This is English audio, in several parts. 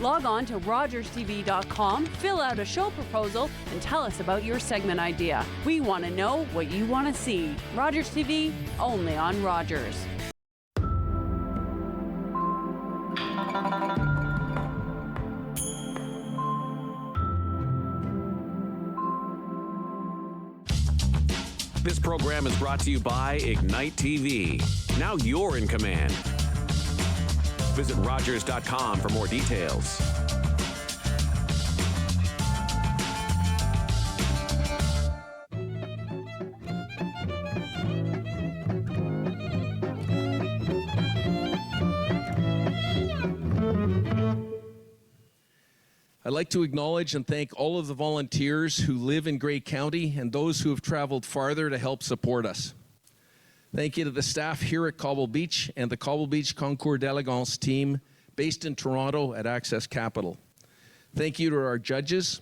Log on to rogerstv.com, fill out a show proposal, and tell us about your segment idea. We want to know what you want to see. Rogers TV, only on Rogers. This program is brought to you by Ignite TV. Now you're in command. Visit Rogers.com for more details. I'd like to acknowledge and thank all of the volunteers who live in Grey County and those who have traveled farther to help support us. Thank you to the staff here at Cobble Beach and the Cobble Beach Concours d'Elegance team based in Toronto at Access Capital. Thank you to our judges,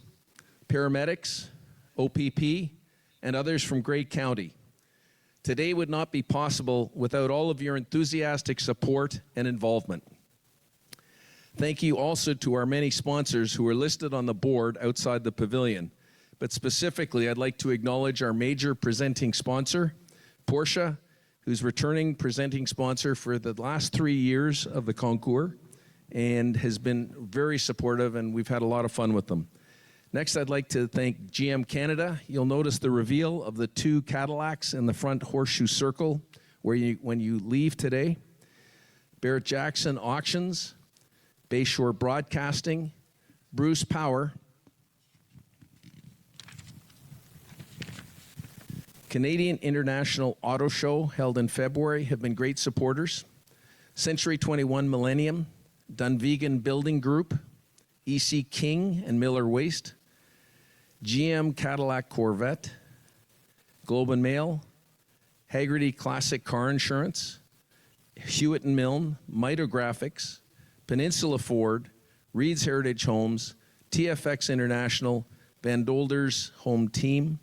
paramedics, OPP, and others from Grey County. Today would not be possible without all of your enthusiastic support and involvement. Thank you also to our many sponsors who are listed on the board outside the pavilion. But specifically, I'd like to acknowledge our major presenting sponsor, Porsche, who's returning presenting sponsor for the last 3 years of the concours and has been very supportive, and we've had a lot of fun with them. Next, I'd like to thank GM Canada. You'll notice the reveal of the 2 Cadillacs in the front horseshoe circle when you leave today. Barrett Jackson Auctions, Bayshore Broadcasting, Bruce Power, Canadian International Auto Show held in February have been great supporters. Century 21 Millennium, Dunvegan Building Group, EC King and Miller Waste, GM Cadillac Corvette, Globe and Mail, Haggerty Classic Car Insurance, Hewitt and Milne, Mito Graphics, Peninsula Ford, Reed's Heritage Homes, TFX International, Van Dolder's Home Team,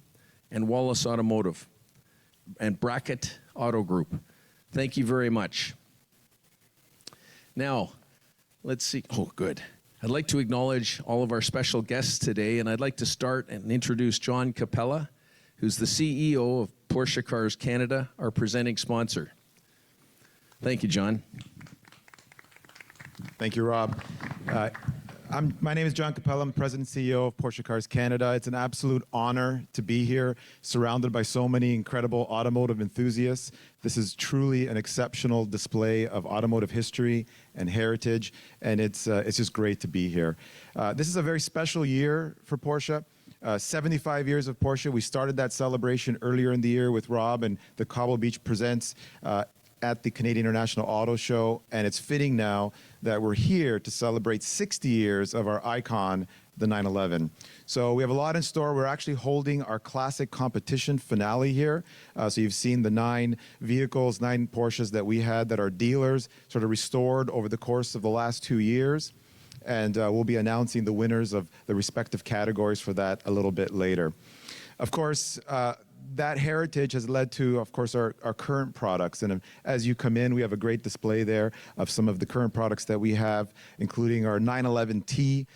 and Wallace Automotive, and Brackett Auto Group. Thank you very much. Now, let's see. Oh, good. I'd like to acknowledge all of our special guests today, and I'd like to start and introduce John Capella, who's the CEO of Porsche Cars Canada, our presenting sponsor. Thank you, John. Thank you, Rob. My name is John Capella. I'm President and CEO of Porsche Cars Canada. It's an absolute honor to be here, surrounded by so many incredible automotive enthusiasts. This is truly an exceptional display of automotive history and heritage, and it's just great to be here. This is a very special year for Porsche. 75 years of Porsche. We started that celebration earlier in the year with Rob and the Cobble Beach Presents at the Canadian International Auto Show, and it's fitting now that we're here to celebrate 60 years of our icon, the 911. So we have a lot in store. We're actually holding our classic competition finale here. So you've seen the 9 vehicles, 9 Porsches that we had that our dealers sort of restored over the course of the last 2 years. And we'll be announcing the winners of the respective categories for that a little bit later. Of course, that heritage has led to, of course, our current products. And as you come in, we have a great display there of some of the current products that we have, including our 911T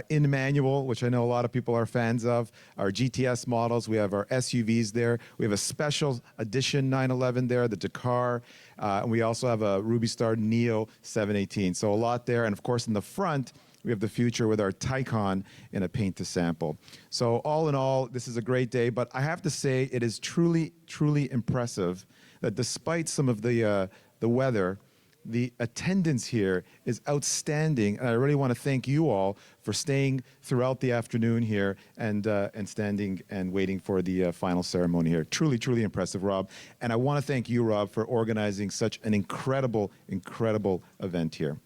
in manual, which I know a lot of people are fans of, our GTS models. We have our SUVs there. We have a special edition 911 there, the Dakar. And we also have a Ruby Star Neo 718. So a lot there. And of course, in the front, we have the future with our Taycan in a paint to sample. So all in all, this is a great day, but I have to say it is truly, truly impressive that despite some of the weather, the attendance here is outstanding. And I really want to thank you all for staying throughout the afternoon here and standing and waiting for the final ceremony here. Truly, truly impressive, Rob. And I want to thank you, Rob, for organizing such an incredible, incredible event here.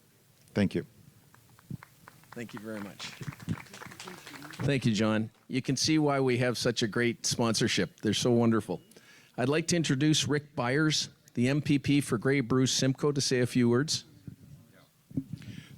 Thank you. Thank you very much. Thank you, John. You can see why we have such a great sponsorship. They're so wonderful. I'd like to introduce Rick Byers, the MPP for Grey Bruce Simcoe, to say a few words.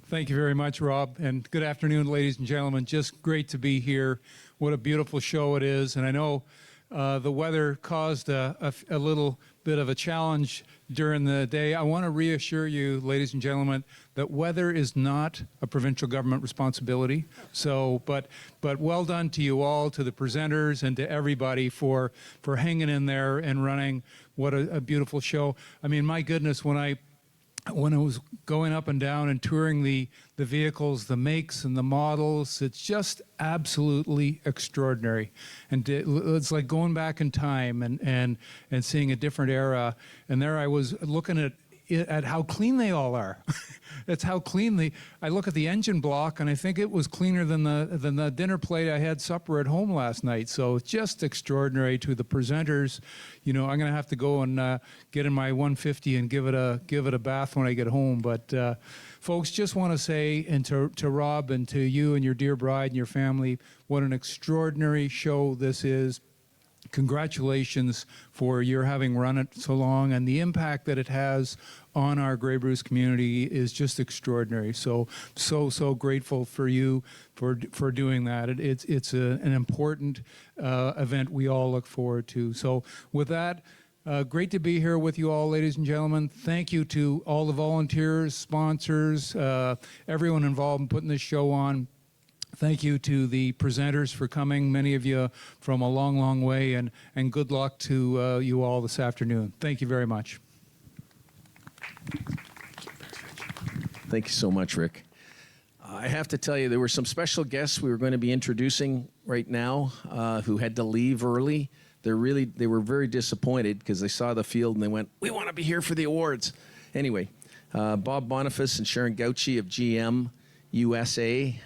Thank you very much, Rob, and good afternoon, ladies and gentlemen. Just great to be here. What a beautiful show it is, and I know the weather caused a little bit of a challenge during the day. I want to reassure you, ladies and gentlemen, that weather is not a provincial government responsibility. So, but well done to you all, to the presenters, and to everybody for hanging in there and running. What a beautiful show. I mean, my goodness, when I was going up and down and touring the vehicles, the makes and the models, it's just absolutely extraordinary. And it's like going back in time and seeing a different era. And there I was looking at how clean they all are. That's how clean I look at the engine block, and I think it was cleaner than the dinner plate I had supper at home last night. So it's just extraordinary. To the presenters, you know, I'm going to have to go and get in my 150 and give it a bath when I get home. But folks, just want to say, and to Rob and to you and your dear bride and your family, what an extraordinary show this is. Congratulations for your having run it so long, and the impact that it has on our Grey Bruce community is just extraordinary. So grateful for you for doing that. It's an important event we all look forward to. So with that, great to be here with you all, ladies and gentlemen. Thank you to all the volunteers, sponsors, everyone involved in putting this show on. Thank you to the presenters for coming, many of you from a long, long way, and good luck to you all this afternoon. Thank you very much. Thank you so much, Rick. I have to tell you, there were some special guests we were going to be introducing right now who had to leave early. They were very disappointed because they saw the field and they went, "We want to be here for the awards." Anyway, Bob Boniface and Sharon Gauchi of GM USA.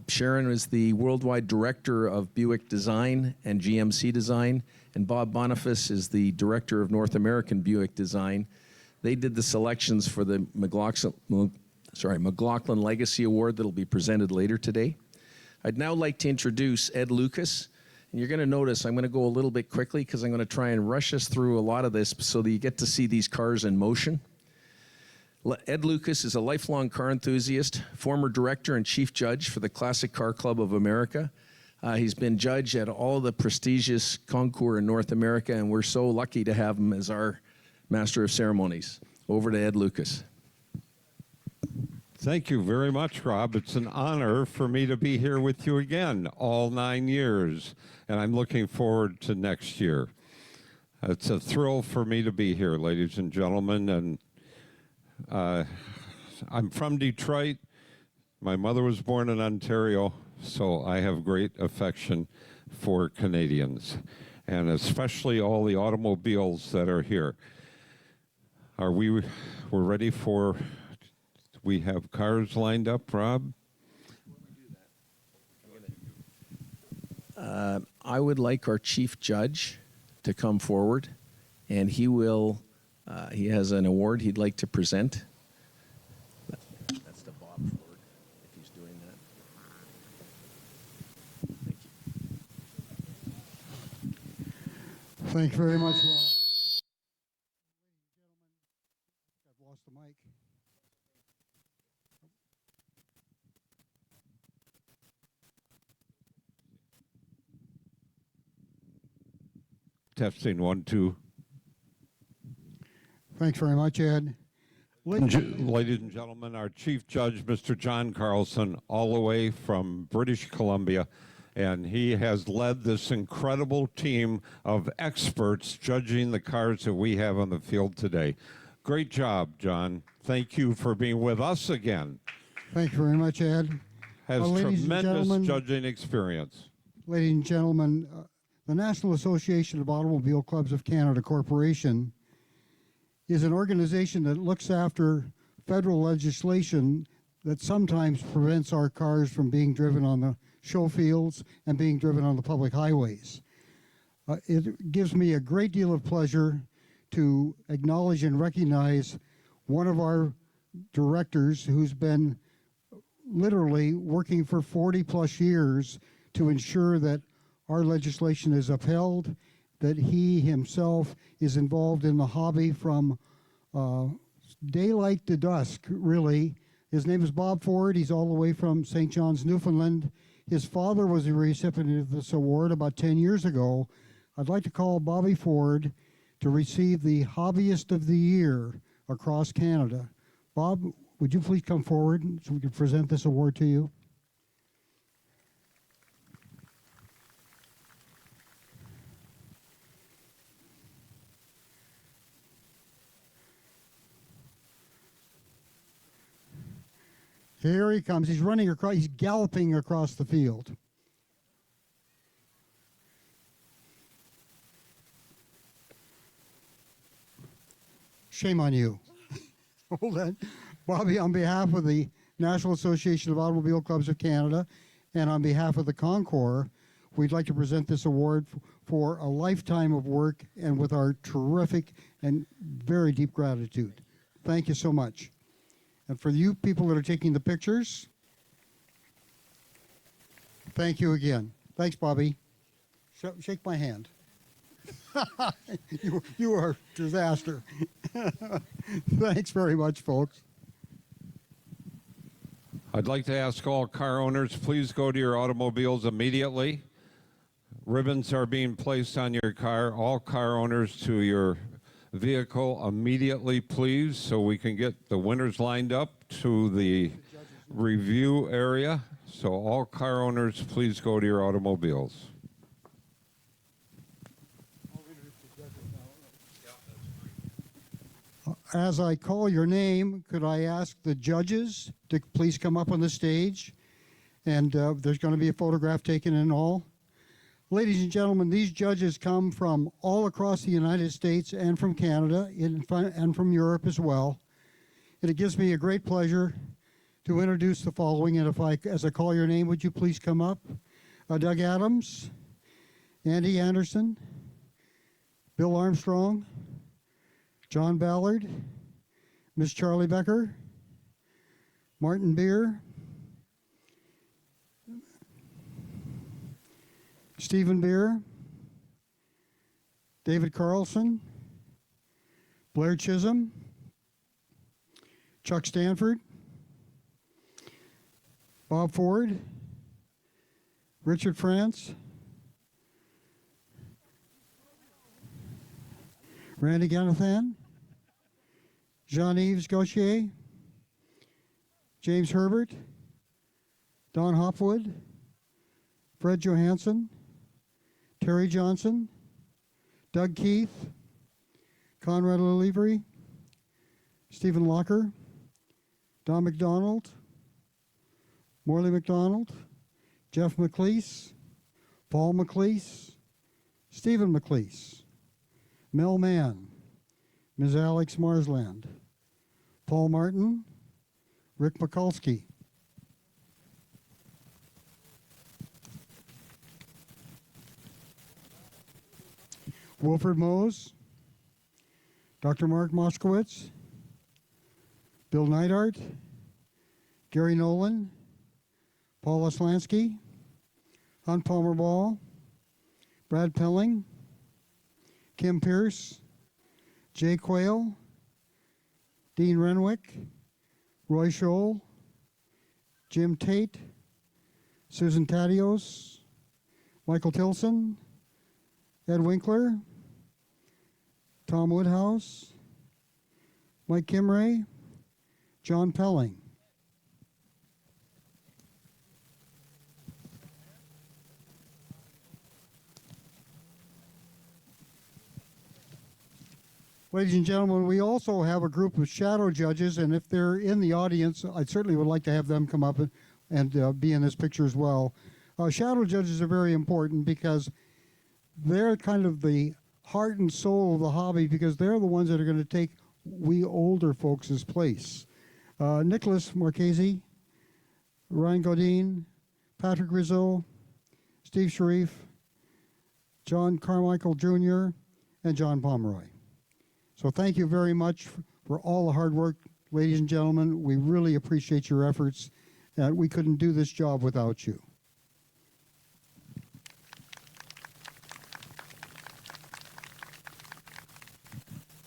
Sharon is the worldwide director of Buick Design and GMC Design, and Bob Boniface is the director of North American Buick Design. They did the selections for the McLaughlin Legacy Award that will be presented later today. I'd now like to introduce Ed Lucas. And you're going to notice I'm going to go a little bit quickly because I'm going to try and rush us through a lot of this so that you get to see these cars in motion. Ed Lucas is a lifelong car enthusiast, former director and chief judge for the Classic Car Club of America. He's been judge at all the prestigious concours in North America, and we're so lucky to have him as our master of ceremonies. Over to Ed Lucas. Thank you very much, Rob. It's an honor for me to be here with you again, all 9 years, and I'm looking forward to next year. It's a thrill for me to be here, ladies and gentlemen, and I'm from Detroit. My mother was born in Ontario, so I have great affection for Canadians, and especially all the automobiles that are here. We're ready for, we have cars lined up, Rob? I would like our chief judge to come forward, and he has an award he'd like to present. That's to Bob Ford, if he's doing that. Thank you. Thank you very much, Rob. I've lost the mic. Testing 1, 2. Thanks very much, Ed. Ladies and gentlemen, our Chief Judge, Mr. John Carlson, all the way from British Columbia, and he has led this incredible team of experts judging the cars that we have on the field today. Great job, John. Thank you for being with us again. Thank you very much, Ed. Has ladies and tremendous gentlemen, judging experience. Ladies and gentlemen, the National Association of Automobile Clubs of Canada Corporation is an organization that looks after federal legislation that sometimes prevents our cars from being driven on the show fields and being driven on the public highways. It gives me a great deal of pleasure to acknowledge and recognize one of our directors who's been literally working for 40 plus years to ensure that our legislation is upheld, that he himself is involved in the hobby from daylight to dusk, really. His name is Bob Ford. He's all the way from St. John's, Newfoundland. His father was a recipient of this award about 10 years ago. I'd like to call Bobby Ford to receive the Hobbyist of the Year across Canada. Bob, would you please come forward so we can present this award to you? Here he comes. He's running across, he's galloping across the field. Shame on you. Hold on. Bobby, on behalf of the National Association of Automobile Clubs of Canada and on behalf of the Concours, we'd like to present this award for a lifetime of work and with our terrific and very deep gratitude. Thank you so much. And for you people that are taking the pictures, thank you again. Thanks, Bobby. Shake my hand. You are a disaster. Thanks very much, folks. I'd like to ask all car owners, please go to your automobiles immediately. Ribbons are being placed on your car. All car owners to your vehicle immediately, please, so we can get the winners lined up to the review area. So all car owners, please go to your automobiles. As I call your name, could I ask the judges to please come up on the stage? And there's going to be a photograph taken and all. Ladies and gentlemen, these judges come from all across the United States and from Canada and from Europe as well. And it gives me a great pleasure to introduce the following. And as I call your name, would you please come up? Doug Adams, Andy Anderson, Bill Armstrong, John Ballard, Miss Charlie Becker, Martin Beer, Stephen Beer, David Carlson, Blair Chisholm, Chuck Stanford, Bob Ford, Richard France, Randy Ganathan, Jean-Yves Gauthier, James Herbert, Don Hopwood, Fred Johansson, Terry Johnson, Doug Keith, Conrad Lillivery, Stephen Locker, Don McDonald, Morley McDonald, Jeff McLeese, Paul McLeese, Stephen McLeese, Mel Mann, Ms. Alex Marsland, Paul Martin, Rick Mikulski, Wilfred Mose, Dr. Mark Moskowitz, Bill Neidhart, Gary Nolan, Paul Oslansky, Hunt Palmer Ball, Brad Pilling, Kim Pierce, Jay Quayle, Dean Renwick, Roy Scholl, Jim Tate, Susan Tadios, Michael Tilson, Ed Winkler, Tom Woodhouse, Mike Kimray, John Pelling. Ladies and gentlemen, we also have a group of shadow judges, and if they're in the audience, I certainly would like to have them come up and be in this picture as well. Shadow judges are very important because they're kind of the heart and soul of the hobby, because they're the ones that are going to take we older folks' place. Nicholas Marchese, Ryan Godin, Patrick Rizzo, Steve Sharif, John Carmichael Jr., and John Pomeroy. So thank you very much for all the hard work, ladies and gentlemen. We really appreciate your efforts, and we couldn't do this job without you.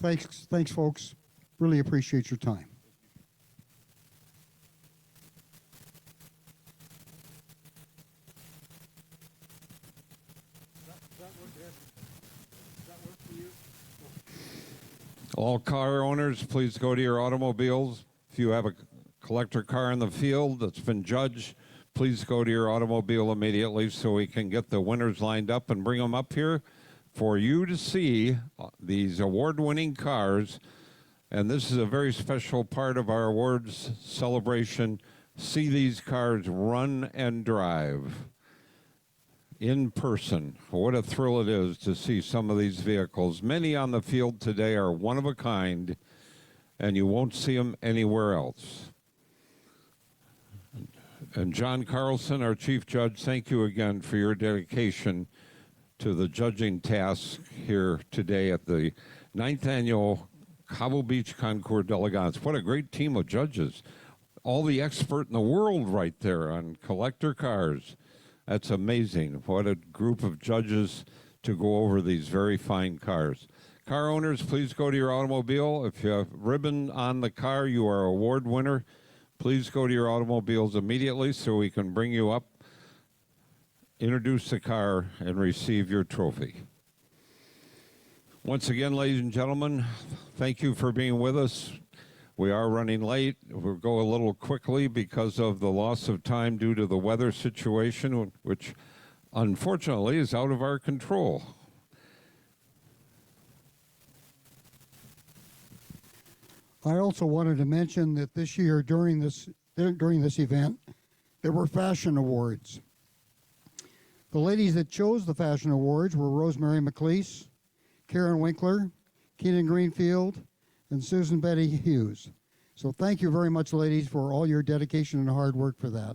Thanks, folks. Really appreciate your time. All car owners, please go to your automobiles. If you have a collector car in the field that's been judged, please go to your automobile immediately so we can get the winners lined up and bring them up here for you to see these award-winning cars. And this is a very special part of our awards celebration. See these cars run and drive in person. What a thrill it is to see some of these vehicles. Many on the field today are one of a kind, and you won't see them anywhere else. And John Carlson, our chief judge, thank you again for your dedication to the judging task here today at the 9th annual Cobble Beach Concours d'Elegance. What a great team of judges. All the expert in the world right there on collector cars. That's amazing. What a group of judges to go over these very fine cars. Car owners, please go to your automobile. If you have ribbon on the car, you are award winner. Please go to your automobiles immediately so we can bring you up, introduce the car, and receive your trophy. Once again, ladies and gentlemen, thank you for being with us. We are running late. We'll go a little quickly because of the loss of time due to the weather situation, which unfortunately is out of our control. I also wanted to mention that this year during this event, there were fashion awards. The ladies that chose the fashion awards were Rosemary McLeese, Karen Winkler, Keenan Greenfield, and Susan Betty Hughes. So thank you very much, ladies, for all your dedication and hard work for that.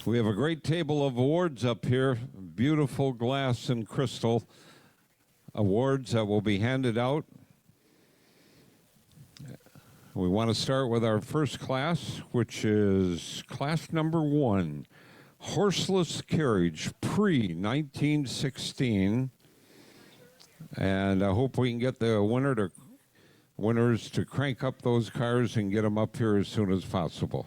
We have a great table of awards up here, beautiful glass and crystal awards that will be handed out. We want to start with our first class, which is class number 1, horseless carriage, pre-1916. And I hope we can get the winners to crank up those cars and get them up here as soon as possible.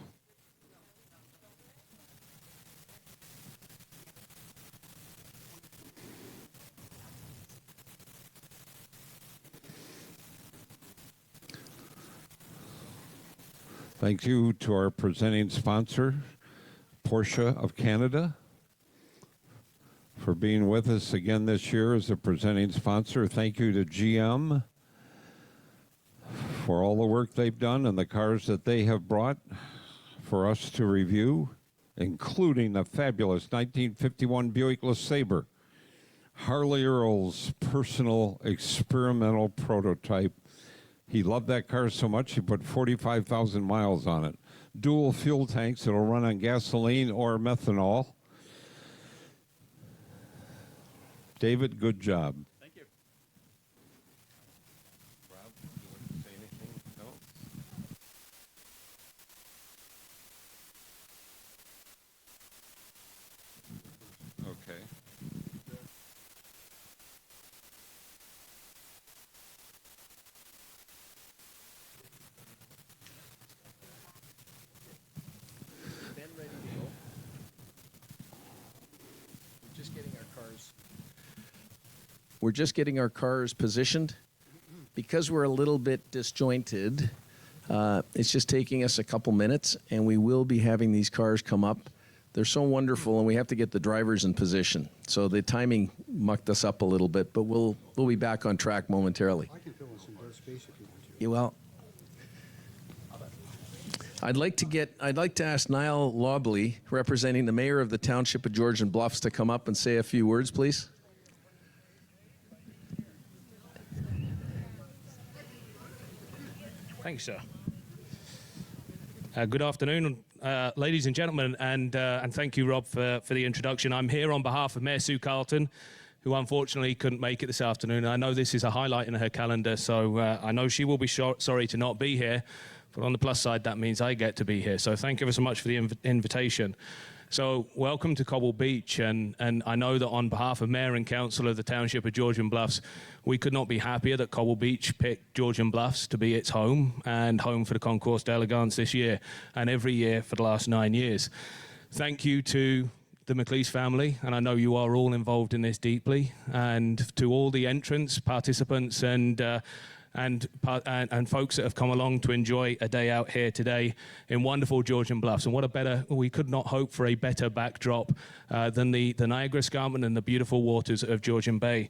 Thank you to our presenting sponsor, Porsche of Canada, for being with us again this year as a presenting sponsor. Thank you to GM for all the work they've done and the cars that they have brought for us to review, including the fabulous 1951 Buick LeSabre, Harley Earl's personal experimental prototype. He loved that car so much he put 45,000 miles on it. Dual fuel tanks that'll run on gasoline or methanol. David, good job. Thank you. Rob, do you want to say anything? No? Okay. Ready to go. We're just getting our cars positioned. Because we're a little bit disjointed, it's just taking us a couple minutes, and we will be having these cars come up. They're so wonderful, and we have to get the drivers in position. So the timing mucked us up a little bit, but we'll be back on track momentarily. I can fill in some dead space if you want to. Yeah, well, I'd like to ask Niall Lobley, representing the mayor of the township of Georgian Bluffs, to come up and say a few words, please. Thanks, sir. Good afternoon, ladies and gentlemen, and thank you, Rob, for the introduction. I'm here on behalf of Mayor Sue Carlton, who unfortunately couldn't make it this afternoon. I know this is a highlight in her calendar, so I know she will be sorry to not be here. But on the plus side, that means I get to be here. So thank you ever so much for the invitation. So welcome to Cobble Beach, and I know that on behalf of Mayor and Council of the Township of Georgian Bluffs, we could not be happier that Cobble Beach picked Georgian Bluffs to be its home and home for the Concours d'Elegance this year and every year for the last 9 years. Thank you to the McLeese family, and I know you are all involved in this deeply, and to all the entrants, participants, and folks that have come along to enjoy a day out here today in wonderful Georgian Bluffs. And we could not hope for a better backdrop than the Niagara Escarpment and the beautiful waters of Georgian Bay.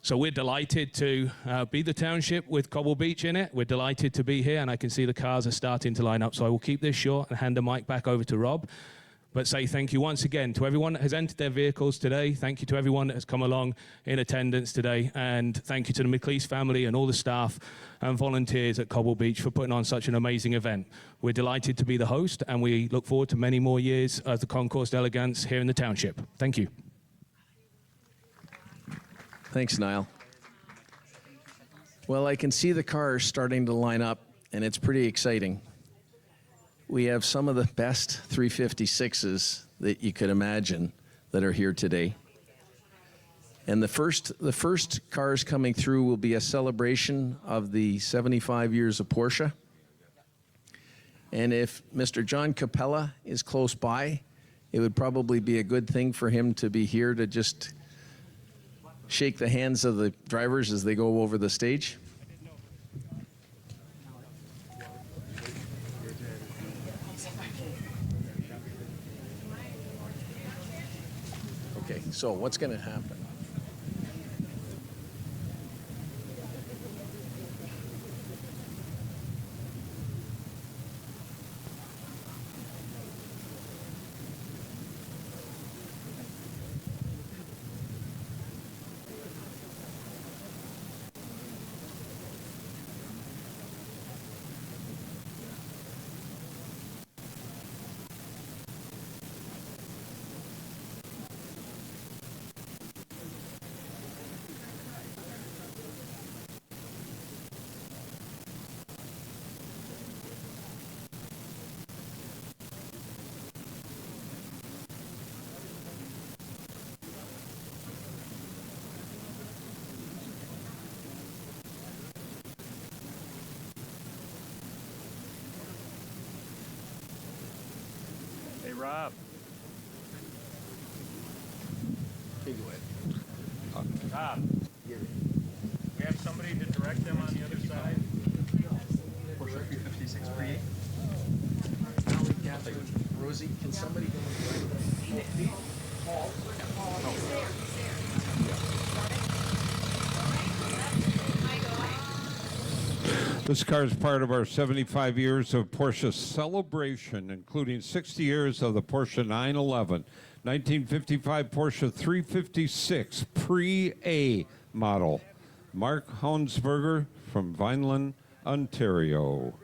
So we're delighted to be the township with Cobble Beach in it. We're delighted to be here, and I can see the cars are starting to line up. So I will keep this short and hand the mic back over to Rob. But say thank you once again to everyone that has entered their vehicles today. Thank you to everyone that has come along in attendance today. And thank you to the McLeese family and all the staff and volunteers at Cobble Beach for putting on such an amazing event. We're delighted to be the host, and we look forward to many more years of the Concours d'Elegance here in the township. Thank you. Thanks, Niall. Well, I can see the cars starting to line up, and it's pretty exciting. We have some of the best 356s that you could imagine that are here today. And the first cars coming through will be a celebration of the 75 years of Porsche. And if Mr. John Capella is close by, it would probably be a good thing for him to be here to just shake the hands of the drivers as they go over the stage. Okay, so what's going to happen? Hey, Rob. Hey, go ahead. Rob, we have somebody to direct them on the other side. Porsche 356 pre-8. Rosie, can somebody go and This car is part of our 75 years of Porsche celebration, including 60 years of the Porsche 911, 1955 Porsche 356 Pre-A model. Mark Houndsberger from Vineland, Ontario.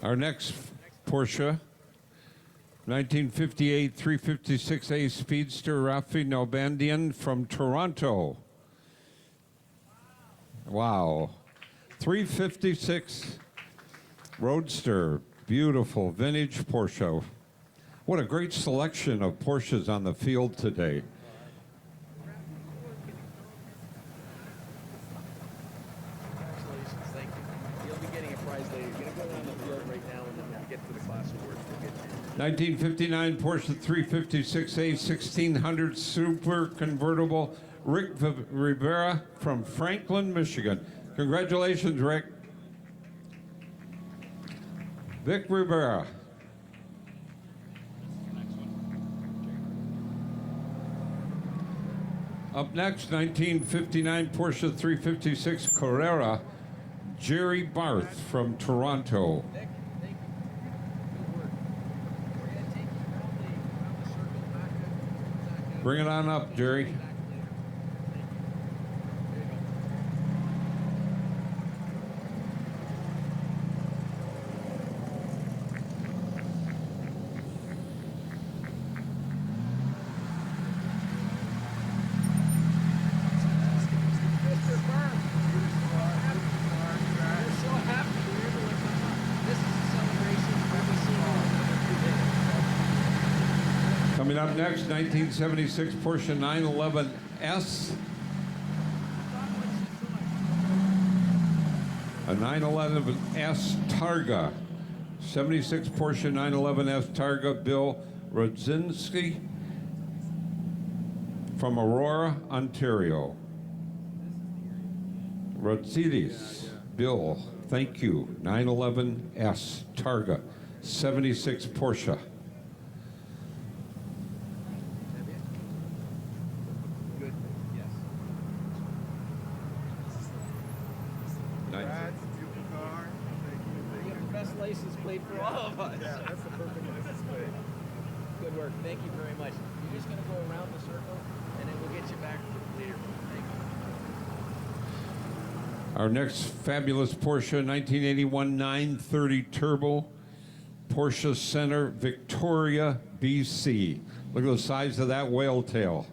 Our next Porsche, 1958 356A Speedster Rafi Nalbandian from Toronto. Wow. 356 Roadster, beautiful vintage Porsche. What a great selection of Porsches on the field today. Congratulations, thank you. You'll be getting a prize later. You're going to go around the field right now, and then when we get to the class awards, we'll get you. 1959 Porsche 356A 1600 Super Convertible, Rick Rivera from Franklin, Michigan. Congratulations, Rick. Vic Rivera. Up next, 1959 Porsche 356 Carrera, Jerry Barth from Toronto. Bring it on up, Jerry. Coming up next, 1976 Porsche 911 S. a 911S Targa. 76 Porsche 911S Targa, Bill Rodzinski from Aurora, Ontario. Rodzidis, Bill, thank you. 911S Targa, 76 Porsche. Good. Yes. Nice. You have the best license plate for all of us. Yeah, that's the perfect license plate. Good work. Thank you very much. You're just going to go around the circle, and then we'll get you back later. Thank you. Our next fabulous Porsche 1981 930 Turbo, Porsche Center, Victoria, BC. Look at the size of that whale tail.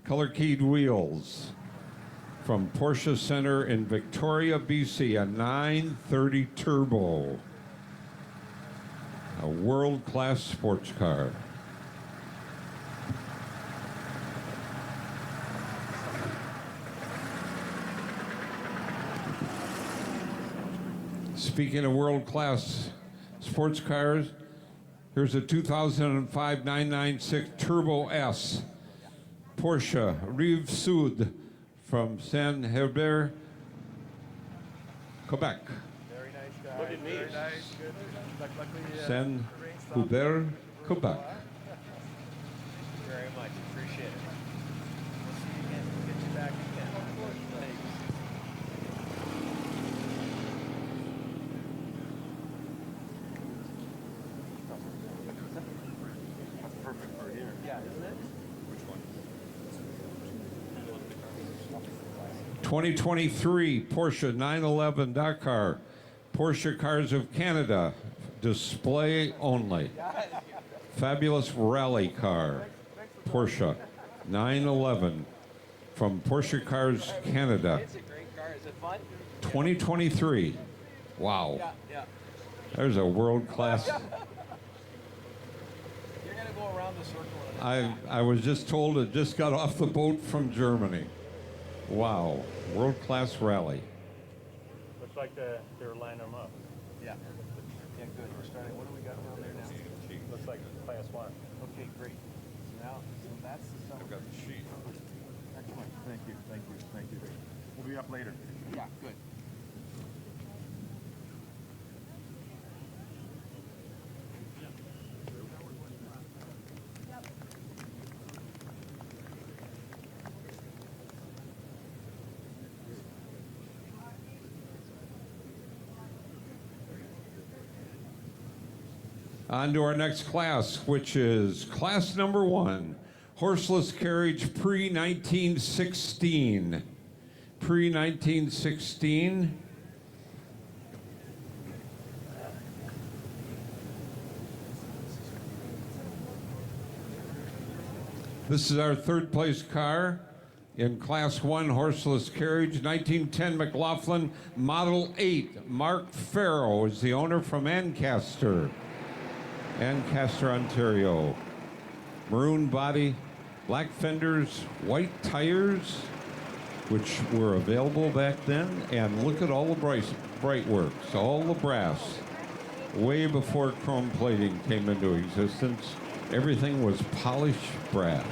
Color keyed wheels from Porsche Center in Victoria, BC, a 930 Turbo. A world-class sports car. Speaking of world-class sports cars, here's a 2005 996 Turbo S. Porsche Rive Sud from Saint-Hubert, Quebec. Very nice guy. Look at me. Very nice. Good. Luckily, Saint-Hubert, Quebec. Very much. Appreciate it. We'll see you again. We'll get you back again. Thanks. That's perfect for here. Yeah, isn't it? 2023 Porsche 911 Dakar, Porsche Cars of Canada, display only. Fabulous rally car, Porsche 911 from Porsche Cars Canada. It's a great car. Is it fun? 2023. Wow. Yeah. There's a world-class. You're going to go around the circle. I was just told it just got off the boat from Germany. Wow. World-class rally. Looks like they're lining them up. Yeah. Yeah, good. We're starting. What do we got down there now? Looks like class 1. Okay, great. So now, that's the summer. I've got the sheet. Excellent. Thank you. Thank you. Thank you. We'll be up later. Yeah, good. On to our next class, which is class number 1, horseless carriage pre-1916. Pre-1916. This is our third place car in class 1 horseless carriage, 1910 McLaughlin Model 8. Mark Farrow is the owner from Ancaster. Ancaster, Ontario. Maroon body, black fenders, white tires, which were available back then. And look at all the bright works, all the brass. Way before chrome plating came into existence, everything was polished brass.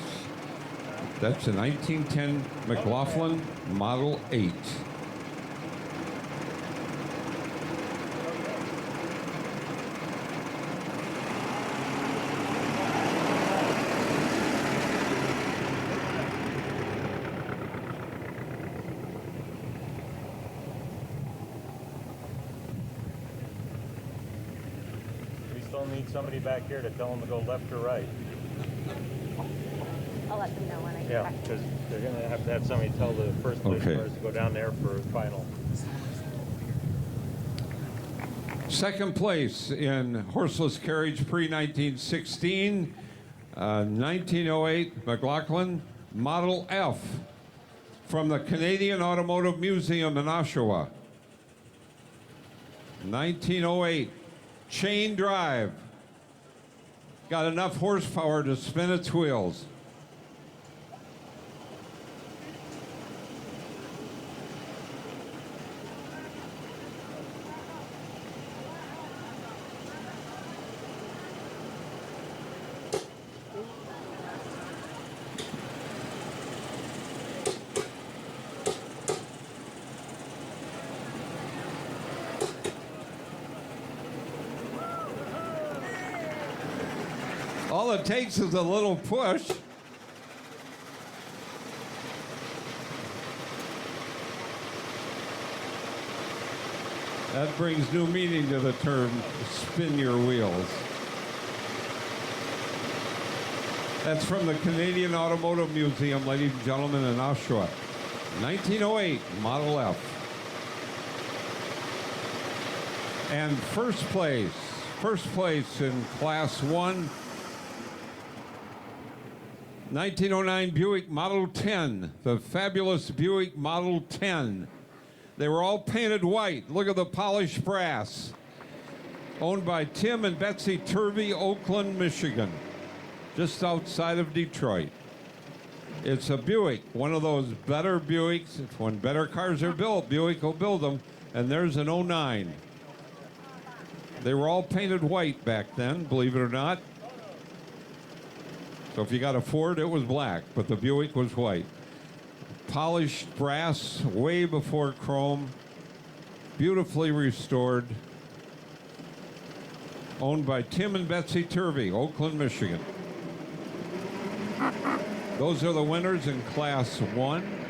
That's a 1910 McLaughlin Model 8. We still need somebody back here to tell them to go left or right. I'll let them know when I get Yeah, back. because they're going to have somebody tell the first place Okay. cars to go down there for final. Second place in horseless carriage pre-1916, 1908 McLaughlin Model F from the Canadian Automotive Museum in Oshawa. 1908, chain drive. Got enough horsepower to spin its wheels. All it takes is a little push. That brings new meaning to the term spin your wheels. That's from the Canadian Automotive Museum, ladies and gentlemen, in Oshawa. 1908 Model F. And first place in Class 1, 1909 Buick Model 10, the fabulous Buick Model 10. They were all painted white. Look at the polished brass. Owned by Tim and Betsy Turvey, Oakland, Michigan, just outside of Detroit. It's a Buick, one of those better Buicks. When better cars are built, Buick will build them. And there's an 09. They were all painted white back then, believe it or not. So if you got a Ford, it was black, but the Buick was white. Polished brass, way before chrome, beautifully restored. Owned by Tim and Betsy Turvey, Oakland, Michigan. Those are the winners in Class 1.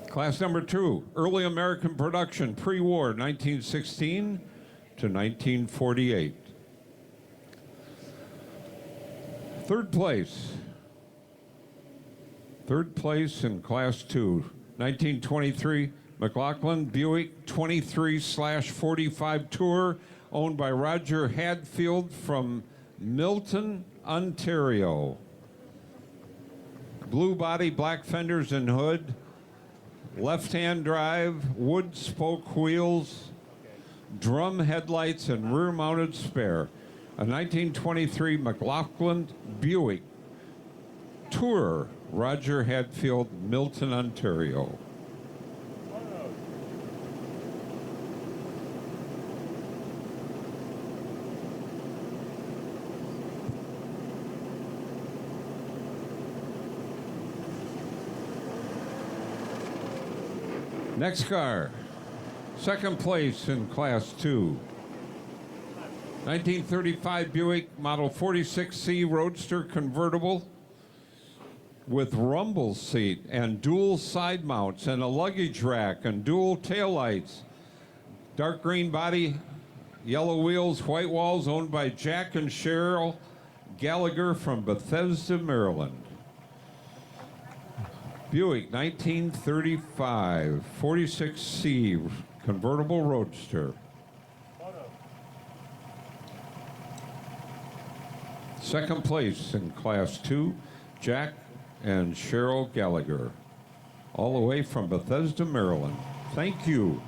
Class number 2, early American production, pre-war, 1916 to 1948. Third place in Class 2, 1923 McLaughlin Buick 23/45 Tour, owned by Roger Hadfield from Milton, Ontario. Blue body, black fenders and hood. Left-hand drive, wood spoke wheels, drum headlights, and rear-mounted spare. A 1923 McLaughlin Buick Tourer, Roger Hadfield, Milton, Ontario. Next car, second place in Class 2. 1935 Buick Model 46C Roadster convertible with rumble seat and dual side mounts and a luggage rack and dual taillights. Dark green body, yellow wheels, white walls, owned by Jack and Cheryl Gallagher from Bethesda, Maryland. Buick 1935 46C convertible roadster. Second place in Class 2, Jack and Cheryl Gallagher, all the way from Bethesda, Maryland. Thank you.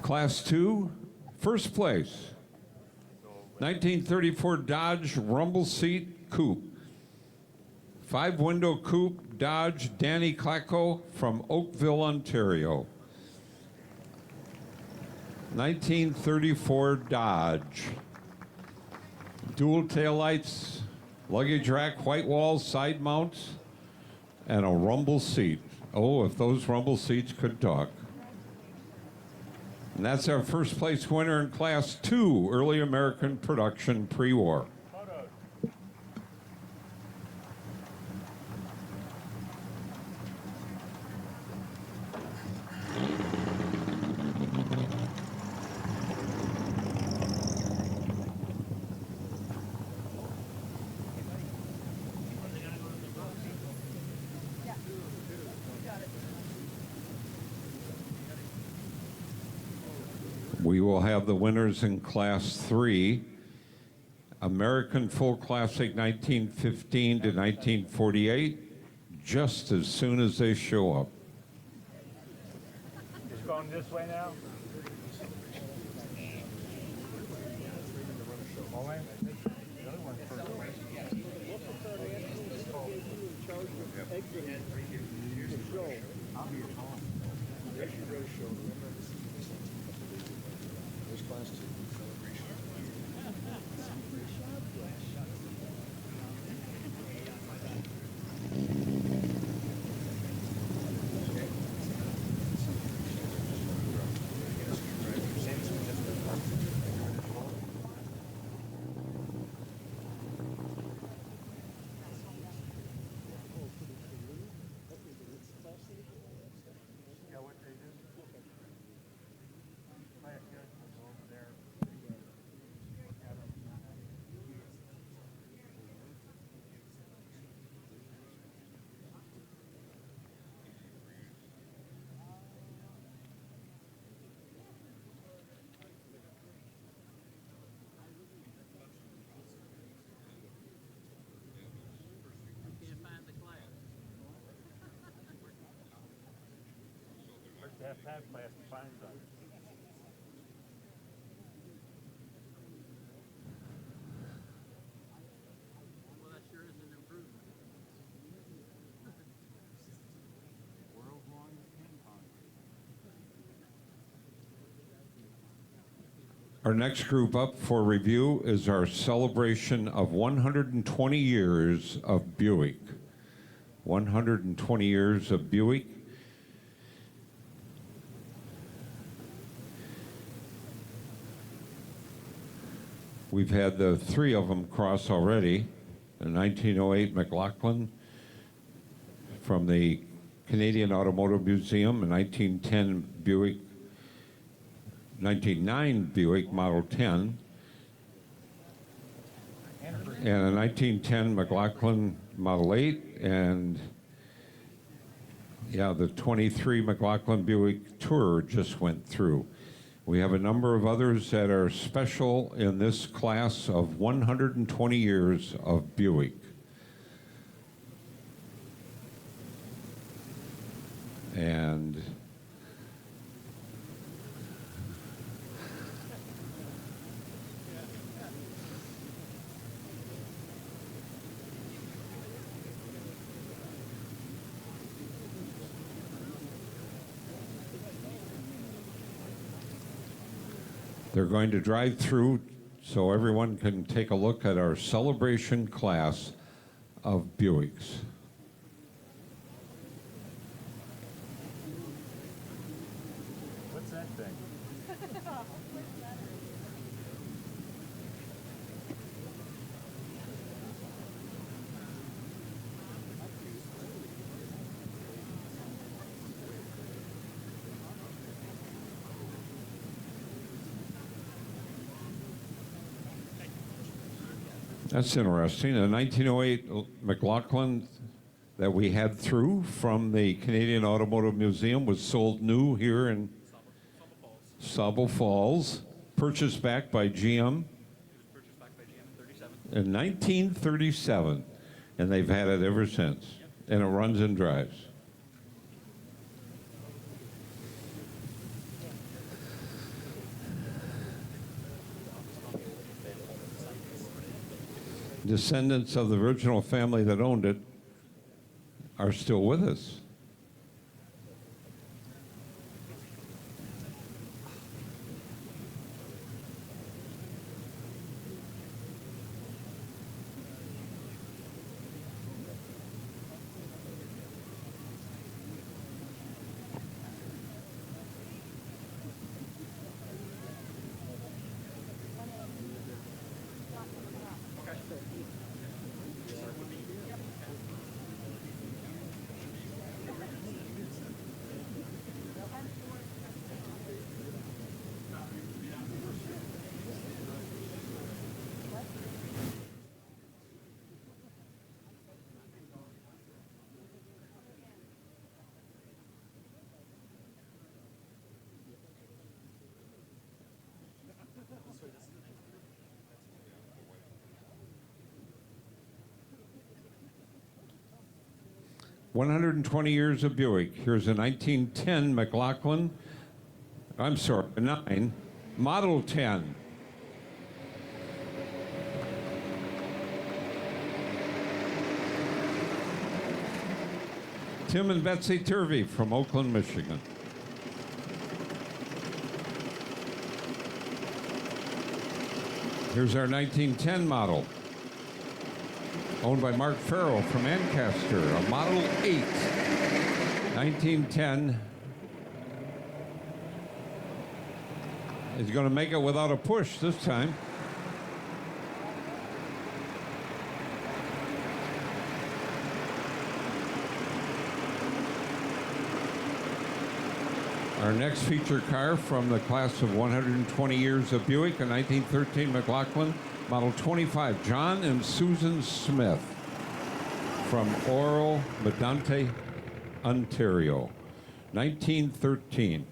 Class 2, first place, 1934 Dodge Rumble Seat Coupe. 5-window coupe Dodge Danny Clacko from Oakville, Ontario. 1934 Dodge. Dual taillights, luggage rack, white walls, side mounts, and a rumble seat. Oh, if those rumble seats could talk. And that's our first place winner in Class 2, early American production pre-war. We will have the winners in Class 3, American Full Classic 1915 to 1948, just as soon as they show up. Just going this way now? Have to have class to find them. Well, that sure is an improvement. World's longest ping pong. Our next group up for review is our celebration of 120 years of Buick. 120 years of Buick. We've had the three of them cross already. The 1908 McLaughlin from the Canadian Automotive Museum, a 1910 Buick, 1909 Buick Model 10, and a 1910 McLaughlin Model 8, and yeah, the 23 McLaughlin Buick Tourer just went through. We have a number of others that are special in this class of 120 years of Buick. And they're going to drive through so everyone can take a look at our celebration class of Buicks. What's that thing? That's interesting. A 1908 McLaughlin that we had through from the Canadian Automotive Museum was sold new here in Cobble Falls, purchased back by GM in 1937, and they've had it ever since, and it runs and drives. Descendants of the original family that owned it are still with us. "120 years of Buick." Here's a 1910 McLaughlin, I'm sorry, a 9, Model 10. Tim and Betsy Turvey from Oakland, Michigan. Here's our 1910 model, owned by Mark Farrell from Ancaster, a Model 8. 1910 is going to make it without a push this time. Our next feature car from the class of 120 years of Buick, a 1913 McLaughlin, Model 25, John and Susan Smith from Oro Medante, Ontario, 1913.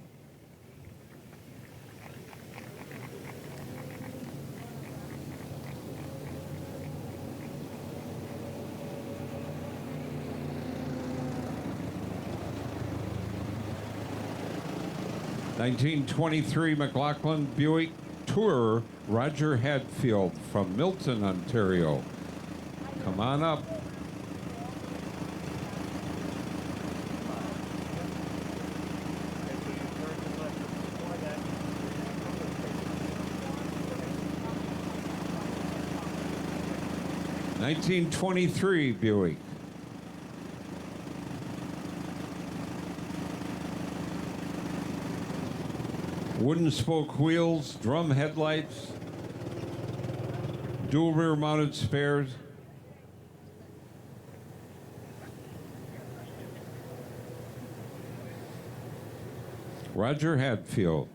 (1923) McLaughlin Buick Tourer, Roger Hadfield from Milton, Ontario. Come on up. (1923) Buick. Wooden spoke wheels, drum headlights, dual rear mounted spares. Roger Hadfield.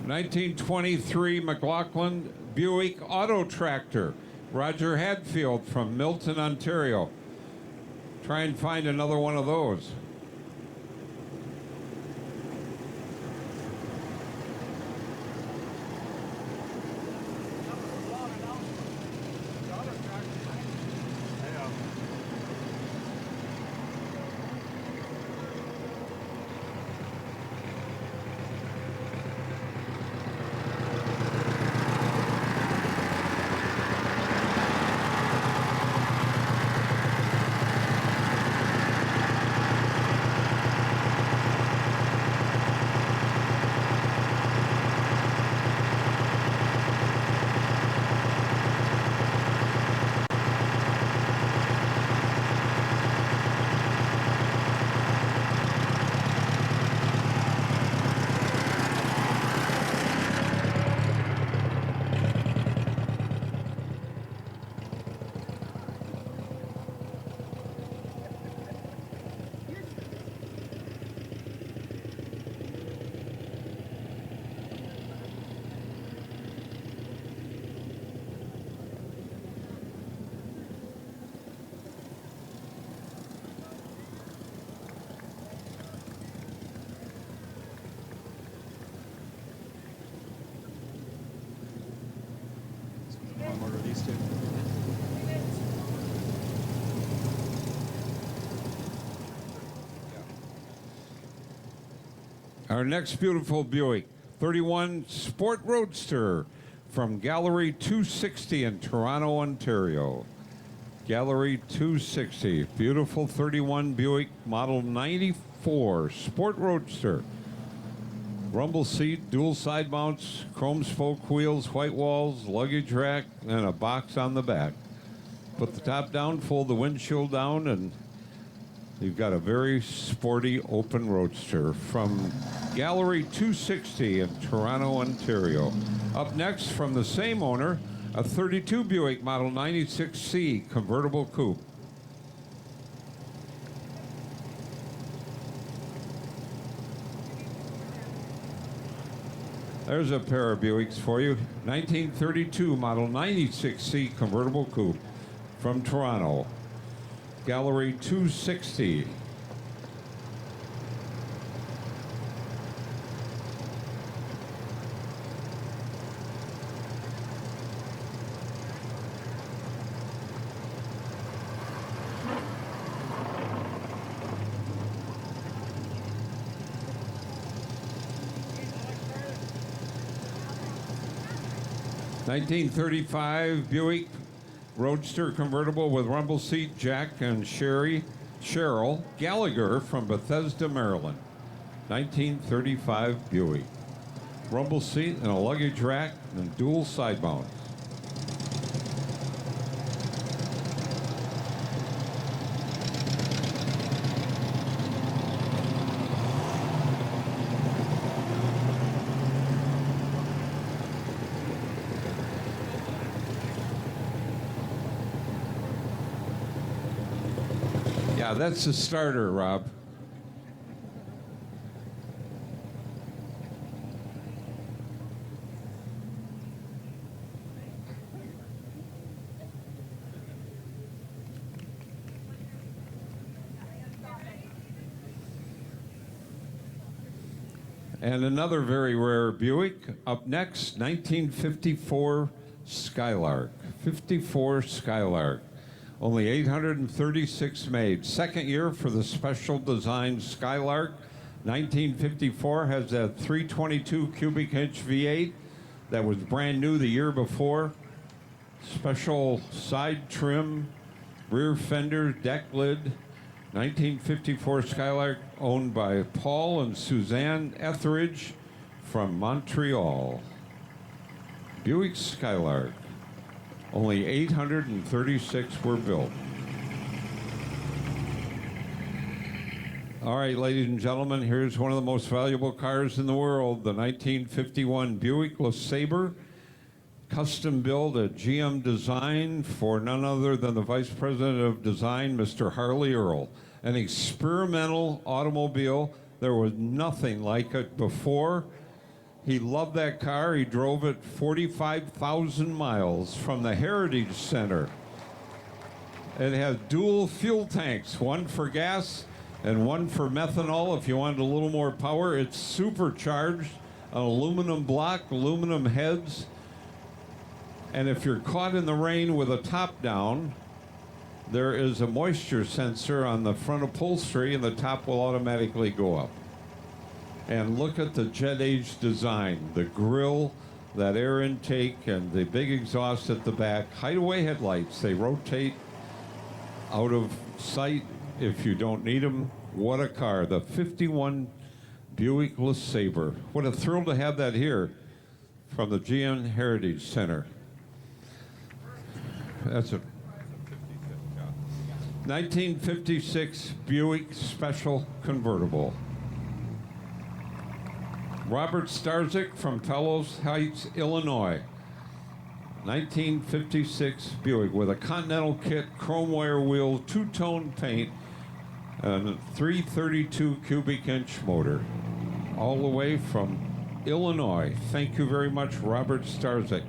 (1923) McLaughlin Buick Auto Tractor, Roger Hadfield from Milton, Ontario. Try and find another one of those. Our next beautiful Buick, 31 Sport Roadster from Gallery 260 in Toronto, Ontario. Gallery 260, beautiful 31 Buick Model 94 Sport Roadster. Rumble seat, dual side mounts, chrome spoke wheels, white walls, luggage rack, and a box on the back. Put the top down, fold the windshield down, and you've got a very sporty open roadster from Gallery 260 in Toronto, Ontario. Up next, from the same owner, a 32 Buick Model 96C convertible coupe. There's a pair of Buicks for you. 1932 Model 96C convertible coupe from Toronto. Gallery 260. (1935) Buick Roadster convertible with rumble seat, Jack and Cheryl Gallagher from Bethesda, Maryland. 1935 Buick. Rumble seat and a luggage rack and dual side mounts. Yeah, that's the starter, Rob. And another very rare Buick. Up next, 1954 Skylark. 54 Skylark. Only 836 made. Second year for the special design Skylark. 1954 has that 322 cubic inch V8 that was brand new the year before. Special side trim, rear fender, deck lid. 1954 Skylark, owned by Paul and Suzanne Etheridge from Montreal. Buick Skylark. Only 836 were built. All right, ladies and gentlemen, here's one of the most valuable cars in the world, the 1951 Buick LeSabre, custom built at GM Design for none other than the Vice President of Design, Mr. Harley Earl. An experimental automobile. There was nothing like it before. He loved that car. He drove it 45,000 miles from the Heritage Center. It has dual fuel tanks, one for gas and one for methanol if you wanted a little more power. It's supercharged, an aluminum block, aluminum heads. And if you're caught in the rain with a top down, there is a moisture sensor on the front upholstery and the top will automatically go up. And look at the jet age design, the grille, that air intake, and the big exhaust at the back. Hideaway headlights, they rotate out of sight if you don't need them. What a car, the 51 Buick LeSabre. What a thrill to have that here from the GM Heritage Center. That's a 1956 Buick Special Convertible. Robert Starzyk from Palos Heights, Illinois. 1956 Buick with a Continental kit, chrome wire wheel, two-tone paint, and a 332 cubic inch motor. All the way from Illinois. Thank you very much, Robert Starzyk.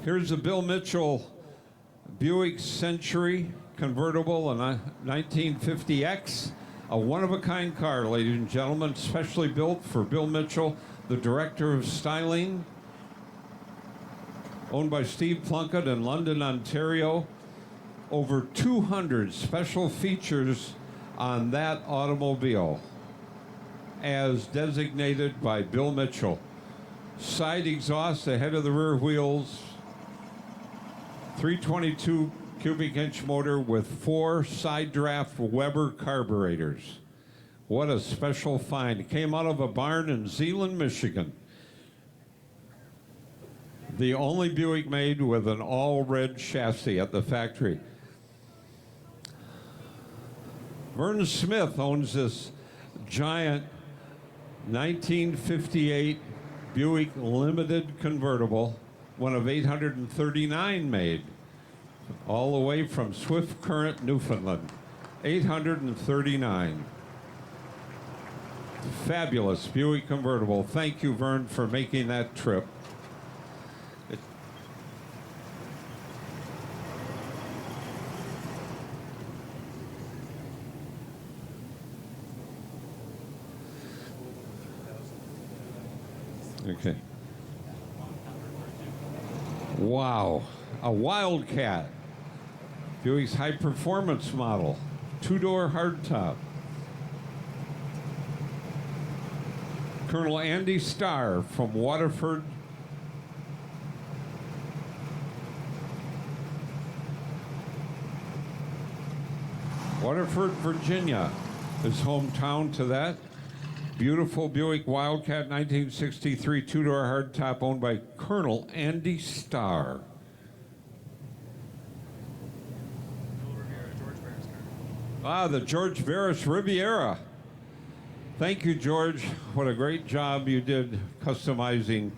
Here's the Bill Mitchell Buick Century convertible, a 1950X, a one-of-a-kind car, ladies and gentlemen, specially built for Bill Mitchell, the director of styling, owned by Steve Plunkett in London, Ontario. Over 200 special features on that automobile, as designated by Bill Mitchell. Side exhaust ahead of the rear wheels, 322 cubic inch motor with 4 side draft Weber carburetors. What a special find. It came out of a barn in Zeeland, Michigan. The only Buick made with an all red chassis at the factory. Vern Smith owns this giant 1958 Buick Limited convertible, one of 839 made, all the way from Swift Current, Newfoundland. 839. Fabulous Buick convertible. Thank you, Vern, for making that trip. Okay. Wow. A Wildcat. Buick's high performance model. 2-door hardtop. Colonel Andy Starr from Waterford, Waterford, Virginia is hometown to that. Beautiful Buick Wildcat 1963 two-door hardtop owned by Colonel Andy Starr. Ah, the George Barris Riviera. Thank you, George. What a great job you did customizing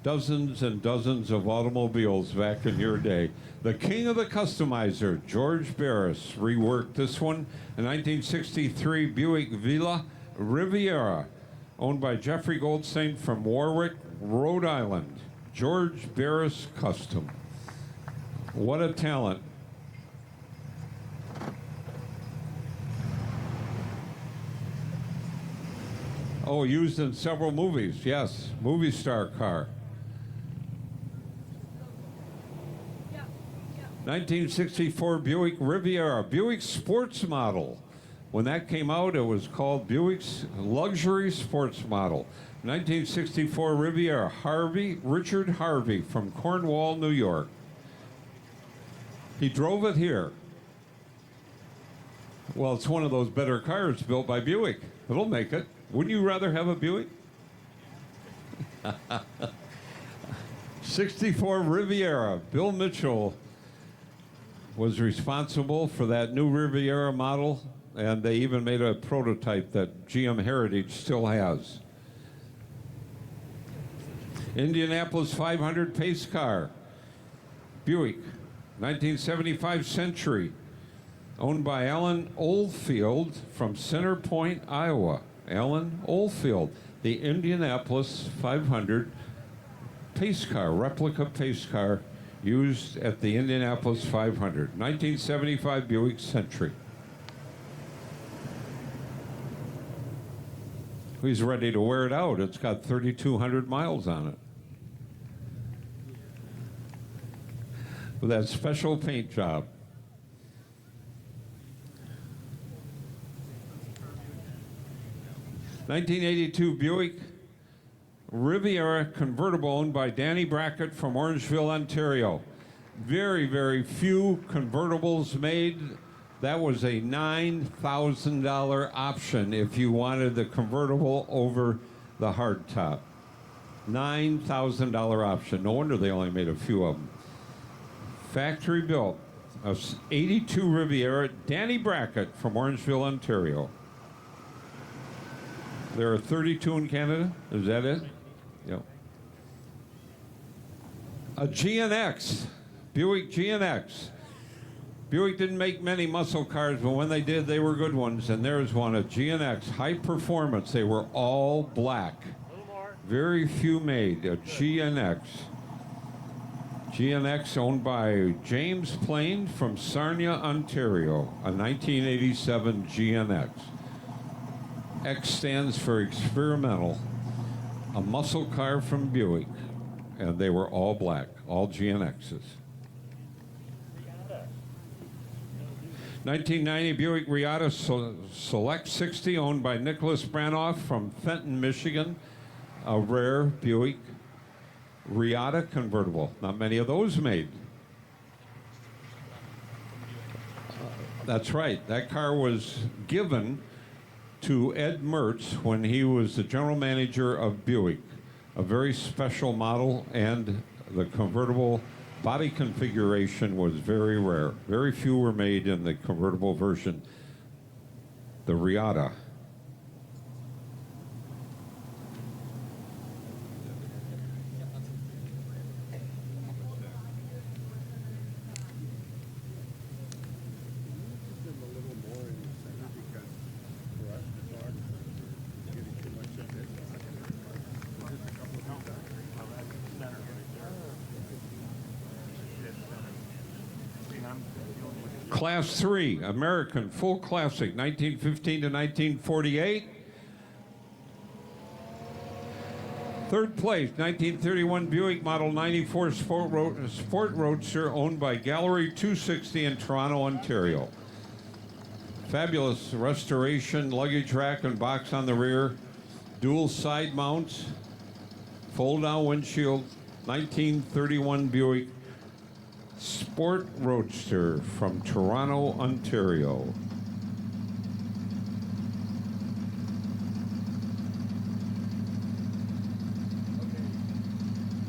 dozens and dozens of automobiles back in your day. The king of the customizer, George Barris, reworked this one. A 1963 Buick Villa Riviera, owned by Jeffrey Goldstein from Warwick, Rhode Island. George Barris Custom. What a talent. Oh, used in several movies, yes. Movie star car. 1964 Buick Riviera, Buick sports model. When that came out, it was called Buick's luxury sports model. 1964 Riviera, Richard Harvey from Cornwall, New York. He drove it here. Well, it's one of those better cars built by Buick. It'll make it. Wouldn't you rather have a Buick? 64 Riviera, Bill Mitchell was responsible for that new Riviera model, and they even made a prototype that GM Heritage still has. Indianapolis 500 pace car, Buick, 1975 Century, owned by Alan Oldfield from Center Point, Iowa. Alan Oldfield, the Indianapolis 500 pace car, replica pace car, used at the Indianapolis 500. 1975 Buick Century. He's ready to wear it out. It's got 3,200 miles on it. With that special paint job. '82 Buick Riviera convertible owned by Danny Brackett from Orangeville, Ontario. Very, very few convertibles made. That was a $9,000 option if you wanted the convertible over the hardtop. $9,000 option. No wonder they only made a few of them. Factory built. A '82 Riviera, Danny Brackett from Orangeville, Ontario. There are 32 in Canada. Is that it? Yep. A GNX, Buick GNX. Buick didn't make many muscle cars, but when they did, they were good ones. And there's one, a GNX, high performance. They were all black. Very few made, a GNX. GNX owned by James Plain from Sarnia, Ontario, a 1987 GNX. X stands for experimental. A muscle car from Buick, and they were all black, all GNXs. 1990 Buick Riata Select 60, owned by Nicholas Branoff from Fenton, Michigan. A rare Buick Riata convertible. Not many of those made. That's right. That car was given to Ed Mertz when he was the general manager of Buick. A very special model, and the convertible body configuration was very rare. Very few were made in the convertible version. The Riata. Class 3, American, full classic, 1915 to 1948. Third place, 1931 Buick Model 94 Sport Roadster, owned by Gallery 260 in Toronto, Ontario. Fabulous restoration, luggage rack and box on the rear, dual side mounts, fold-down windshield, 1931 Buick Sport Roadster from Toronto, Ontario.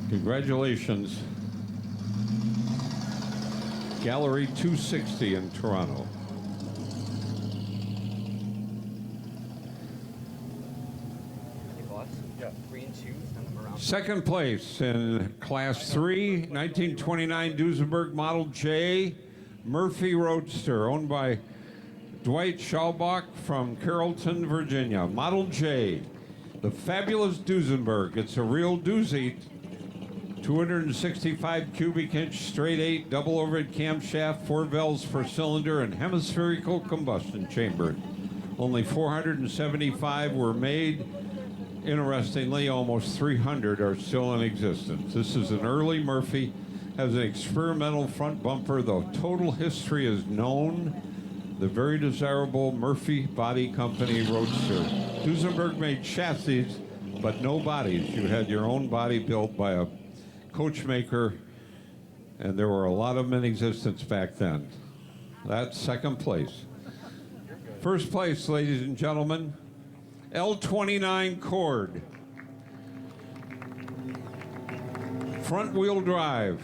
Congratulations. Gallery 260 in Toronto. Second place in Class 3, 1929 Duesenberg Model J Murphy Roadster, owned by Dwight Schaumbach from Carrollton, Virginia. Model J, the fabulous Duesenberg. It's a real doozy. 265 cubic inch straight 8 double overhead camshaft, 4 valves per cylinder, and hemispherical combustion chamber. Only 475 were made. Interestingly, almost 300 are still in existence. This is an early Murphy, has an experimental front bumper, though total history is known. The very desirable Murphy Body Company Roadster. Duesenberg made chassis, but no bodies. You had your own body built by a coachmaker, and there were a lot of them in existence back then. That's second place. First place, ladies and gentlemen, L29 Cord. Front wheel drive,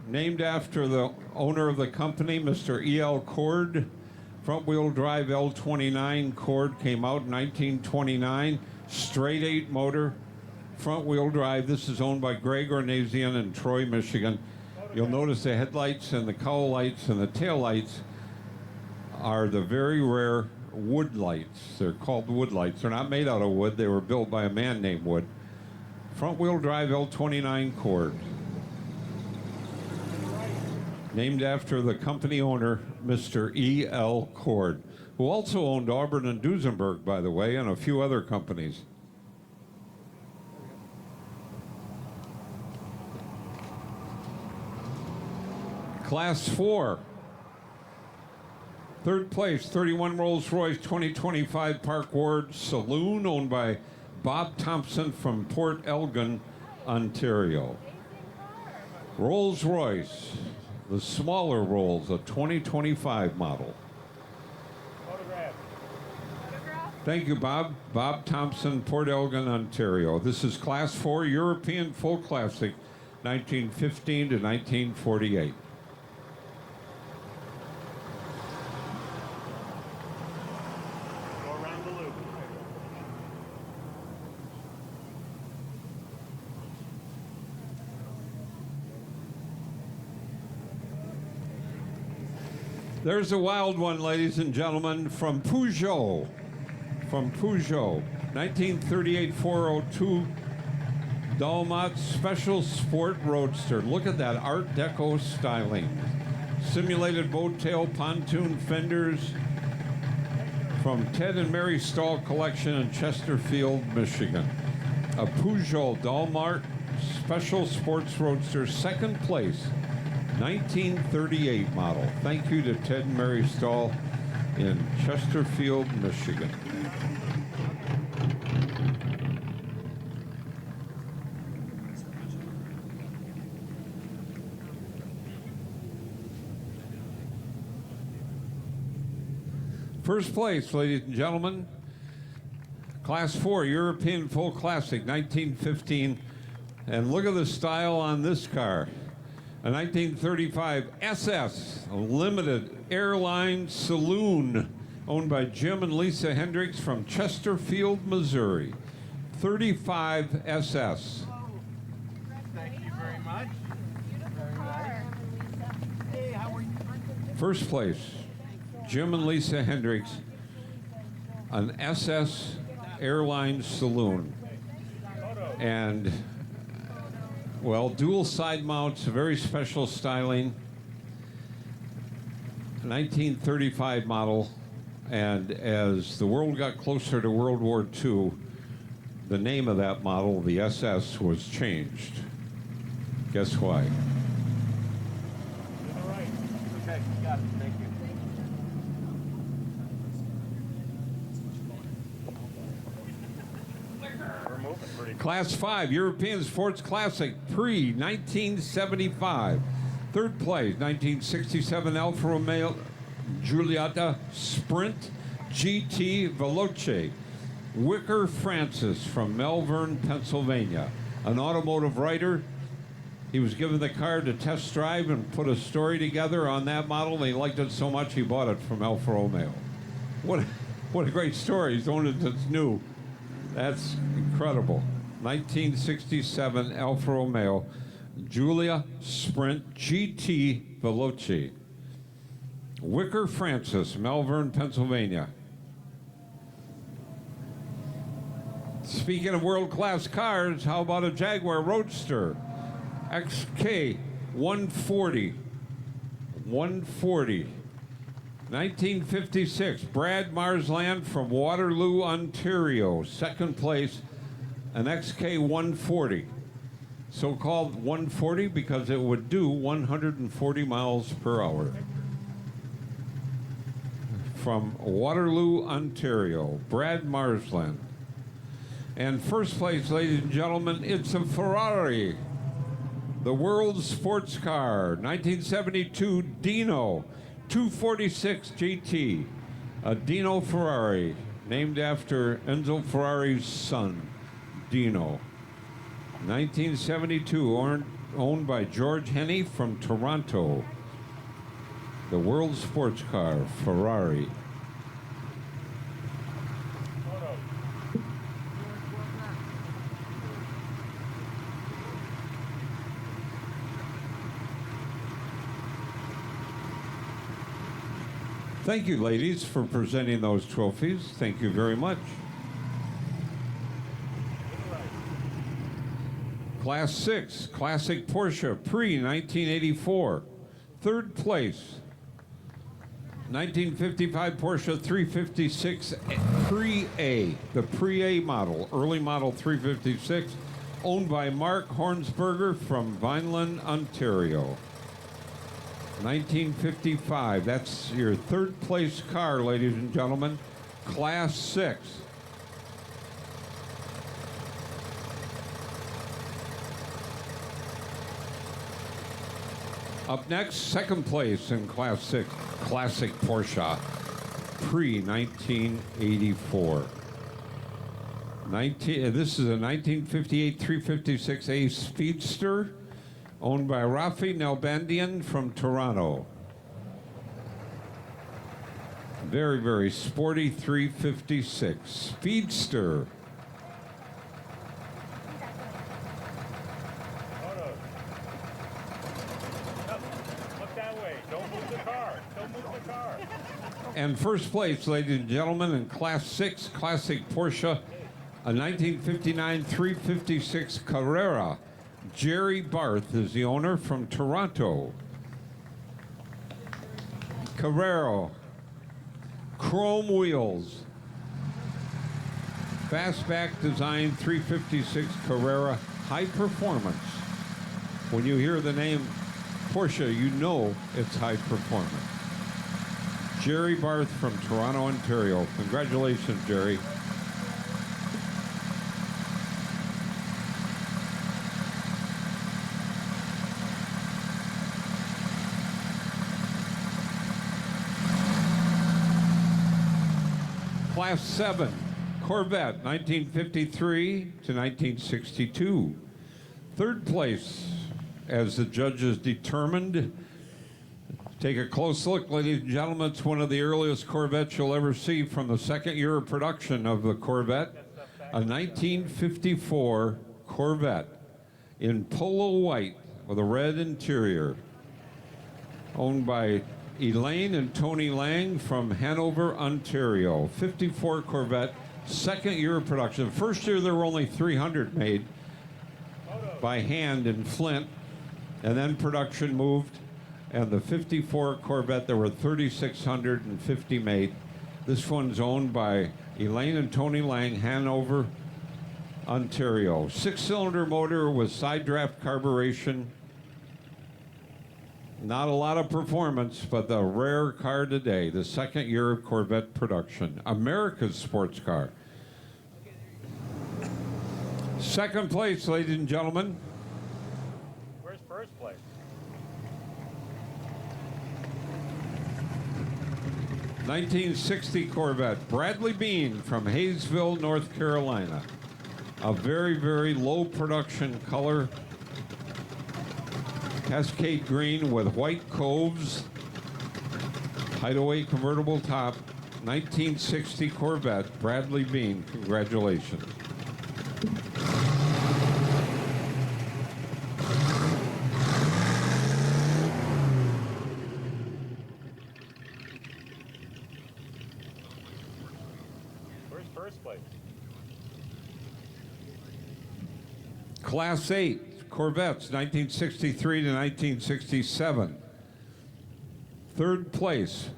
named after the owner of the company, Mr. E.L. Cord. Front wheel drive L29 Cord came out in 1929, straight 8 motor, front wheel drive. This is owned by Greg Ornazian in Troy, Michigan. You'll notice the headlights and the cowl lights and the tail lights are the very rare wood lights. They're called wood lights. They're not made out of wood. They were built by a man named Wood. Front wheel drive L29 Cord. Named after the company owner, Mr. E.L. Cord, who also owned Auburn and Duesenberg, by the way, and a few other companies. Class 4. Third place, 31 Rolls-Royce 2025 Park Ward Saloon, owned by Bob Thompson from Port Elgin, Ontario. Rolls-Royce, the smaller Rolls, a 2025 model. Thank you, Bob. Bob Thompson, Port Elgin, Ontario. This is Class 4 European Full Classic, 1915 to 1948. There's a wild one, ladies and gentlemen, from Peugeot. From Peugeot, 1938 402 Dalmat Special Sport Roadster. Look at that Art Deco styling. Simulated boat tail pontoon fenders from Ted and Mary Stahl Collection in Chesterfield, Michigan. A Peugeot Dalmat Special Sports Roadster, second place. 1938 model. Thank you to Ted and Mary Stahl in Chesterfield, Michigan. First place, ladies and gentlemen, Class 4 European Full Classic, 1915. And look at the style on this car. A 1935 SS Limited Airline Saloon, owned by Jim and Lisa Hendricks from Chesterfield, Missouri. 35 SS. Thank you very much. Very nice. Hey, how are you? First place, Jim and Lisa Hendricks, an SS Airline Saloon. And well, dual side mounts, very special styling. 1935 model, and as the world got closer to World War II, the name of that model, the SS, was changed. Guess why? All right. Okay, got it. Thank you. We're moving pretty. Class 5 European Sports Classic, pre-1975. Third place, 1967 Alfa Romeo Giulietta Sprint GT Veloce. Wicker Francis from Malvern, Pennsylvania. An automotive writer. He was given the car to test drive and put a story together on that model. And he liked it so much he bought it from Alfa Romeo. What a great story. He's owned it since new. That's incredible. 1967 Alfa Romeo Giulia Sprint GT Veloce. Wicker Francis, Malvern, Pennsylvania. Speaking of world-class cars, how about a Jaguar Roadster? XK 140. 1956, Brad Marsland from Waterloo, Ontario. Second place, an XK 140. So-called 140 because it would do 140 miles per hour. From Waterloo, Ontario, Brad Marsland. And first place, ladies and gentlemen, it's a Ferrari. The world's sports car, 1972 Dino 246 GT. A Dino Ferrari, named after Enzo Ferrari's son, Dino. 1972, owned by George Henney from Toronto. The world's sports car, Ferrari. Thank you, ladies, for presenting those trophies. Thank you very much. Class 6, Classic Porsche, pre-1984. Third place, 1955 Porsche 356 Pre-A, the Pre-A model, early model 356, owned by Mark Hornsberger from Vineland, Ontario. 1955, that's your third place car, ladies and gentlemen, Class 6. Up next, second place in Class 6, Classic Porsche, pre-1984. This is a 1958 356A Speedster, owned by Rafi Nalbandian from Toronto. Very, very sporty 356 Speedster. Look that way. Don't move the car. Don't move the car. And first place, ladies and gentlemen, in Class 6 Classic Porsche, a 1959 356 Carrera. Jerry Barth is the owner from Toronto. Carrera. Chrome wheels. Fastback design 356 Carrera. High performance. When you hear the name Porsche, you know it's high performance. Jerry Barth from Toronto, Ontario. Congratulations, Jerry. Class 7, Corvette, 1953 to 1962. Third place, as the judges determined. Take a close look, ladies and gentlemen. It's one of the earliest Corvettes you'll ever see from the second year of production of the Corvette. A 1954 Corvette in polo white with a red interior. Owned by Elaine and Tony Lang from Hanover, Ontario. 54 Corvette, second year of production. First year there were only 300 made by hand in Flint, and then production moved, and the 54 Corvette, there were 3,650 made. This one's owned by Elaine and Tony Lang, Hanover, Ontario. 6-cylinder motor with side draft carburation. Not a lot of performance, but the rare car today, the second year of Corvette production. America's sports car. Second place, ladies and gentlemen. Where's first place? 1960 Corvette, Bradley Bean from Hayesville, North Carolina. A very, very low production color. Cascade green with white coves. Hideaway convertible top. 1960 Corvette, Bradley Bean. Congratulations. Where's first place? Class 8 Corvettes, 1963 to 1967. Third place.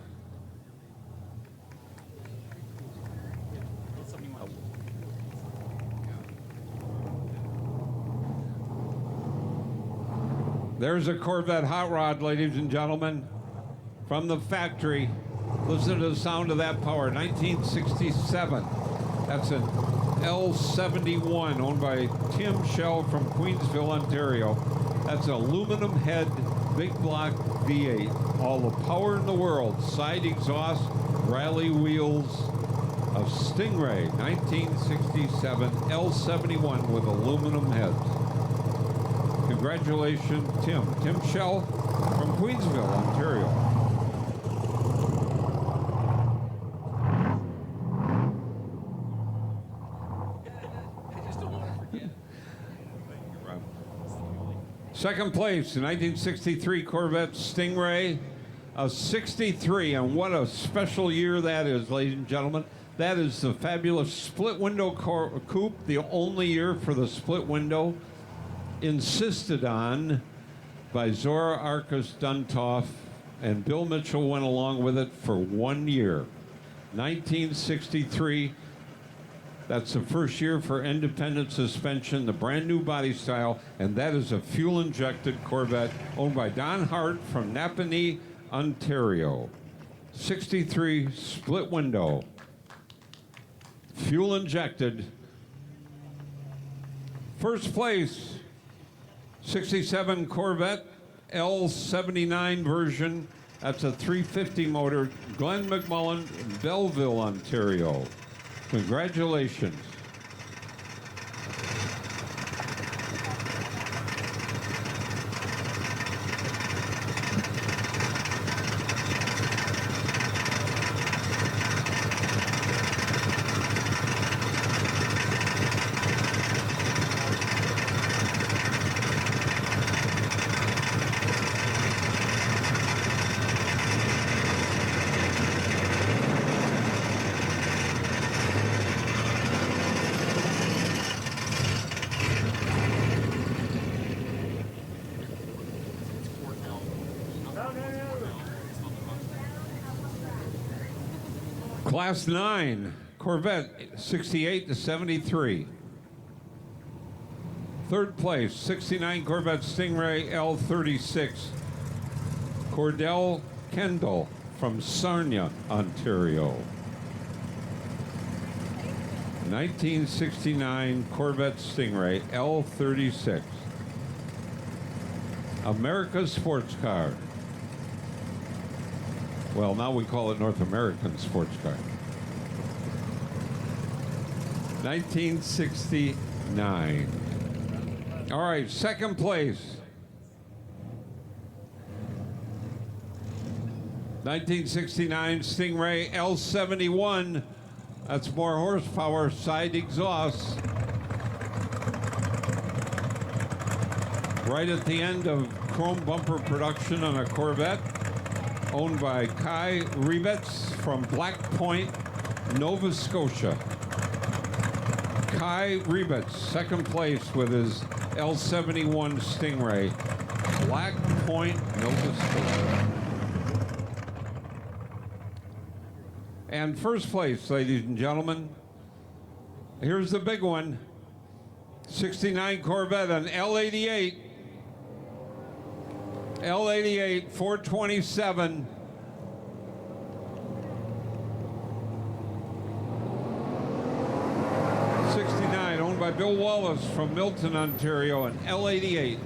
There's a Corvette hot rod, ladies and gentlemen, from the factory. Listen to the sound of that power. 1967. That's an L71 owned by Tim Shell from Queensville, Ontario. That's an aluminum head, big block V8. All the power in the world. Side exhaust, rally wheels, a Stingray, 1967 L71 with aluminum heads. Congratulations, Tim. Tim Shell from Queensville, Ontario. Second place, the 1963 Corvette Stingray, a 63, and what a special year that is, ladies and gentlemen. That is the fabulous split window coupe, the only year for the split window, insisted on by Zora Arcus Duntov, and Bill Mitchell went along with it for 1 year. 1963, that's the first year for independent suspension, the brand new body style, and that is a fuel-injected Corvette owned by Don Hart from Napanee, Ontario. 63 split window, fuel-injected. First place, 67 Corvette L79 version. That's a 350 motor, Glenn McMullen, Belleville, Ontario. Congratulations. Class 9, Corvette, 68 to 73. Third place, 69 Corvette Stingray L36. Cordell Kendall from Sarnia, Ontario. 1969 Corvette Stingray L36. America's sports car. Well, now we call it North American sports car. 1969. All right, second place. 1969 Stingray L71. That's more horsepower, side exhaust. Right at the end of chrome bumper production on a Corvette. Owned by Kai Rebetz from Black Point, Nova Scotia. Kai Rebetz, second place with his L71 Stingray, Black Point, Nova Scotia. And first place, ladies and gentlemen, here's the big one, 69 Corvette, an L88. L88, 427. Owned by Bill Wallace from Milton, Ontario, an L88.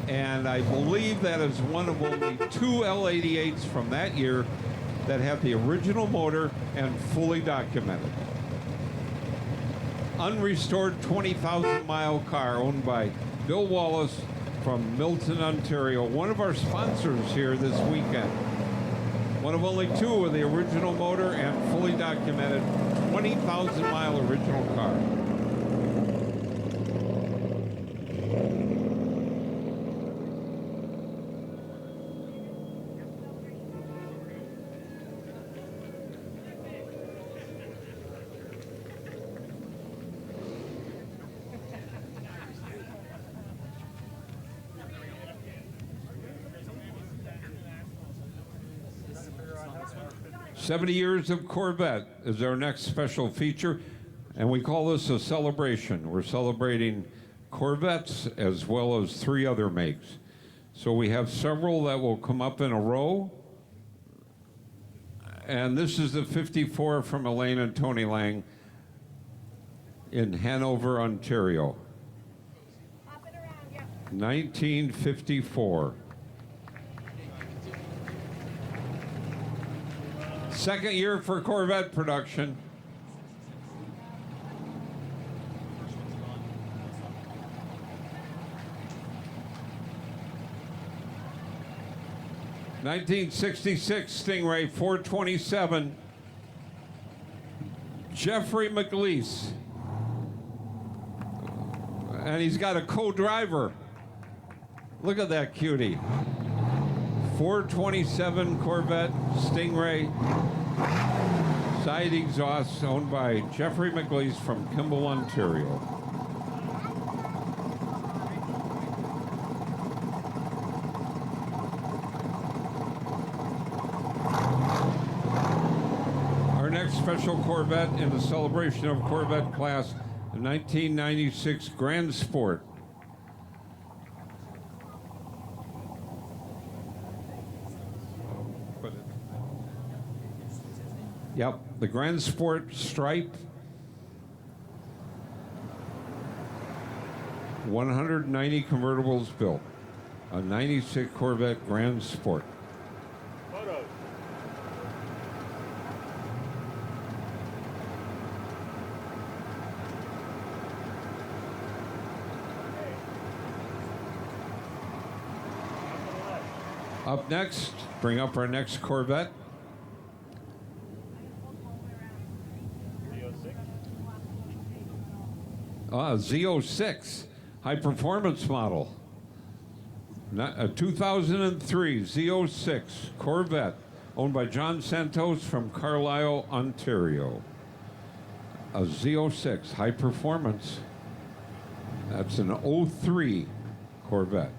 And I believe that is one of only two L88s from that year that have the original motor and fully documented. Unrestored 20,000-mile car owned by Bill Wallace from Milton, Ontario, one of our sponsors here this weekend. One of only two with the original motor and fully documented 20,000-mile original car. "70 Years of Corvette" is our next special feature, and we call this a celebration. We're celebrating Corvettes as well as 3 other makes. So we have several that will come up in a row. And this is the 54 from Elaine and Tony Lang in Hanover, Ontario. 1954. Second year for Corvette production. '66 Stingray 427. Jeffrey McLeese. And he's got a co-driver. Look at that cutie. 427 Corvette Stingray side exhaust owned by Jeffrey McLeese from Kimball, Ontario. Our next special Corvette in the celebration of Corvette class, the 1996 Grand Sport. Yep, the Grand Sport stripe. 190 convertibles built. A 96 Corvette Grand Sport. Photos. Up next, bring up our next Corvette. Z06, high performance model. A 2003 Z06 Corvette owned by John Santos from Carlisle, Ontario. A Z06 high performance. That's an 03 Corvette.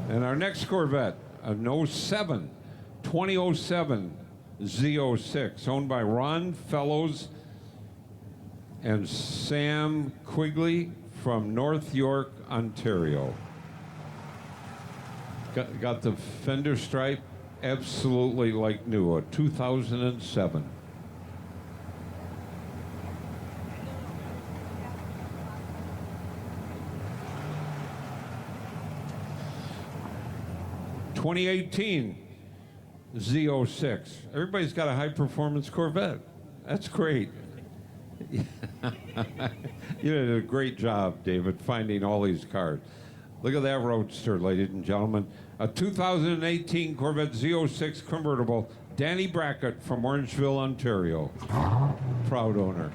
And our next Corvette, an 07, 2007 Z06, owned by Ron Fellows and Sam Quigley from North York, Ontario. Got the fender stripe absolutely like new, a 2007. '18 Z06. Everybody's got a high-performance Corvette. That's great. You did a great job, David, finding all these cars. Look at that roadster, ladies and gentlemen. A 2018 Corvette Z06 convertible, Danny Brackett from Orangeville, Ontario. Proud owner.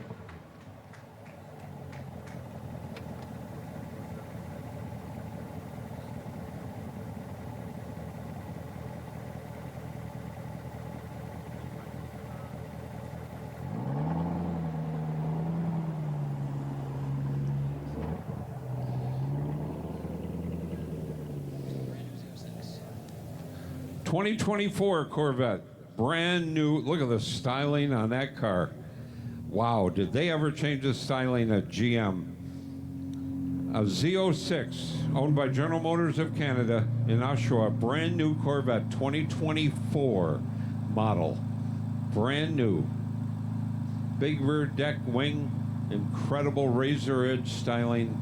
'24 Corvette, brand new. Look at the styling on that car. Wow, did they ever change the styling at GM? A Z06, owned by General Motors of Canada in Oshawa, brand new Corvette, 2024 model. Brand new. Big rear deck wing, incredible razor edge styling.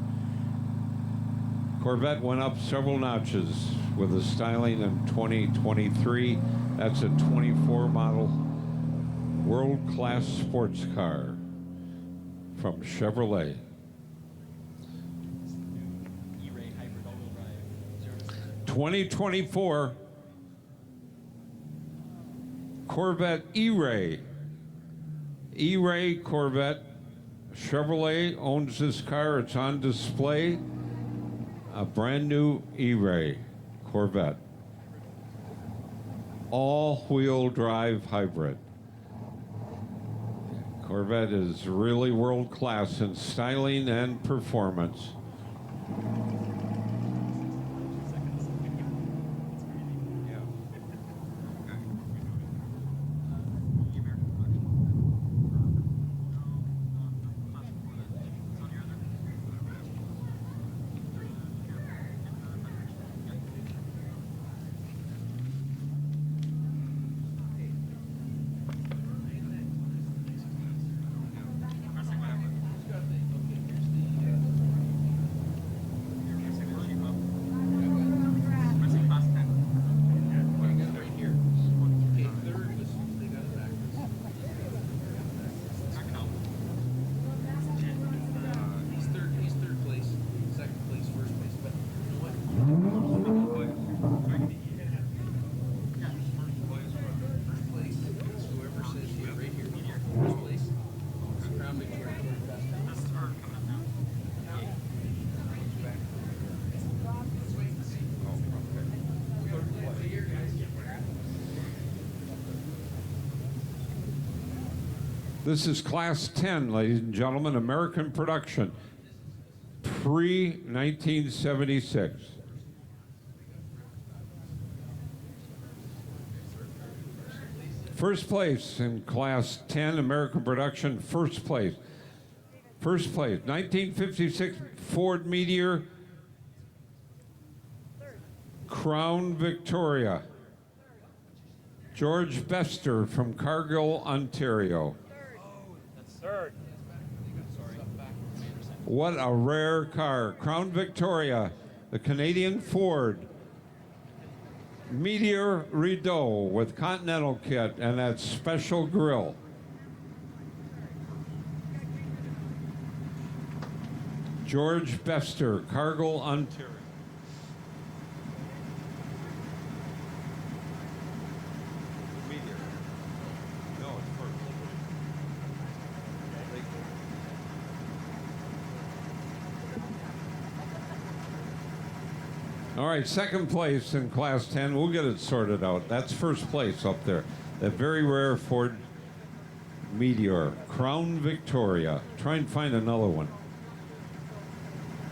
Corvette went up several notches with the styling in 2023. That's a 24 model world-class sports car from Chevrolet. 2024 Corvette E-Ray. E-Ray Corvette. Chevrolet owns this car. It's on display. A brand new E-Ray Corvette. All-wheel drive hybrid. Corvette is really world-class in styling and performance. This is Class 10, ladies and gentlemen, American production, pre-1976. First place in Class 10, American production, first place. First place, 1956 Ford Meteor, Crown Victoria. George Bester from Cargill, Ontario. Third. What a rare car. Crown Victoria, the Canadian Ford. Meteor Rideau with Continental kit and that special grille. George Bester, Cargill, Ontario. All right, second place in Class 10. We'll get it sorted out. That's first place up there. That very rare Ford Meteor, Crown Victoria. Try and find another one.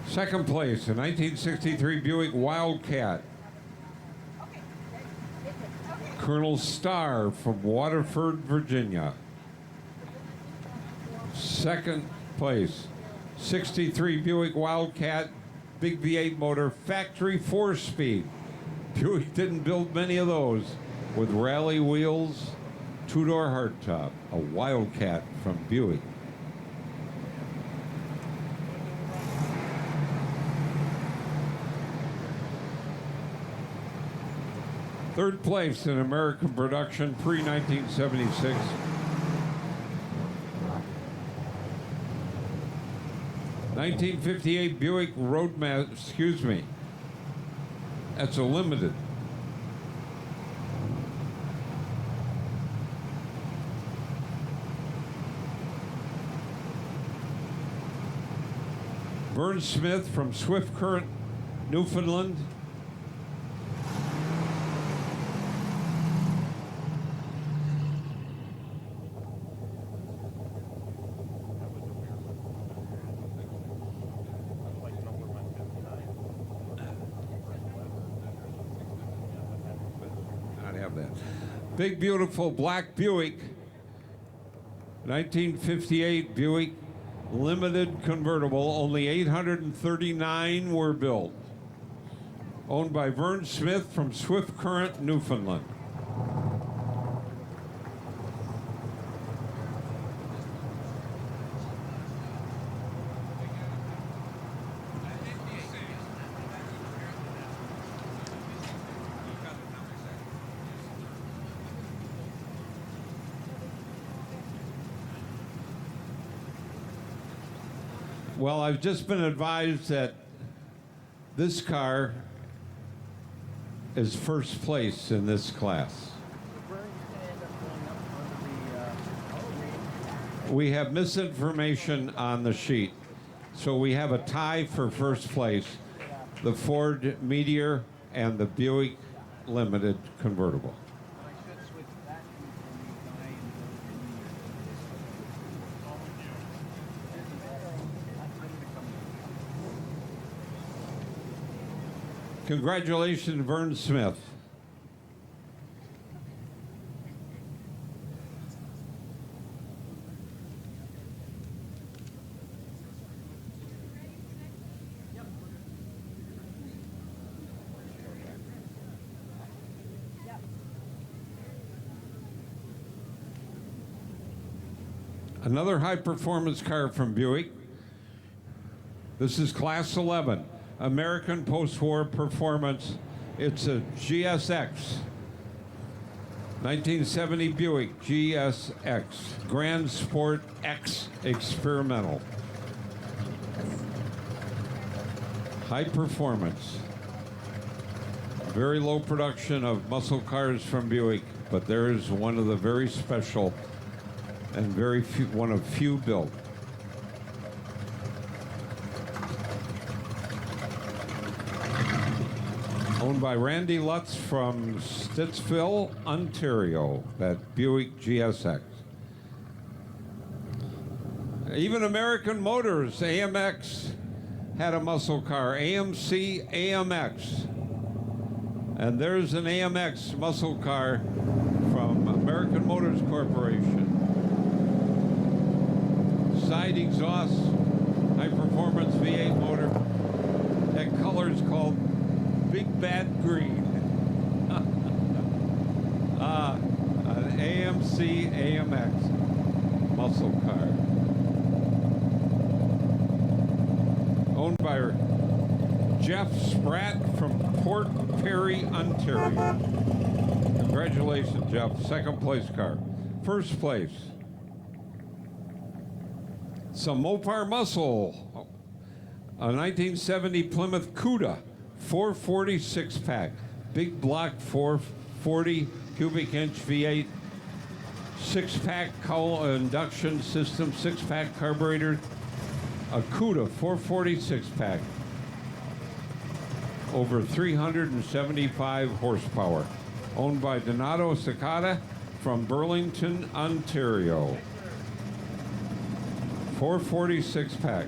Second place, a 1963 Buick Wildcat. Colonel Starr from Waterford, Virginia. Second place, 63 Buick Wildcat, big V8 motor, factory 4-speed. Buick didn't build many of those. With rally wheels, two-door hardtop, a Wildcat from Buick. Third place in American production, pre-1976. '58 Buick Roadmaster, excuse me. That's a limited. Vern Smith from Swift Current, Newfoundland. Big, beautiful black Buick, 1958 Buick limited convertible. Only 839 were built. Owned by Vern Smith from Swift Current, Newfoundland. Well, I've just been advised that this car is first place in this class. We have misinformation on the sheet. So we have a tie for first place, the Ford Meteor and the Buick Limited convertible. Congratulations, Vern Smith. Another high-performance car from Buick. This is Class 11, American post-war performance. It's a GSX, 1970 Buick GSX, Grand Sport X Experimental. High performance. Very low production of muscle cars from Buick, but there is one of the very special and very few, one of few built. Owned by Randy Lutz from Stittsville, Ontario, that Buick GSX. Even American Motors, AMX, had a muscle car, AMC AMX. And there's an AMX muscle car from American Motors Corporation. Side exhaust, high performance V8 motor. That color is called Big Bad Green. An AMC AMX muscle car. Owned by Jeff Spratt from Port Perry, Ontario. Congratulations, Jeff. Second place car. First place. Some Mopar Muscle, a 1970 Plymouth Cuda, 446 pack, big block 440 cubic inch V8, 6-pack cowl induction system, 6-pack carburetor, a Cuda 446 pack, over 375 horsepower, owned by Donato Sakata from Burlington, Ontario. 446 pack.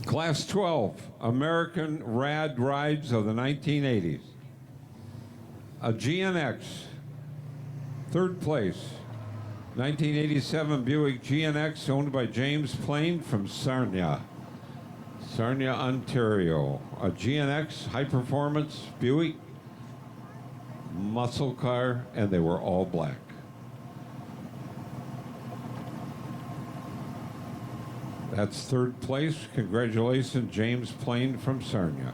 Class 12, American Rad Rides of the 1980s. A GNX. Third place, 1987 Buick GNX, owned by James Plain from Sarnia, Ontario. A GNX, high-performance Buick muscle car, and they were all black. That's third place. Congratulations, James Plain from Sarnia.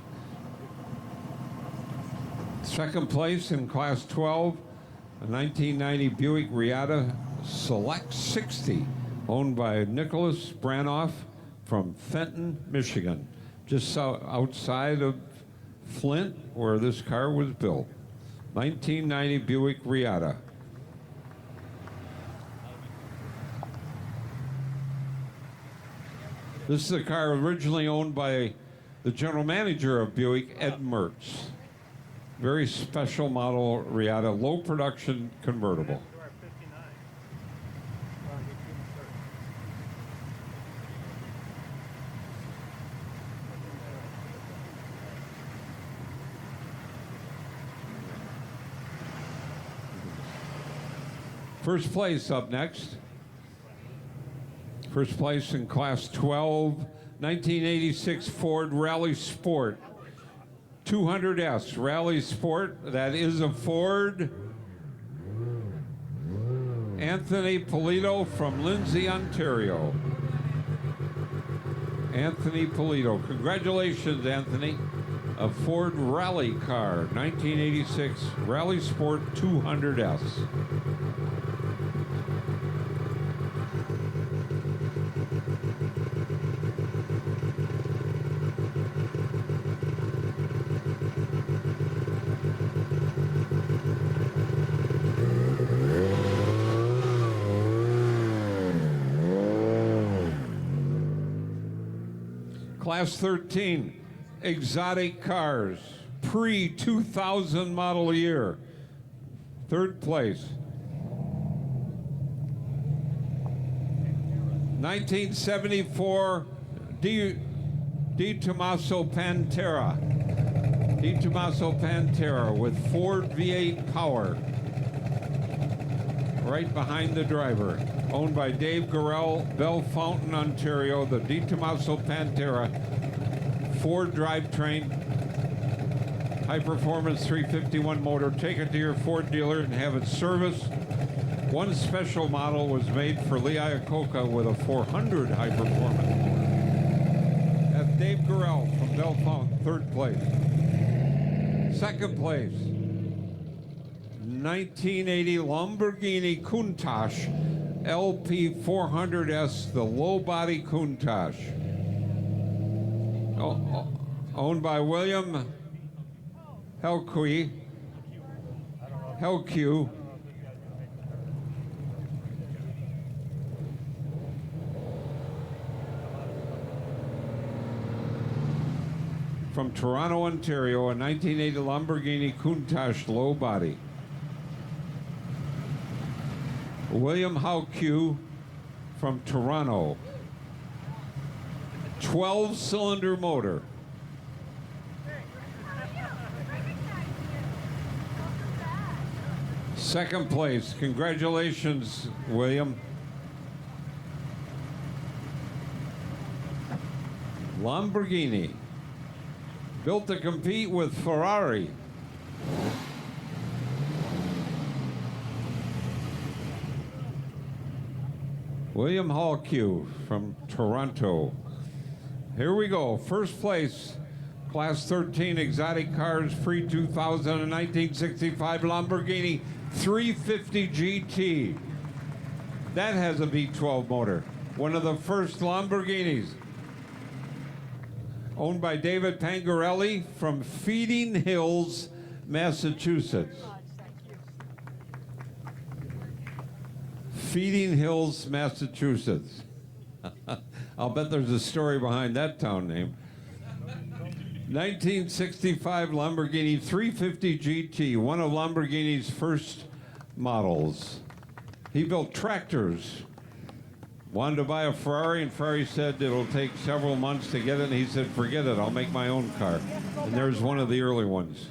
Second place in Class 12, a 1990 Buick Reatta Select 60, owned by Nicholas Branoff from Fenton, Michigan, just outside of Flint, where this car was built. 1990 Buick Reatta. This is a car originally owned by the general manager of Buick, Ed Mertz. Very special model Reatta, low production convertible. First place up next. First place in Class 12, 1986 Ford Rally Sport. 200S Rally Sport, that is a Ford. Anthony Polito from Lindsay, Ontario. Anthony Polito. Congratulations, Anthony. A Ford Rally car, 1986 Rally Sport 200S. Class 13, exotic cars, pre-2000 model year. Third place. 1974 Di Tommaso Pantera. Di Tommaso Pantera with Ford V8 power. Right behind the driver. Owned by Dave Gorell, Bellefontaine, Ontario, the Di Tommaso Pantera Ford drivetrain, high-performance 351 motor. Take it to your Ford dealer and have it serviced. One special model was made for Lee Iacocca with a 400 high-performance motor. That's Dave Gorell from Bellefontaine, third place. Second place, 1980 Lamborghini Countach LP 400S, the low-body Countach. Owned by William Helque. From Toronto, Ontario, a 1980 Lamborghini Countach low body. William Helque from Toronto. 12-cylinder motor. Second place. Congratulations, William. Lamborghini. Built to compete with Ferrari. William Helque from Toronto. Here we go. First place, Class 13 exotic cars, pre-2000 and 1965 Lamborghini 350 GT. That has a V12 motor. One of the first Lamborghinis. Owned by David Pangarelli from Feeding Hills, Massachusetts. Feeding Hills, Massachusetts. I'll bet there's a story behind that town name. 1965 Lamborghini 350 GT, one of Lamborghini's first models. He built tractors. Wanted to buy a Ferrari, and Ferrari said it'll take several months to get it, and he said, forget it, I'll make my own car. And there's one of the early ones.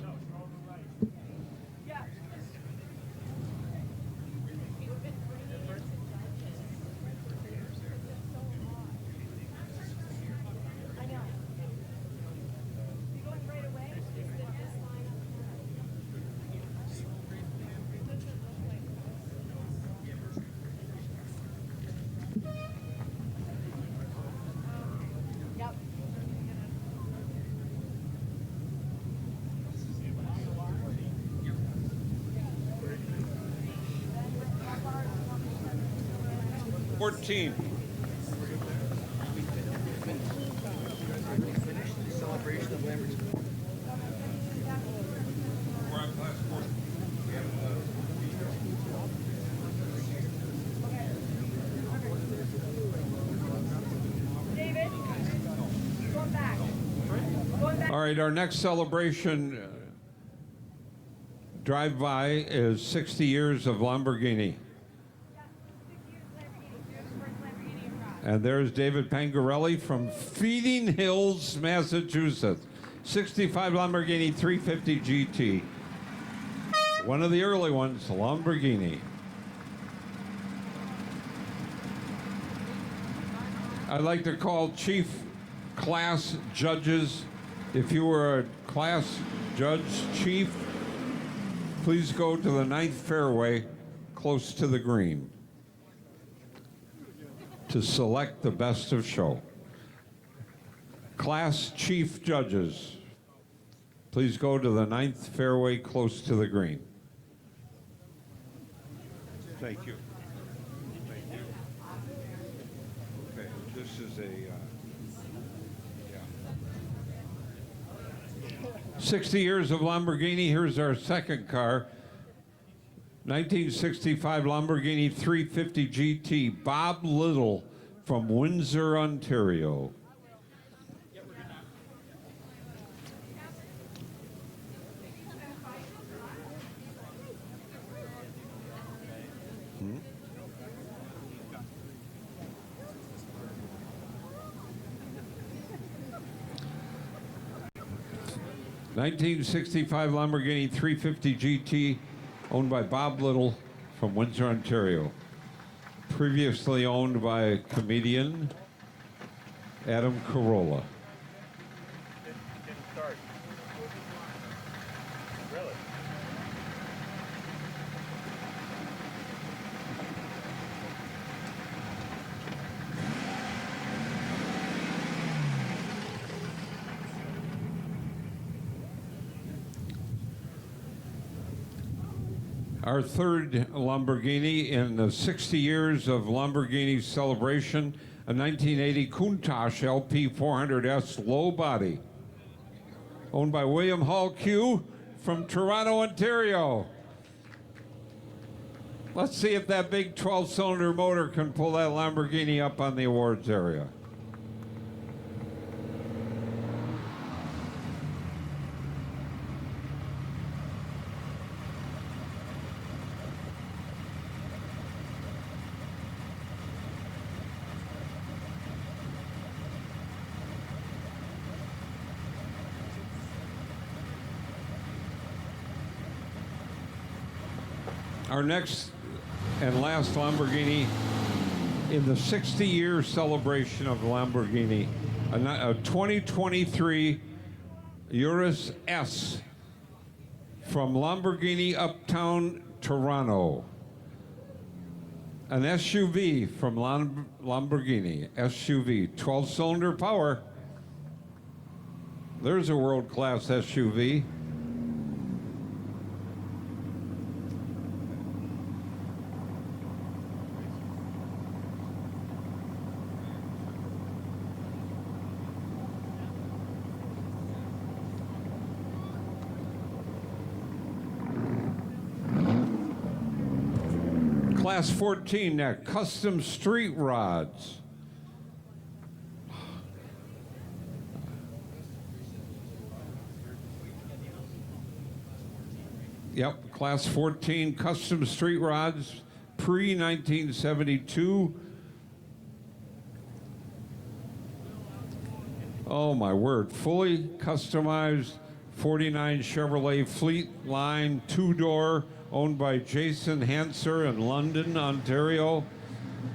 Team. All right, our next celebration drive-by is 60 years of Lamborghini. And there's David Pangarelli from Feeding Hills, Massachusetts. 65 Lamborghini 350 GT. One of the early ones, Lamborghini. I'd like to call chief class judges. If you were a class judge chief, please go to the 9th fairway. close to the green to select the best of show. Class chief judges, please go to the 9th fairway close to the green. Thank you. Thank you. Okay, this is a 60 years of Lamborghini. Here's our second car. 1965 Lamborghini 350 GT, Bob Little from Windsor, Ontario. Hmm? 1965 Lamborghini 350 GT, owned by Bob Little from Windsor, Ontario. Previously owned by comedian Adam Carolla. Didn't start. Really? Our third Lamborghini in the 60 years of Lamborghini celebration, a 1980 Countach LP 400S low body, owned by William Hall Q from Toronto, Ontario. Let's see if that big 12-cylinder motor can pull that Lamborghini up on the awards area. Our next and last Lamborghini in the 60-year celebration of Lamborghini, a 2023 Urus S from Lamborghini Uptown, Toronto. An SUV from Lamborghini, SUV, 12-cylinder power. There's a world-class SUV. Class 14 next, custom street rods. Yep, class 14 custom street rods, pre-1972. Oh my word, fully customized 49 Chevrolet Fleet Line two-door, owned by Jason Hanser in London, Ontario.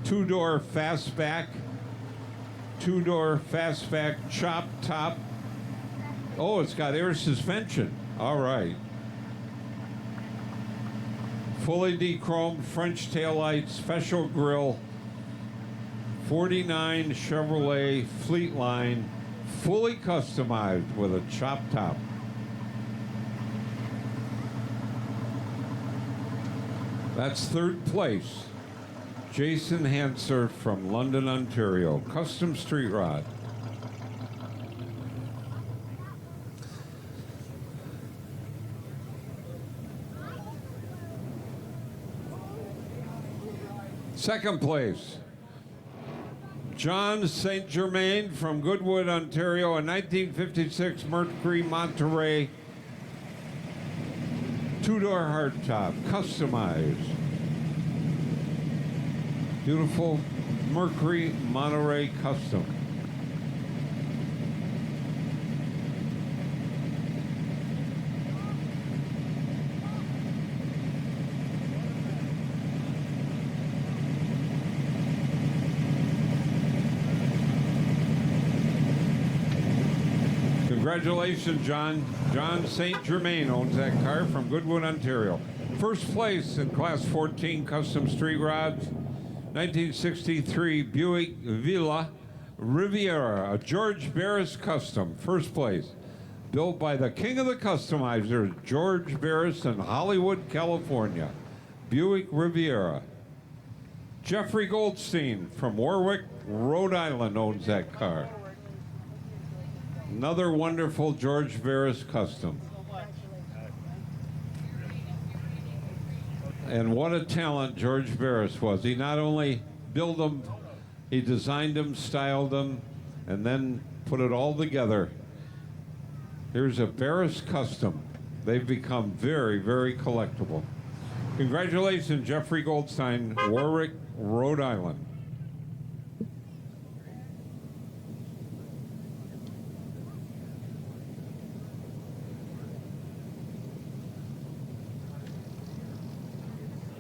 Two-door fastback chop top. Oh, it's got air suspension. All right. Fully de-chromed French taillights, special grille. 49 Chevrolet Fleet Line, fully customized with a chop top. That's third place. Jason Hanser from London, Ontario. Custom street rod. Second place. John St. Germain from Goodwood, Ontario. A 1956 Mercury Monterey two-door hardtop, customized. Beautiful Mercury Monterey Custom. Congratulations, John. John St. Germain owns that car from Goodwood, Ontario. First place in Class 14 Custom Street Rods, 1963 Buick Villa Riviera, a George Barris Custom, first place. Built by the king of the customizers, George Barris in Hollywood, California. Buick Riviera. Jeffrey Goldstein from Warwick, Rhode Island owns that car. Another wonderful George Barris Custom. And what a talent George Barris was. He not only built them, he designed them, styled them, and then put it all together. Here's a Barris Custom. They've become very, very collectible. Congratulations, Jeffrey Goldstein, Warwick, Rhode Island.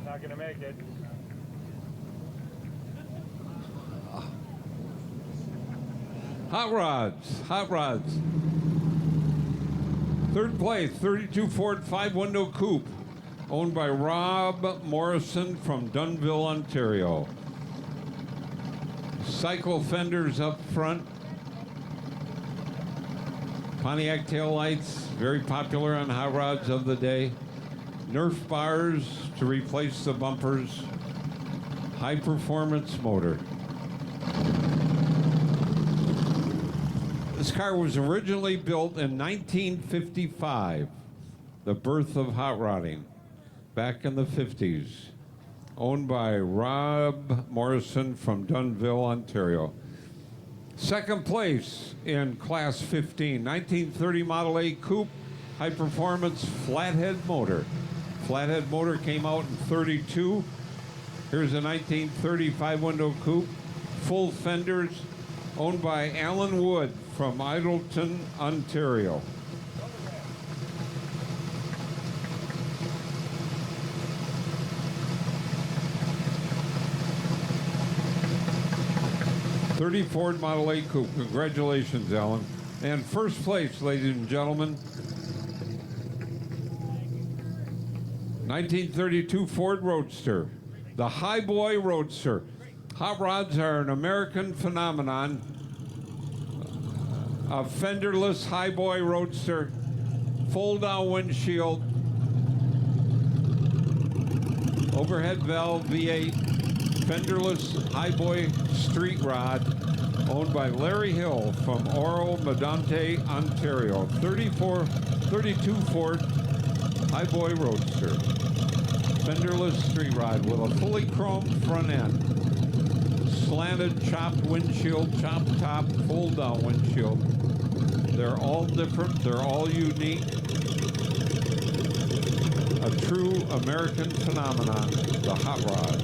Not gonna make it. Hot rods, hot rods. Third place, 32 Ford 5-window coupe, owned by Rob Morrison from Dunnville, Ontario. Cycle fenders up front. Pontiac taillights, very popular on hot rods of the day. Nerf bars to replace the bumpers. High performance motor. This car was originally built in 1955, the birth of hot rodding, back in the 50s, owned by Rob Morrison from Dunnville, Ontario. Second place in Class 15, 1930 Model A Coupe, high performance flathead motor. Flathead motor came out in 32. Here's a 1930 5-window coupe, full fenders, owned by Alan Wood from Idleton, Ontario. '30 Ford Model A Coupe. Congratulations, Alan. And first place, ladies and gentlemen, 1932 Ford Roadster, the Highboy Roadster. Hot rods are an American phenomenon. A fenderless Highboy Roadster, fold-down windshield, overhead valve V8, fenderless Highboy street rod, owned by Larry Hill from Oro Medonte, Ontario. 32 Ford Highboy Roadster, fenderless street rod with a fully chromed front end. Slanted, chopped windshield, chopped top, fold-down windshield. They're all different. They're all unique. A true American phenomenon, the hot rod.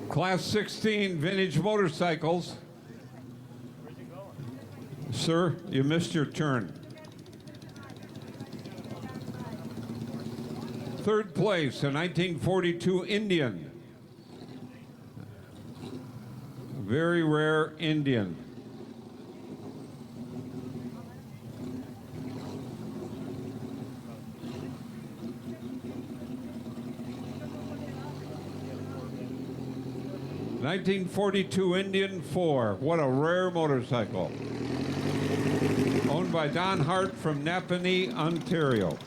Class 16 vintage motorcycles. Sir, you missed your turn. Third place, a 1942 Indian. Very rare Indian. '42 Indian 4. What a rare motorcycle. Owned by Don Hart from Napanee, Ontario.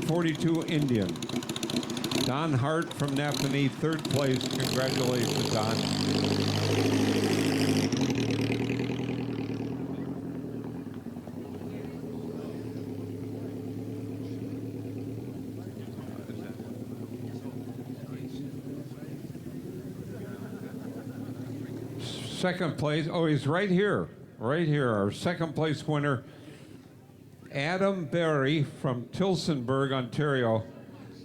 '42 Indian. Don Hart from Napanee, third place. Congratulations, Don. Second place, oh, he's right here, our second place winner, Adam Berry from Tilsonburg, Ontario.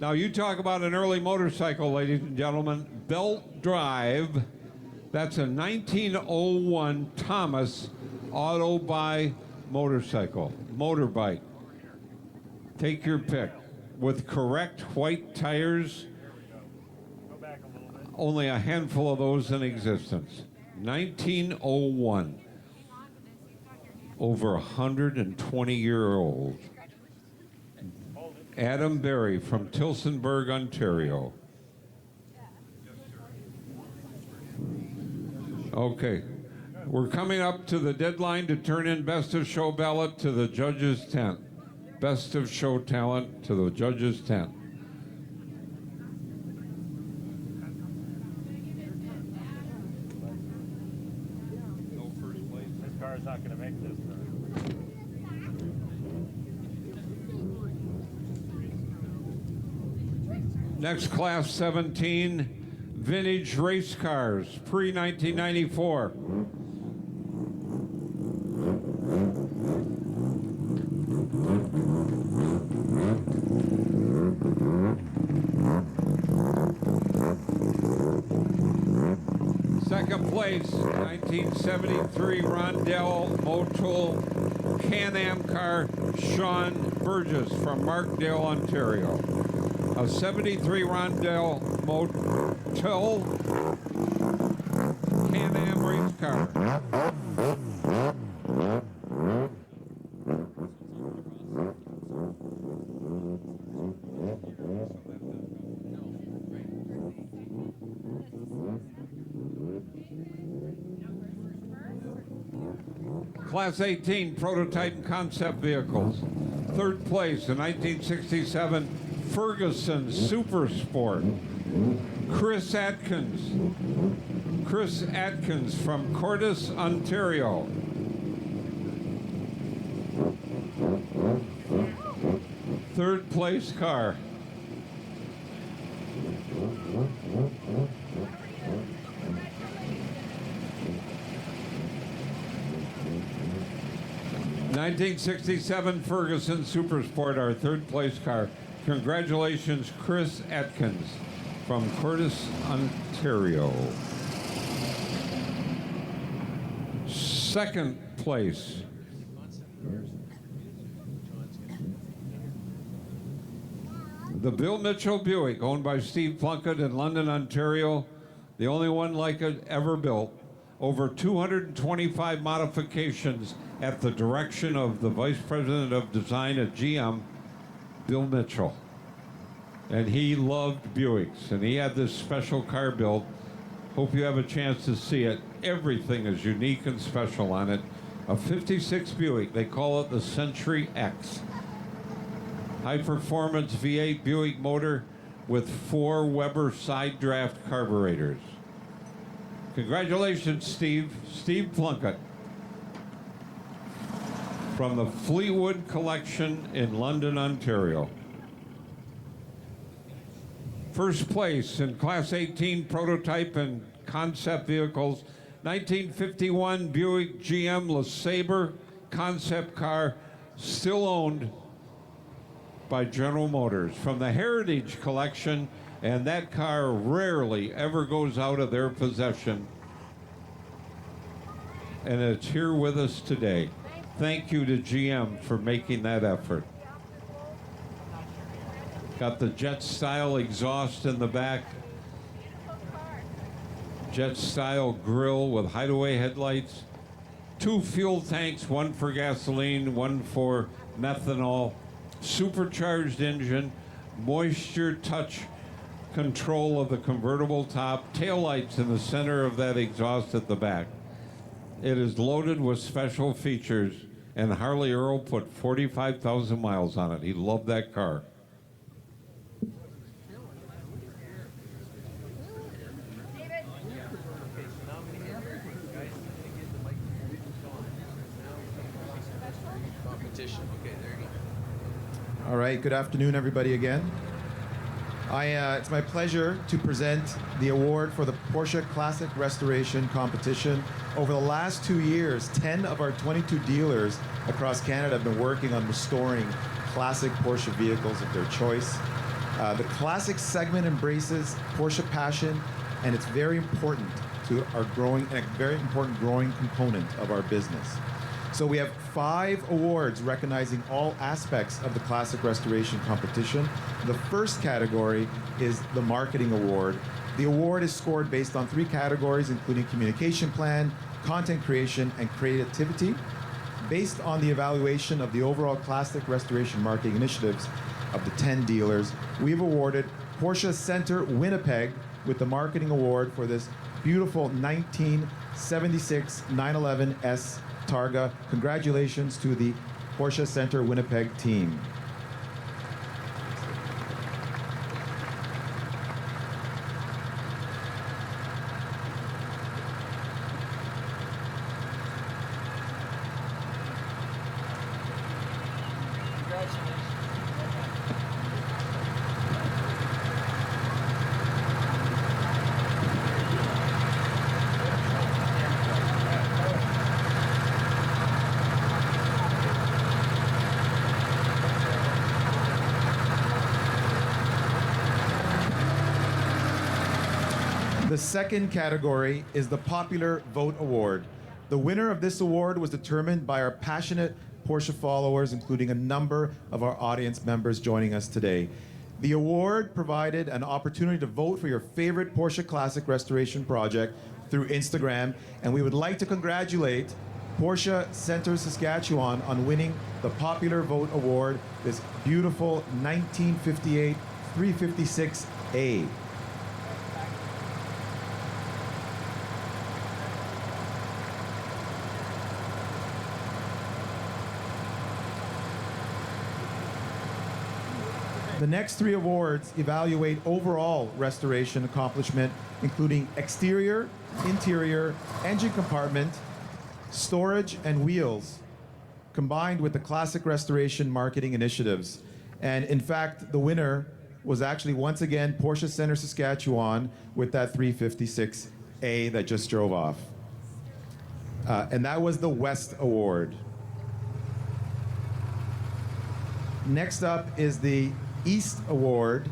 Now you talk about an early motorcycle, ladies and gentlemen, Belt Drive. That's a 1901 Thomas Auto-Buy motorbike. Take your pick. With correct white tires, only a handful of those in existence. 1901. Over 120-year-old. Adam Berry from Tillsonburg, Ontario. Okay. We're coming up to the deadline to turn in Best of Show ballot to the judges' tent. Best of Show talent to the judges' tent. This car is not going to make this. Next, Class 17, vintage race cars, pre-1994. Second place, 1973 Rondell Motul Can-Am car, Sean Burgess from Markdale, Ontario. A 73 Rondell Motul Can-Am race car. Class 18 prototype and concept vehicles. Third place in 1967 Ferguson Super Sport. Chris Atkins from Cordis, Ontario. Third place car. '67 Ferguson Super Sport, our third place car. Congratulations, Chris Atkins from Cordis, Ontario. Second place. The Bill Mitchell Buick, owned by Steve Plunkett in London, Ontario. The only one like it ever built. Over 225 modifications at the direction of the Vice President of Design at GM, Bill Mitchell. And he loved Buicks, and he had this special car built. Hope you have a chance to see it. Everything is unique and special on it. A 56 Buick, they call it the Century X. High performance V8 Buick motor with 4 Weber side draft carburetors. Congratulations, Steve Plunkett from the Fleetwood Collection in London, Ontario. First place in Class 18 prototype and concept vehicles, 1951 Buick GM LeSabre concept car, still owned by General Motors from the Heritage Collection, and that car rarely ever goes out of their possession. And it's here with us today. Thank you to GM for making that effort. Got the jet style exhaust in the back. Jet style grille with hideaway headlights. 2 fuel tanks, one for gasoline, one for methanol. Supercharged engine, moisture touch control of the convertible top, taillights in the center of that exhaust at the back. It is loaded with special features, and Harley Earl put 45,000 miles on it. He loved that car. All right, good afternoon, everybody, again. It's my pleasure to present the award for the Porsche Classic Restoration Competition. Over the last 2 years, 10 of our 22 dealers across Canada have been working on restoring classic Porsche vehicles of their choice. The classic segment embraces Porsche passion, and it's very important to our growing, and a very important growing component of our business. So we have 5 awards recognizing all aspects of the classic restoration competition. The first category is the marketing award. The award is scored based on 3 categories, including communication plan, content creation, and creativity. Based on the evaluation of the overall classic restoration marketing initiatives of the 10 dealers, we've awarded Porsche Center Winnipeg with the marketing award for this beautiful 1976 911S Targa. Congratulations to the Porsche Center Winnipeg team. The second category is the Popular Vote Award. The winner of this award was determined by our passionate Porsche followers, including a number of our audience members joining us today. The award provided an opportunity to vote for your favorite Porsche Classic restoration project through Instagram, and we would like to congratulate Porsche Center Saskatchewan on winning the Popular Vote Award, this beautiful 1958 356A. The next 3 awards evaluate overall restoration accomplishment, including exterior, interior, engine compartment, storage, and wheels, combined with the classic restoration marketing initiatives. And in fact, the winner was actually once again Porsche Center Saskatchewan with that 356A that just drove off. And that was the West Award. Next up is the East Award,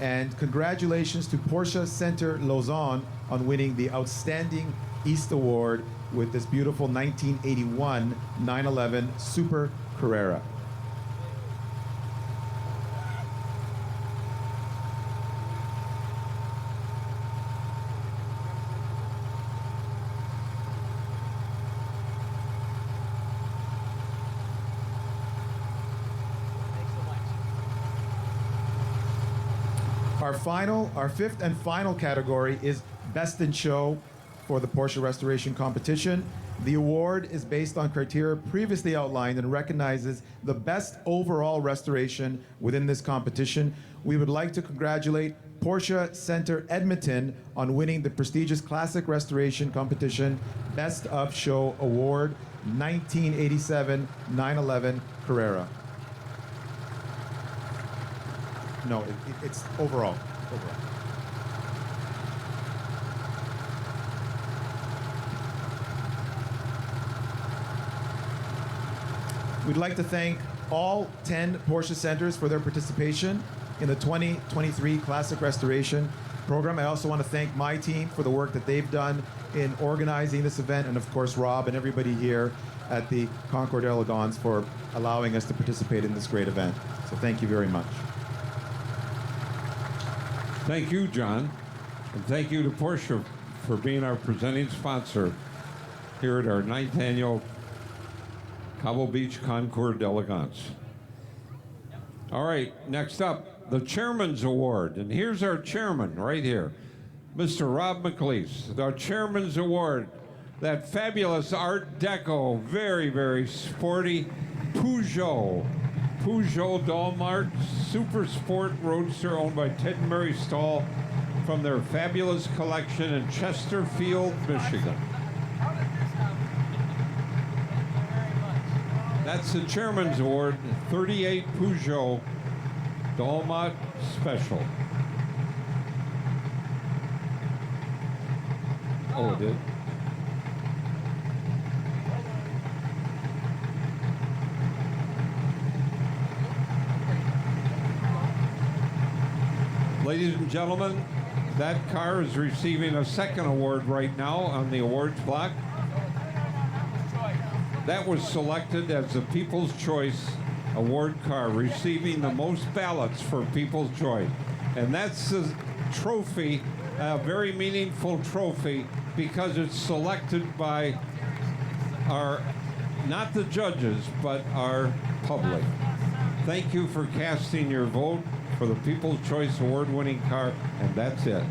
and congratulations to Porsche Center Lausanne on winning the Outstanding East Award with this beautiful 1981 911 Super Carrera. Our fifth and final category is Best in Show for the Porsche Restoration Competition. The award is based on criteria previously outlined and recognizes the best overall restoration within this competition. We would like to congratulate Porsche Center Edmonton on winning the prestigious Classic Restoration Competition Best of Show Award, 1987 911 Carrera. No, it's overall. We'd like to thank all 10 Porsche centers for their participation in the 2023 Classic Restoration program. I also want to thank my team for the work that they've done in organizing this event, and of course Rob and everybody here at the Concours d'Elegance for allowing us to participate in this great event. So thank you very much. Thank you, John, and thank you to Porsche for being our presenting sponsor here at our 9th annual Cobble Beach Concours d'Elegance. All right, next up, the Chairman's Award, and here's our chairman right here, Mr. Rob McLeese, our Chairman's Award, that fabulous Art Deco, very, very sporty Peugeot Dalmart Super Sport Roadster owned by Ted and Mary Stahl from their fabulous collection in Chesterfield, Michigan. That's the Chairman's Award, 38 Peugeot Dalmart Special. Oh, it did? Ladies and gentlemen, that car is receiving a second award right now on the awards block. That was selected as the People's Choice Award car, receiving the most ballots for People's Choice. And that's the trophy, a very meaningful trophy, because it's selected by our, not the judges, but our public. Thank you for casting your vote for the People's Choice Award-winning car, and that's it.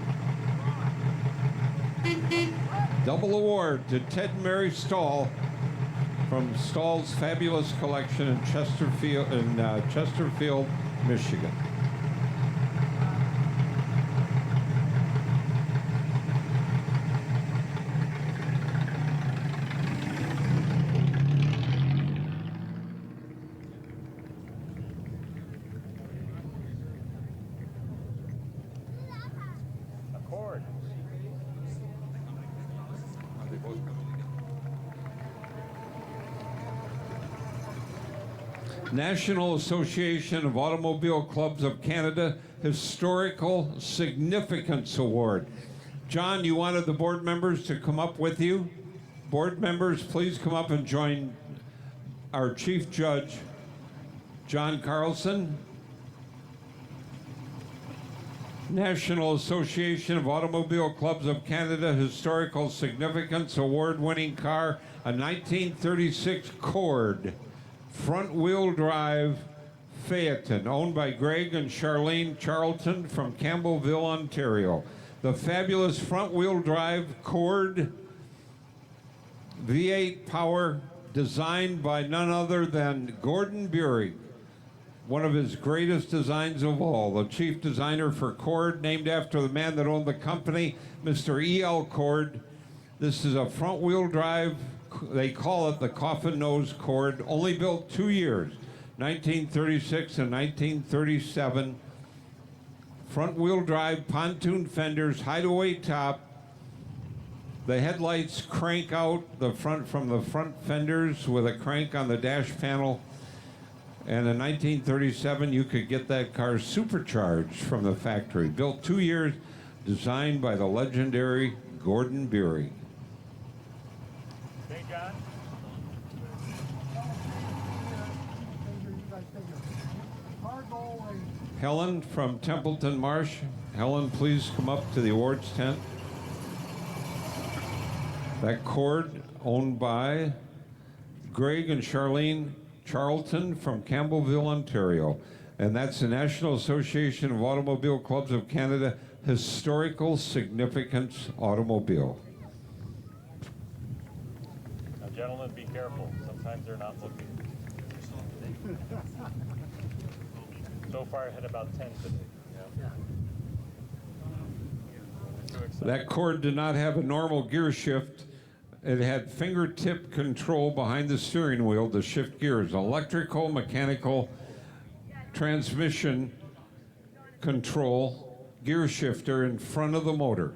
Double award to Ted and Mary Stahl from Stahl's fabulous collection in Chesterfield, Michigan. Accord. National Association of Automobile Clubs of Canada Historical Significance Award. John, you wanted the board members to come up with you. Board members, please come up and join our Chief Judge, John Carlson. National Association of Automobile Clubs of Canada Historical Significance Award-winning car, a 1936 Cord front-wheel drive Phaeton, owned by Greg and Charlene Charlton from Campbellville, Ontario. The fabulous front-wheel drive Cord V8 power, designed by none other than Gordon Bury, one of his greatest designs of all. The chief designer for Cord, named after the man that owned the company, Mr. E.L. Cord. This is a front-wheel drive, they call it the coffin nose Cord, only built 2 years, 1936 and 1937. Front-wheel drive, pontoon fenders, hideaway top. The headlights crank out the front from the front fenders with a crank on the dash panel. And in 1937, you could get that car supercharged from the factory. Built 2 years, designed by the legendary Gordon Bury. Hey, John. Helen from Templeton Marsh. Helen, please come up to the awards tent. That Cord, owned by Greg and Charlene Charlton from Campbellville, Ontario. And that's the National Association of Automobile Clubs of Canada Historical Significance Automobile. Now, gentlemen, be careful. Sometimes they're not looking. So far, I had about 10 today. Yeah. That Cord did not have a normal gear shift. It had fingertip control behind the steering wheel to shift gears, electrical, mechanical, transmission control, gear shifter in front of the motor.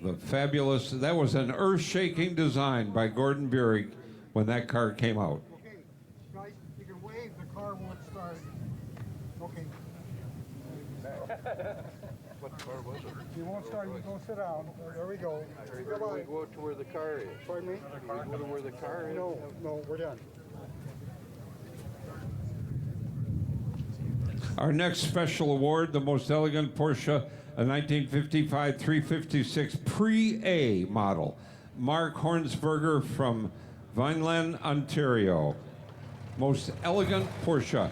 The fabulous, that was an earth-shaking design by Gordon Bury when that car came out. Okay, guys, you can wave, the car won't start. Okay. What car was it? You won't start, you go sit down. There we go. We go to where the car is. Pardon me? We go to where the car is. No, we're done. Our next special award, the most elegant Porsche, a 1955 356 Pre-A model. Mark Hornsberger from Vineland, Ontario. Most elegant Porsche.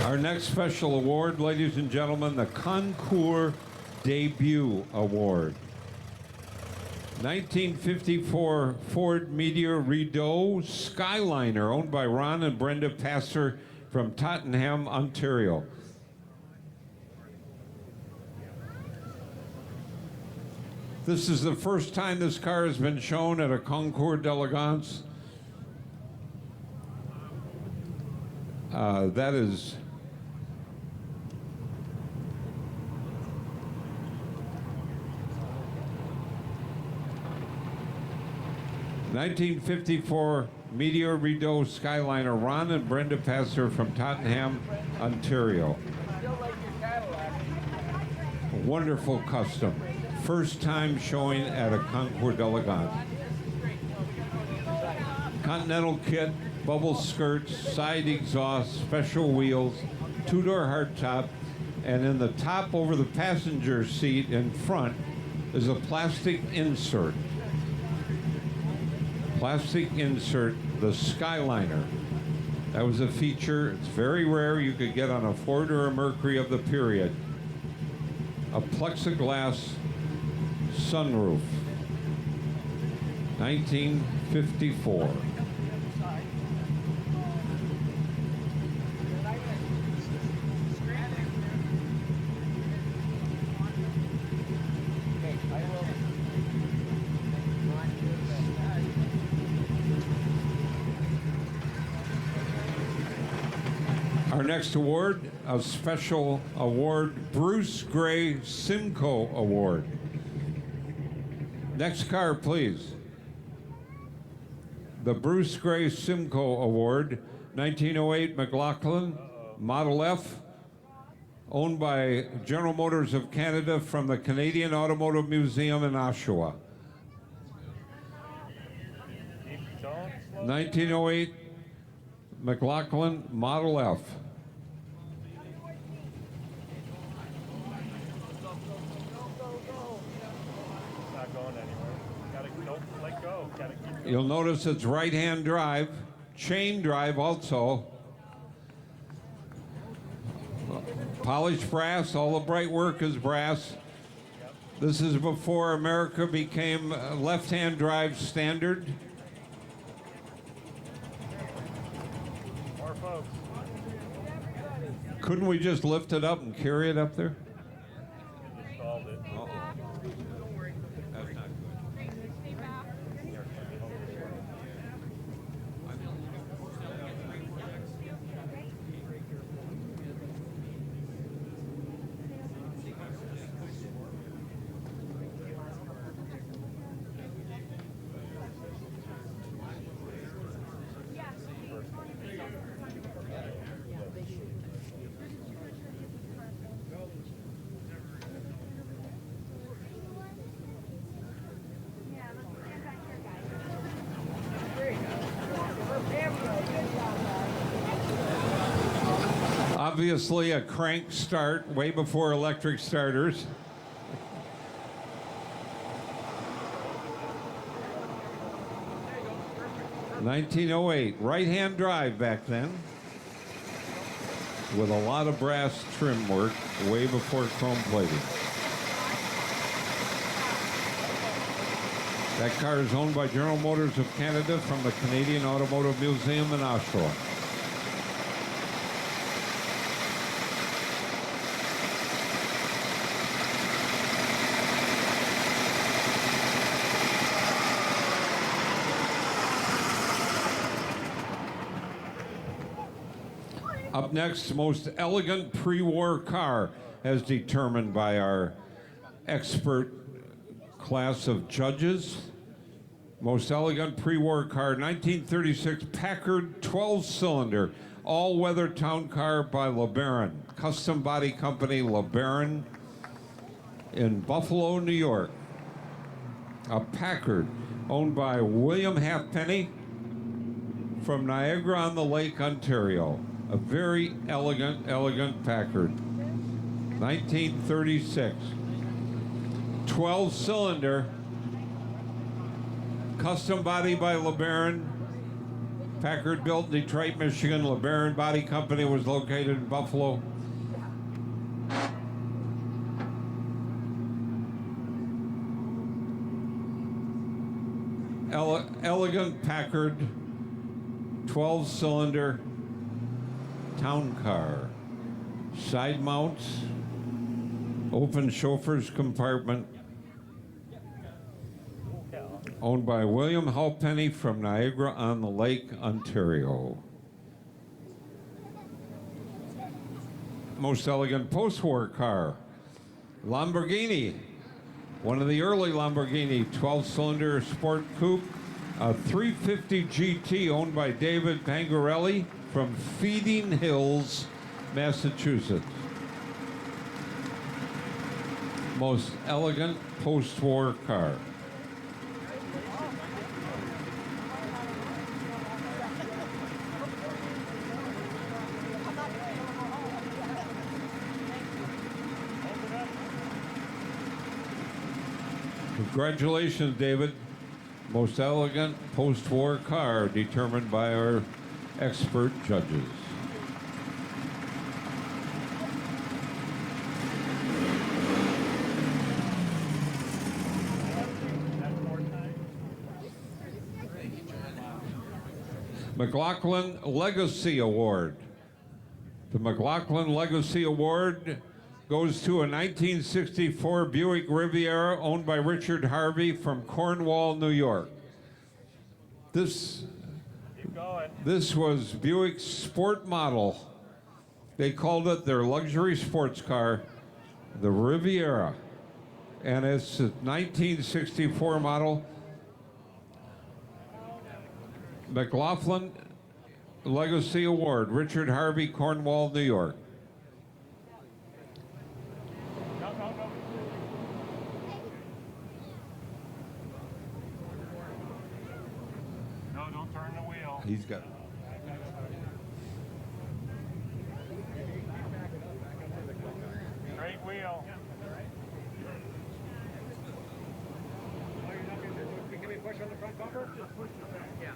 Our next special award, ladies and gentlemen, the Concours Debut Award. 1954 Ford Meteor Rideau Skyliner, owned by Ron and Brenda Passer from Tottenham, Ontario. This is the first time this car has been shown at a Concours d'Elegance. That is '54 Meteor Rideau Skyliner. Ron and Brenda Passer from Tottenham, Ontario. A wonderful custom. First time showing at a Concours d'Elegance. Continental kit, bubble skirts, side exhaust, special wheels, two-door hardtop, and in the top over the passenger seat in front is a plastic insert. Plastic insert, the Skyliner. That was a feature. It's very rare you could get on a Ford or a Mercury of the period. A plexiglass sunroof. 1954. Our next award, a special award, Bruce Gray Simcoe Award. Next car, please. The Bruce Gray Simcoe Award, 1908 McLaughlin, Model F, owned by General Motors of Canada from the Canadian Automotive Museum in Oshawa. 1908 McLaughlin, Model F. You'll notice it's right-hand drive, chain drive also. Polished brass, all the bright work is brass. This is before America became left-hand drive standard. More folks. Couldn't we just lift it up and carry it up there? Just solved it. Uh-oh. That's not good. Obviously a crank start way before electric starters. (1908) right-hand drive back then, with a lot of brass trim work way before chrome plating. That car is owned by General Motors of Canada from the Canadian Automotive Museum in Oshawa. Up next, most elegant pre-war car, as determined by our expert class of judges. Most elegant pre-war car, 1936 Packard 12-cylinder, all-weather town car by LeBaron. Custom body company LeBaron in Buffalo, New York. A Packard owned by William Halfpenny from Niagara-on-the-Lake, Ontario. A very elegant Packard. 1936. 12-cylinder. Custom body by LeBaron. Packard built in Detroit, Michigan. LeBaron Body Company was located in Buffalo. Elegant Packard 12-cylinder town car. Side mounts, open chauffeur's compartment, owned by William Halpenny from Niagara-on-the-Lake, Ontario. Most elegant post-war car, Lamborghini, one of the early Lamborghini 12-cylinder sport coupe, a 350 GT owned by David Pangarelli from Feeding Hills, Massachusetts. Most elegant post-war car. Congratulations, David. Most elegant post-war car determined by our expert judges. McLaughlin Legacy Award. The McLaughlin Legacy Award goes to a 1964 Buick Riviera owned by Richard Harvey from Cornwall, New York. This was Buick's sport model. They called it their luxury sports car, the Riviera. And it's a 1964 model. McLaughlin Legacy Award, Richard Harvey, Cornwall, New York. No, don't turn the wheel. He's got. Straight wheel. Can we push on the front bumper? Just push it back. Yeah.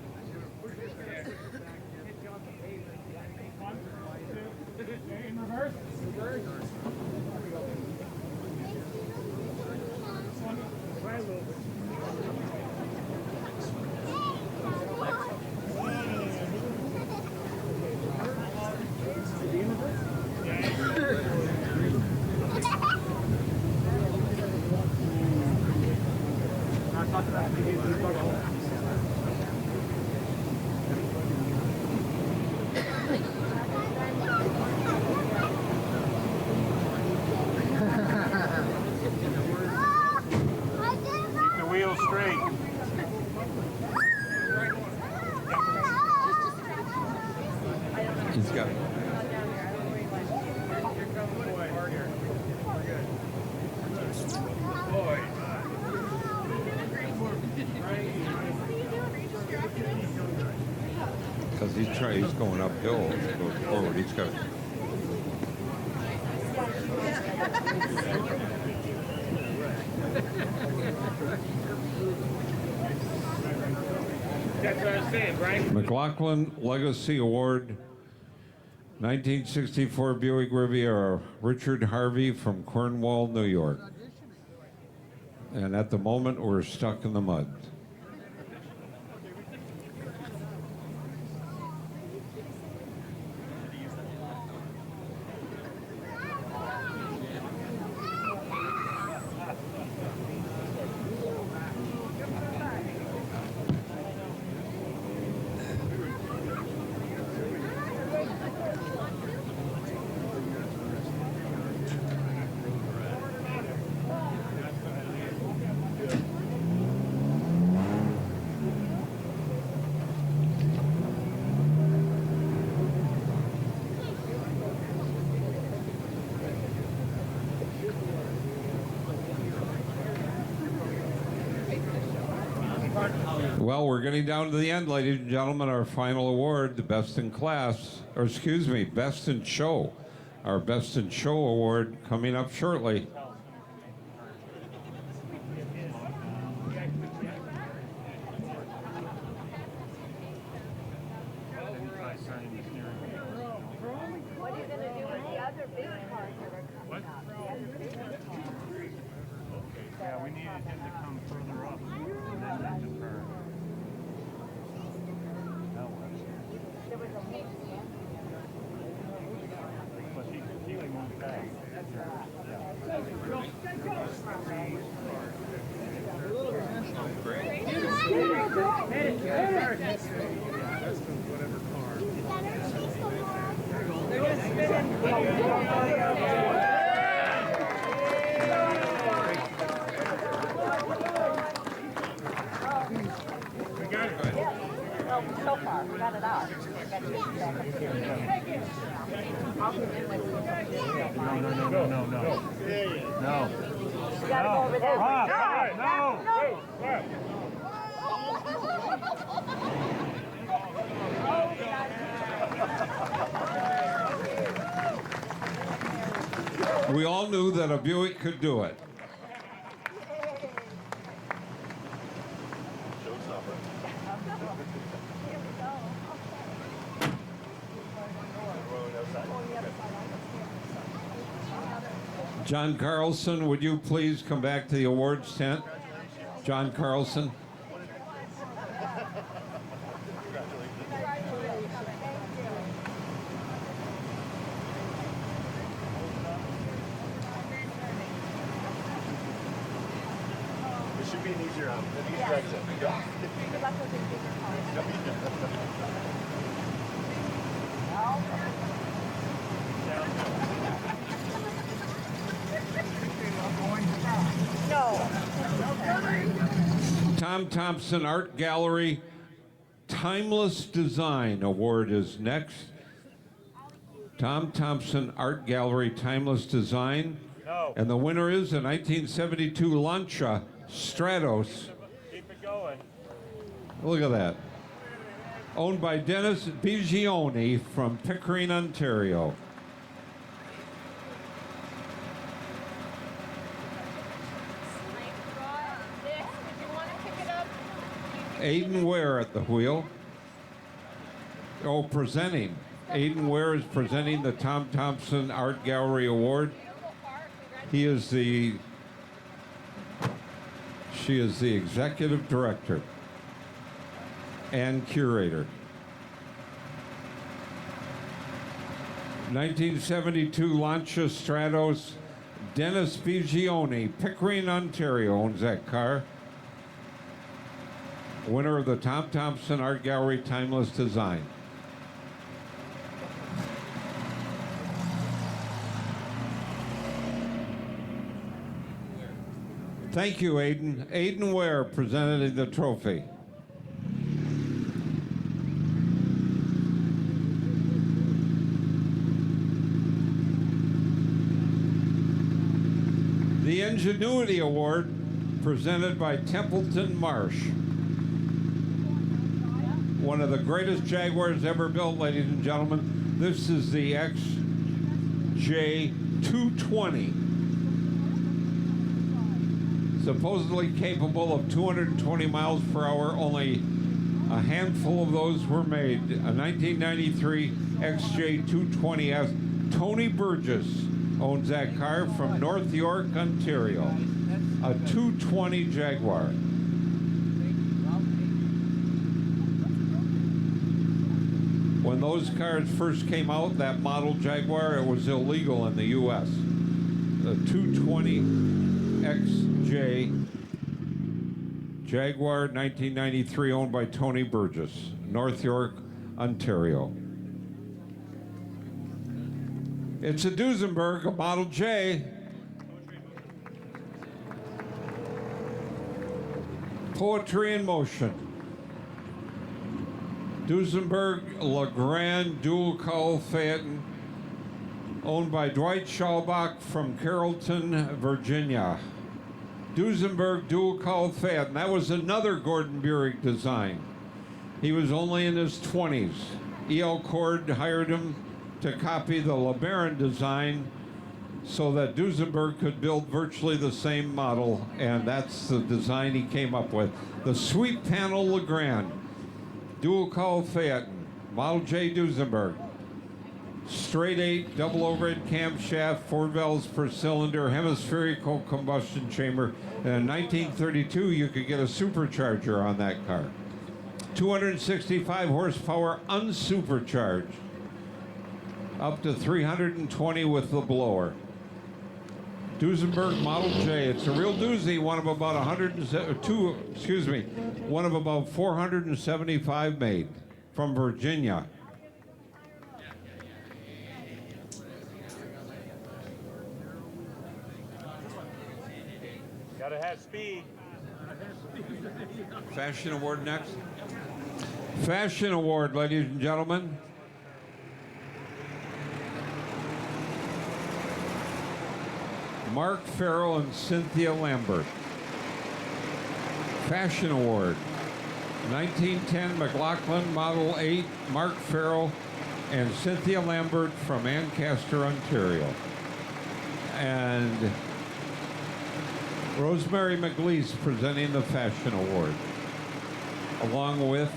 Push it back. Hit you on the pavement. One, two, in reverse. Reverse. Try a little bit. Keep the wheel straight. He's got it. Because he's going uphill to go forward. He's got. That's what I was saying, right? McLaughlin Legacy Award, 1964 Buick Riviera, Richard Harvey from Cornwall, New York. And at the moment, we're stuck in the mud. Well, we're getting down to the end, ladies and gentlemen. Our final award, the Best in Class, or excuse me, Best in Show. Our Best in Show award coming up shortly. What are you going to do with the other big cars that are coming up? The other big cars. Yeah, we needed him to come further up. And then let the turn. There was a big But he moved fast. yeah. So far, we got it out. No. You gotta go over there. We all knew that a Buick could do it. John Carlson, would you please come back to the awards tent? John Carlson. It should be an easier exit. Tom Thompson Art Gallery Timeless Design Award is next. Tom Thompson Art Gallery Timeless Design. And the winner is a 1972 Lancia Stratos. Keep it going. Look at that. Owned by Dennis Bigioni from Pickering, Ontario. Aiden Ware at the wheel. Oh, presenting. Aiden Ware is presenting the Tom Thompson Art Gallery Award. She is the executive director and curator. 1972 Lancia Stratos. Dennis Bigioni, Pickering, Ontario, owns that car. Winner of the Tom Thompson Art Gallery Timeless Design. Thank you, Aiden. Aiden Ware presented the trophy. The Ingenuity Award presented by Templeton Marsh. One of the greatest Jaguars ever built, ladies and gentlemen. This is the XJ220. Supposedly capable of 220 miles per hour. Only a handful of those were made. A 1993 XJ220S. Tony Burgess owns that car from North York, Ontario. A 220 Jaguar. When those cars first came out, that model Jaguar, it was illegal in the U.S. The 220 XJ Jaguar, 1993, owned by Tony Burgess, North York, Ontario. It's a Duesenberg, a Model J. Poetry in motion. Duesenberg LeGrand Dual Cowl Phaeton, owned by Dwight Schallbach from Carrollton, Virginia. Duesenberg Dual Cowl Phaeton. That was another Gordon Buick design. He was only in his 20s. E.L. Cord hired him to copy the LeBaron design so that Duesenberg could build virtually the same model, and that's the design he came up with. The Sweep Panel LeGrand Dual Cowl Phaeton, Model J Duesenberg. Straight 8, double overhead camshaft, 4 valves per cylinder, hemispherical combustion chamber. And in 1932, you could get a supercharger on that car. 265 horsepower unsupercharged. Up to 320 with the blower. Duesenberg Model J. It's a real doozy, one of about 475 made from Virginia. Gotta have speed. Fashion Award next. Fashion Award, ladies and gentlemen. Mark Farrell and Cynthia Lambert. Fashion Award. 1910 McLaughlin Model 8, Mark Farrell and Cynthia Lambert from Ancaster, Ontario. And Rosemary McLeese presenting the Fashion Award, along with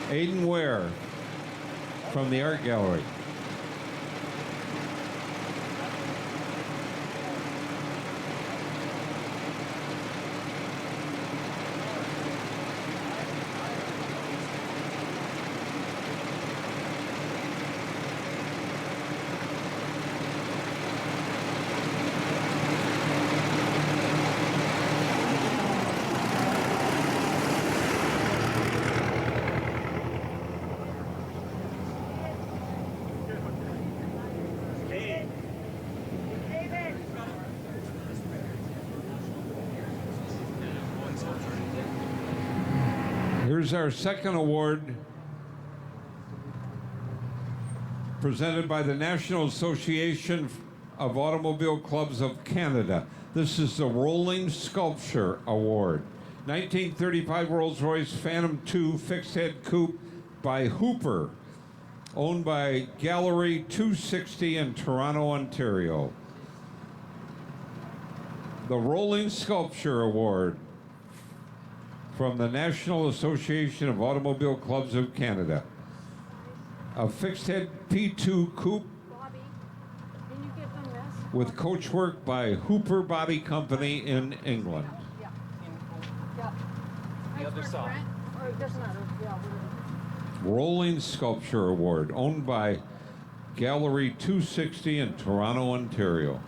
Aiden Ware from the Art Gallery. Here's our second award, presented by the National Association of Automobile Clubs of Canada. This is the Rolling Sculpture Award. 1935 Rolls-Royce Phantom II fixed-head coupe by Hooper, owned by Gallery 260 in Toronto, Ontario. The Rolling Sculpture Award from the National Association of Automobile Clubs of Canada. A fixed-head P2 coupe with coachwork by Hooper Body Company in England. The other side. Rolling Sculpture Award, owned by Gallery 260 in Toronto, Ontario.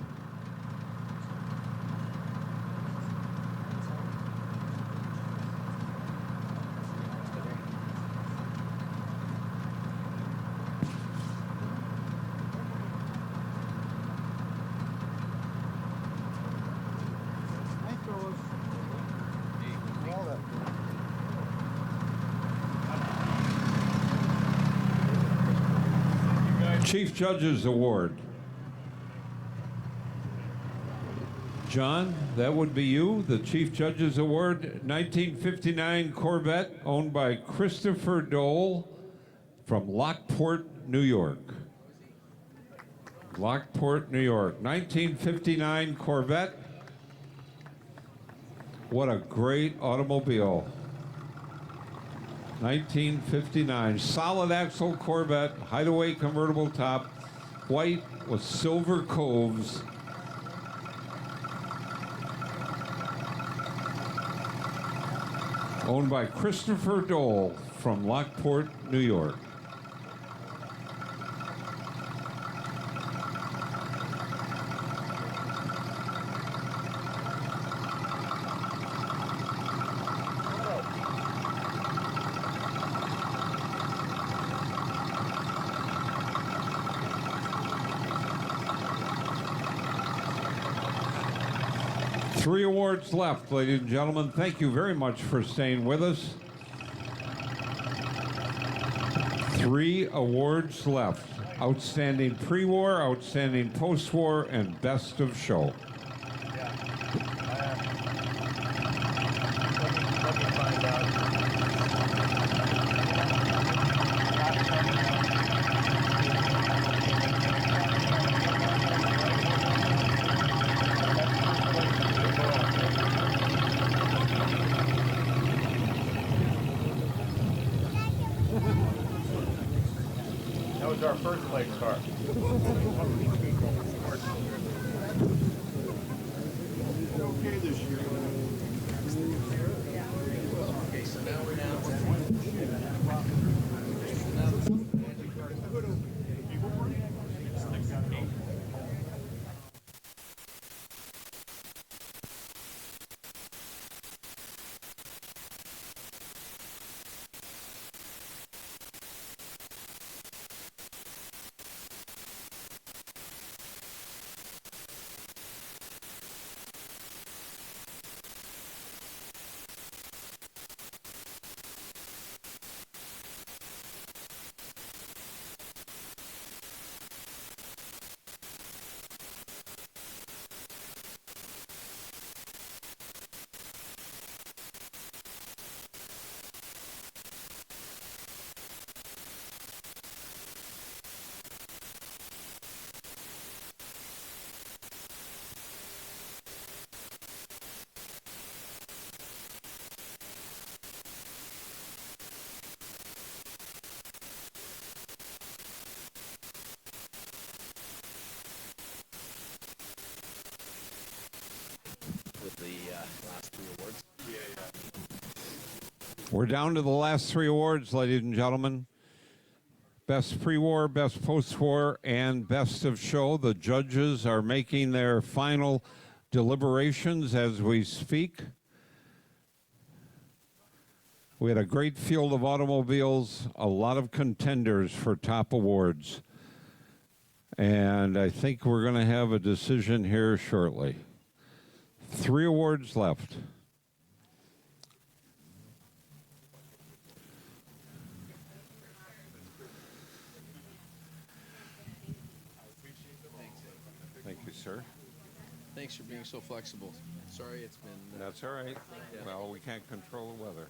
Chief Judges Award. John, that would be you, the Chief Judges Award. 1959 Corvette, owned by Christopher Dole from Lockport, New York. Lockport, New York. 1959 Corvette. What a great automobile. 1959, solid axle Corvette, hideaway convertible top, white with silver coves. Owned by Christopher Dole from Lockport, New York. Three awards left, ladies and gentlemen. Thank you very much for staying with us. 3 awards left. Outstanding pre-war, outstanding post-war, and best of show. Let me find out. That was our first place car. Okay this year. Okay, so now we're down to We're down to the last three awards, ladies and gentlemen. Best pre-war, best post-war, and best of show. The judges are making their final deliberations as we speak. We had a great field of automobiles, a lot of contenders for top awards. And I think we're going to have a decision here shortly. 3 awards left. Thank you, sir. Thanks for being so flexible. Sorry it's been... That's all right. Well, we can't control the weather.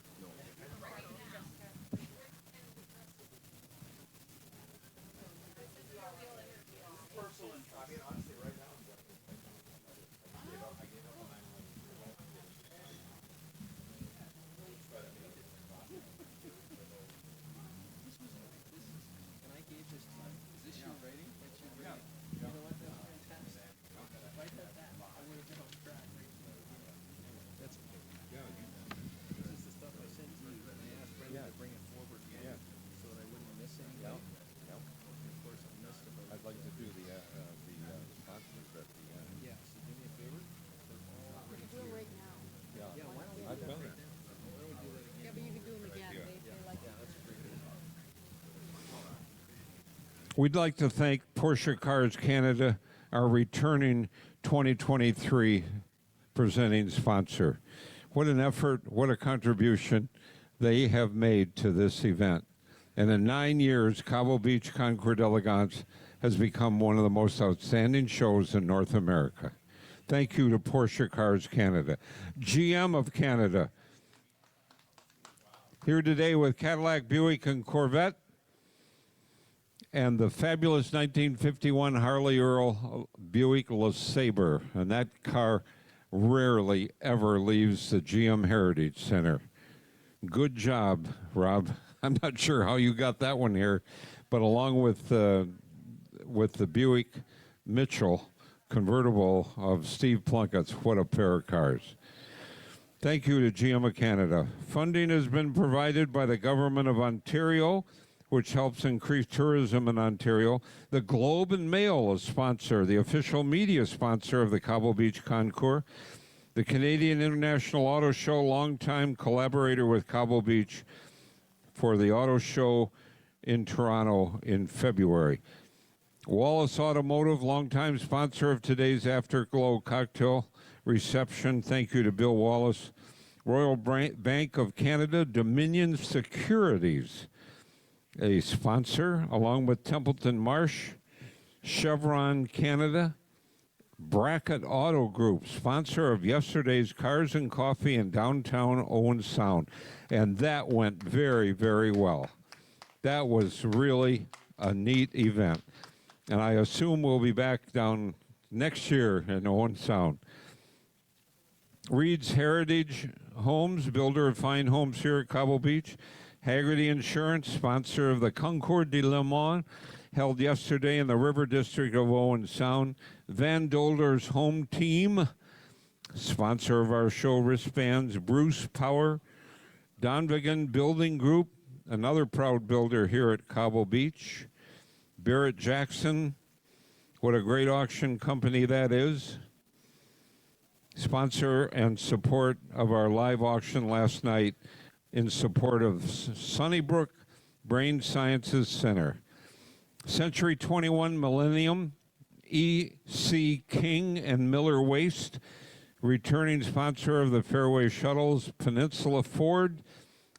We'd like to thank Porsche Cars Canada, our returning 2023 presenting sponsor. What an effort, what a contribution they have made to this event. And in 9 years, Cobble Beach Concours d'Elegance has become one of the most outstanding shows in North America. Thank you to Porsche Cars Canada. GM of Canada, here today with Cadillac, Buick, and Corvette, and the fabulous 1951 Harley Earl Buick LeSabre. And that car rarely ever leaves the GM Heritage Center. Good job, Rob. I'm not sure how you got that one here, but along with the Buick Mitchell convertible of Steve Plunkett's, what a pair of cars. Thank you to GM of Canada. Funding has been provided by the Government of Ontario, which helps increase tourism in Ontario. The Globe and Mail is sponsor, the official media sponsor of the Cobble Beach Concours. The Canadian International Auto Show, longtime collaborator with Cobble Beach for the auto show in Toronto in February. Wallace Automotive, longtime sponsor of today's Afterglow cocktail reception. Thank you to Bill Wallace. Royal Bank of Canada, Dominion Securities, a sponsor, along with Templeton Marsh, Chevron Canada, Brackett Auto Group, sponsor of yesterday's Cars and Coffee in downtown Owen Sound. And that went very, very well. That was really a neat event. And I assume we'll be back down next year in Owen Sound. Reed's Heritage Homes, builder of fine homes here at Cobble Beach. Haggerty Insurance, sponsor of the Concours de Le Mans, held yesterday in the River District of Owen Sound. Van Dolder's Home Team, sponsor of our show wristbands. Bruce Power, Donvigan Building Group, another proud builder here at Cobble Beach. Barrett Jackson, what a great auction company that is. Sponsor and support of our live auction last night in support of Sunnybrook Brain Sciences Center. Century 21 Millennium, E.C. King and Miller Waste, returning sponsor of the Fairway Shuttles. Peninsula Ford,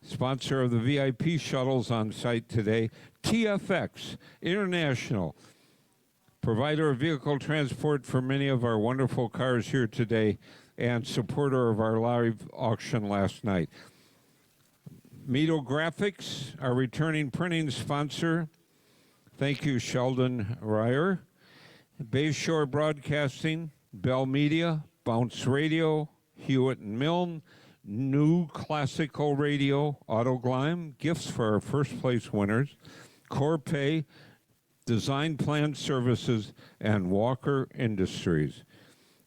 sponsor of the VIP shuttles on site today. TFX International, provider of vehicle transport for many of our wonderful cars here today, and supporter of our live auction last night. Mito Graphics, our returning printing sponsor. Thank you, Sheldon Ryer. Bayshore Broadcasting, Bell Media, Bounce Radio, Hewitt and Milne, New Classical Radio, Autoglime, gifts for our first place winners, Corpay, Design Plan Services, and Walker Industries.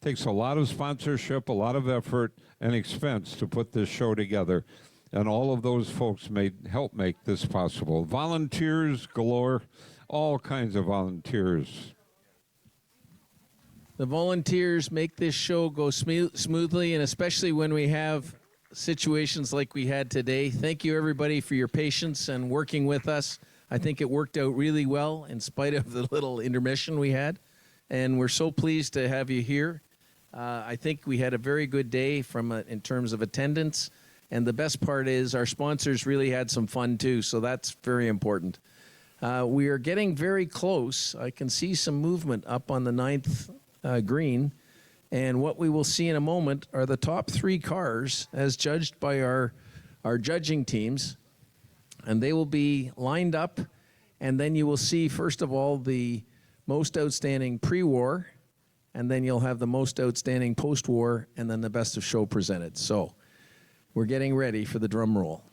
Takes a lot of sponsorship, a lot of effort, and expense to put this show together. And all of those folks help make this possible. Volunteers galore, all kinds of volunteers. The volunteers make this show go smoothly, and especially when we have situations like we had today. Thank you, everybody, for your patience and working with us. I think it worked out really well in spite of the little intermission we had, and we're so pleased to have you here. I think we had a very good day in terms of attendance, and the best part is our sponsors really had some fun too, so that's very important. We are getting very close. I can see some movement up on the 9th green, and what we will see in a moment are the top 3 cars as judged by our judging teams, and they will be lined up, and then you will see, first of all, the most outstanding pre-war, and then you'll have the most outstanding post-war, and then the best of show presented. So we're getting ready for the drum roll.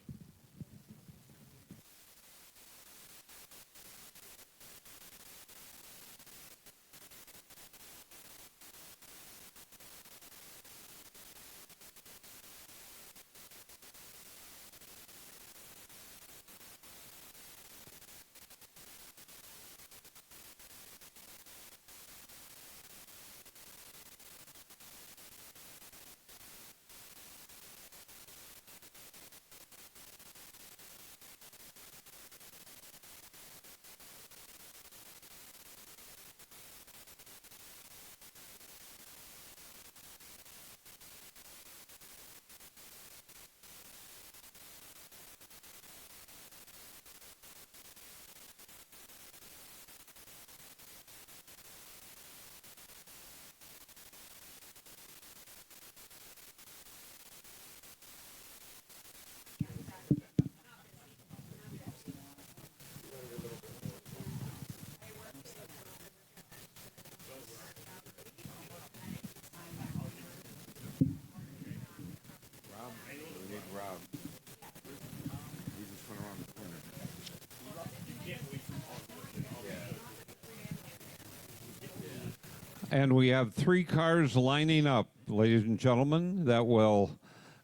And we have 3 cars lining up, ladies and gentlemen, that will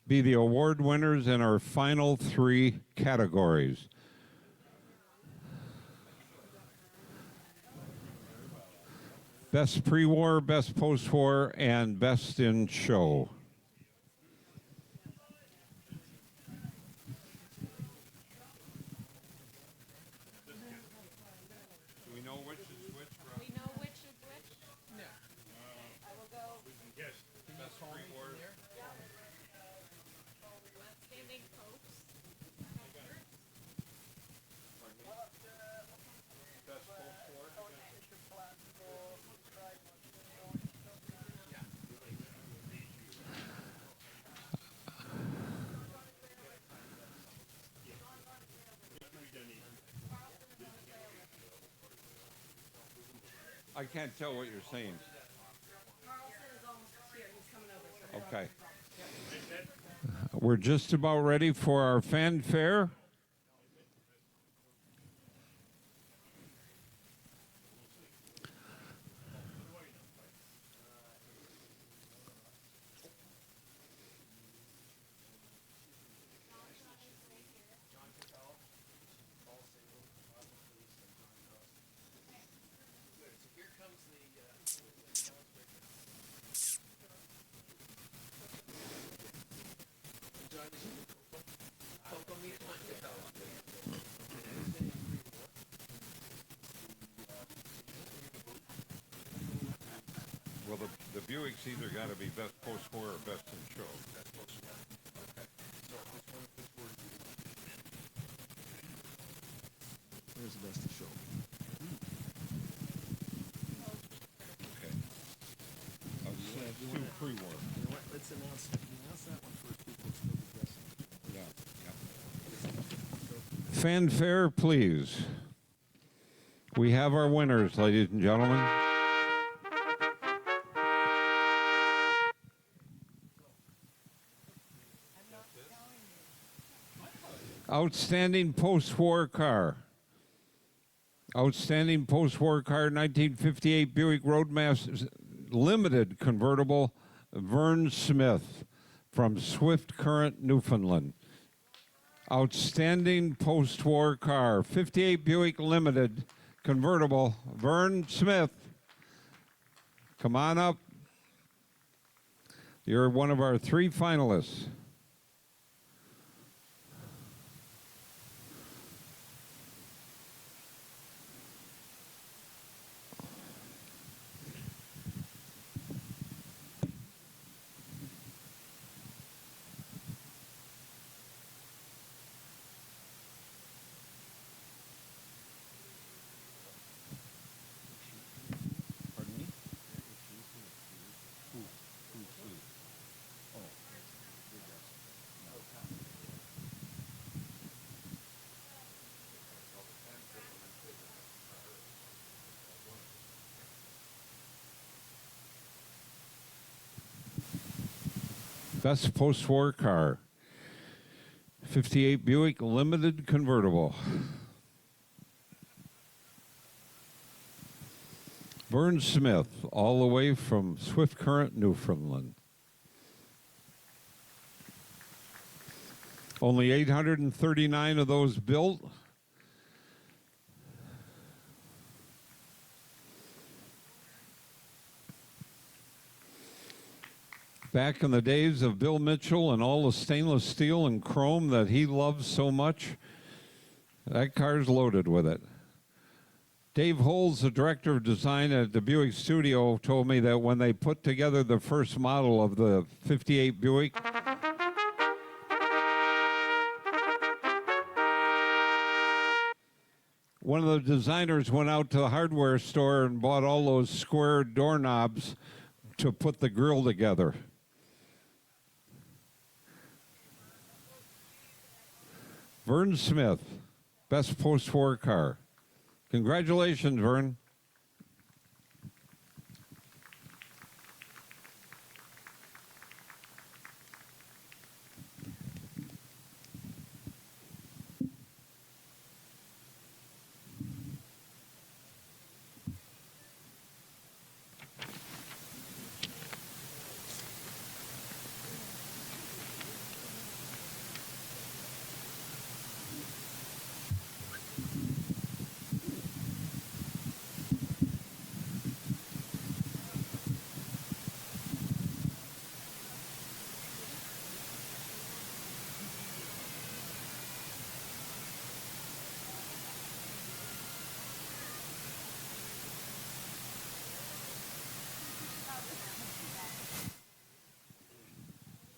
be the award winners in our final 3 categories. Best pre-war, best post-war, and best in show. I can't tell what you're saying. Okay. We're just about ready for our fanfare. Well, the Buick's either got to be best post-war or best in show. Best post-war. Okay. So which one is post-war? Where's the best in show? Okay. Let's do pre-war. You know what? Let's announce that one first before it's going to be best. Yeah. Fanfare, please. We have our winners, ladies and gentlemen. Outstanding post-war car. Outstanding post-war car, 1958 Buick Roadmaster limited convertible, Vern Smith from Swift Current, Newfoundland. Outstanding post-war car, 58 Buick Limited convertible, Vern Smith. Come on up. You're one of our 3 finalists. Best post-war car, 58 Buick Limited convertible. Vern Smith, all the way from Swift Current, Newfoundland. Only 839 of those built. Back in the days of Bill Mitchell and all the stainless steel and chrome that he loves so much, that car's loaded with it. Dave Holes, the director of design at the Buick studio, told me that when they put together the first model of the 58 Buick, one of the designers went out to the hardware store and bought all those square doorknobs to put the grille together. Vern Smith, best post-war car. Congratulations, Vern.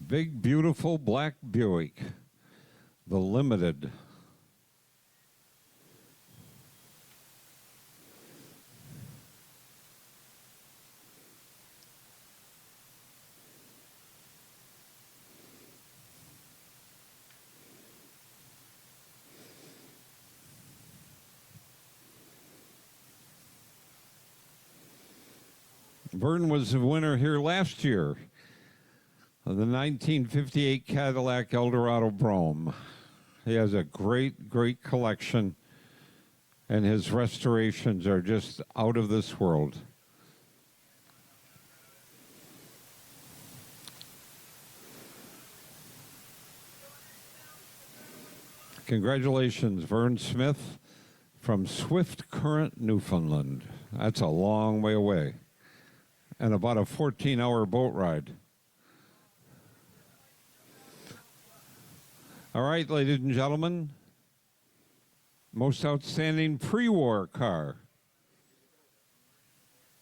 Big, beautiful black Buick, the Limited. Vern was the winner here last year of the 1958 Cadillac Eldorado Brougham. He has a great, great collection, and his restorations are just out of this world. Congratulations, Vern Smith from Swift Current, Newfoundland. That's a long way away, and about a 14-hour boat ride. All right, ladies and gentlemen, most outstanding pre-war car.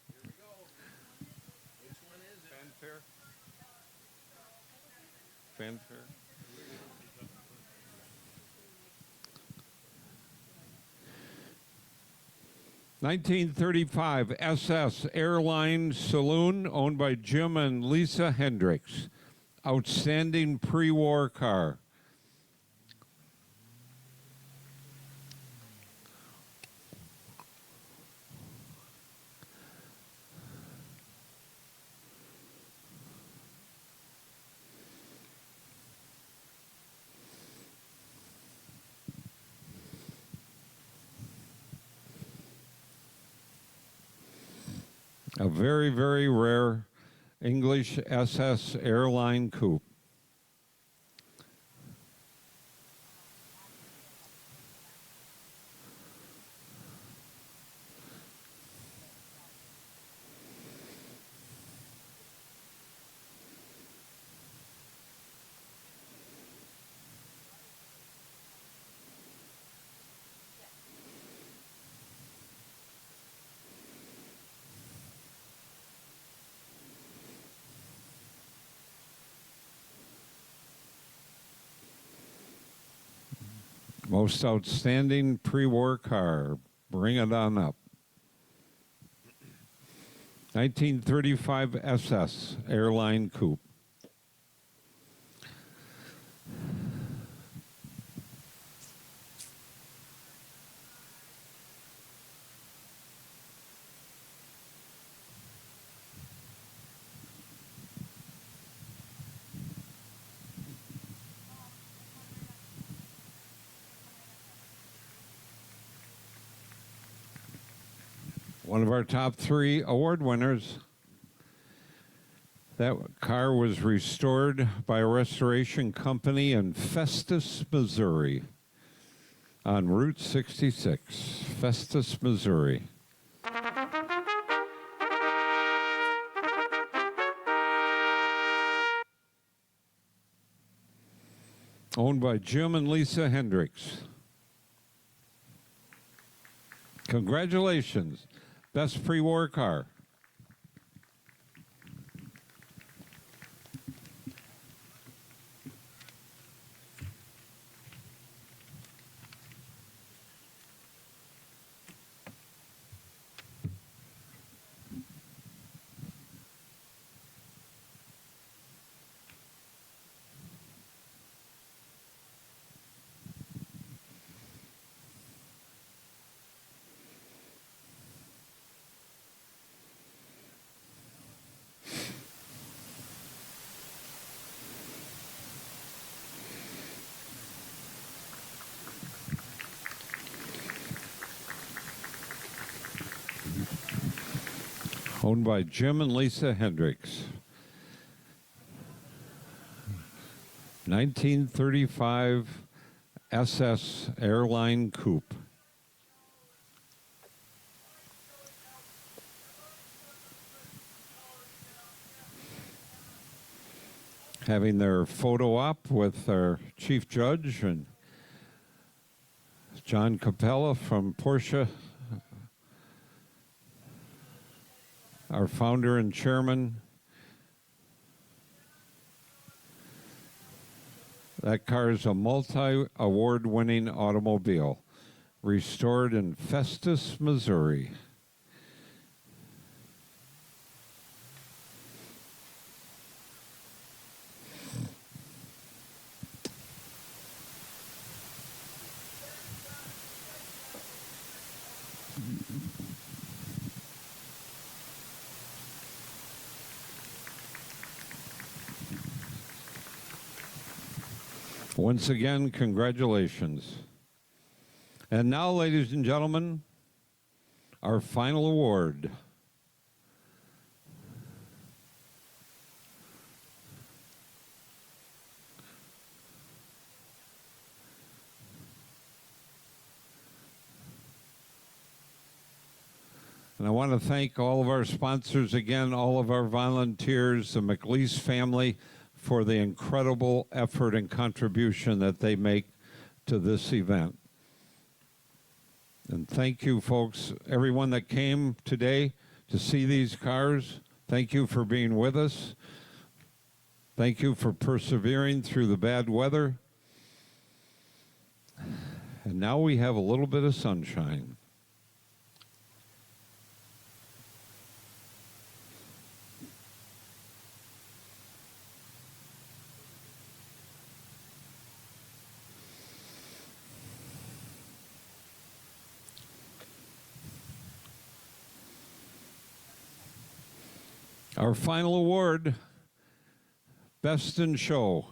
Here we go. Which one is it? Fanfare. Fanfare. 1935 SS Airline Saloon, owned by Jim and Lisa Hendricks. Outstanding pre-war car. A very, very rare English SS airline coupe. Most outstanding pre-war car. Bring it on up. 1935 SS airline coupe. One of our top 3 award winners. That car was restored by a restoration company in Festus, Missouri, on Route 66, Festus, Missouri. Owned by Jim and Lisa Hendricks. Congratulations. Best pre-war car. Owned by Jim and Lisa Hendricks. 1935 SS airline coupe. Having their photo op with our chief judge and John Capella from Porsche, our founder and chairman. That car is a multi-award winning automobile, restored in Festus, Missouri. Once again, congratulations. And now, ladies and gentlemen, our final award. And I want to thank all of our sponsors again, all of our volunteers, the McLeese family, for the incredible effort and contribution that they make to this event. And thank you, folks, everyone that came today to see these cars. Thank you for being with us. Thank you for persevering through the bad weather. And now we have a little bit of sunshine. Our final award, Best in Show,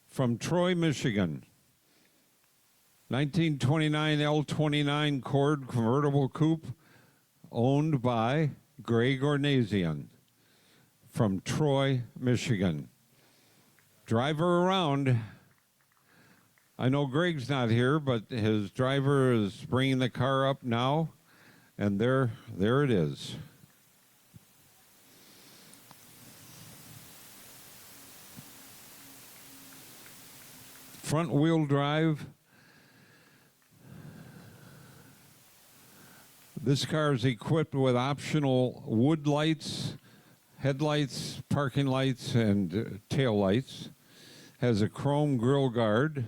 from Troy, Michigan. 1929 L29 Cord convertible coupe, owned by Greg Ornazian from Troy, Michigan. Driver around. I know Greg's not here, but his driver is bringing the car up now, and there it is. Front wheel drive. This car is equipped with optional wood lights, headlights, parking lights, and tail lights. Has a chrome grille guard,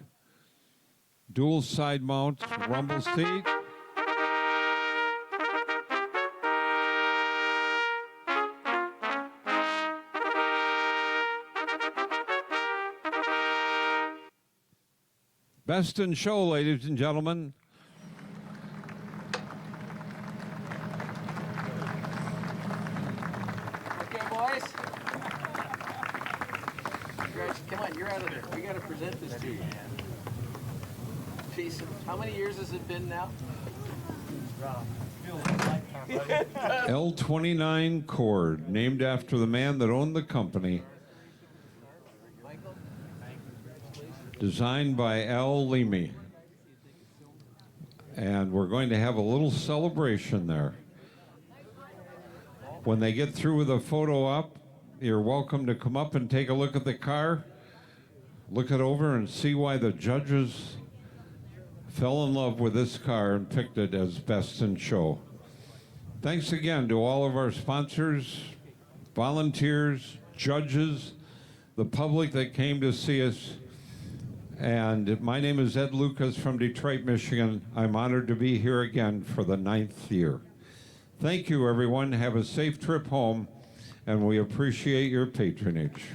dual side mounts, rumble seat. Best in show, ladies and gentlemen. Okay, boys. Come on, you're out of there. We got to present this to you. Jeez, how many years has it been now? L29 cord, named after the man that owned the company. Designed by Al Leamy. And we're going to have a little celebration there. When they get through with the photo op, you're welcome to come up and take a look at the car, look it over and see why the judges fell in love with this car and picked it as best in show. Thanks again to all of our sponsors, volunteers, judges, the public that came to see us. And my name is Ed Lucas from Detroit, Michigan. I'm honored to be here again for the 9th year. Thank you, everyone. Have a safe trip home, and we appreciate your patronage.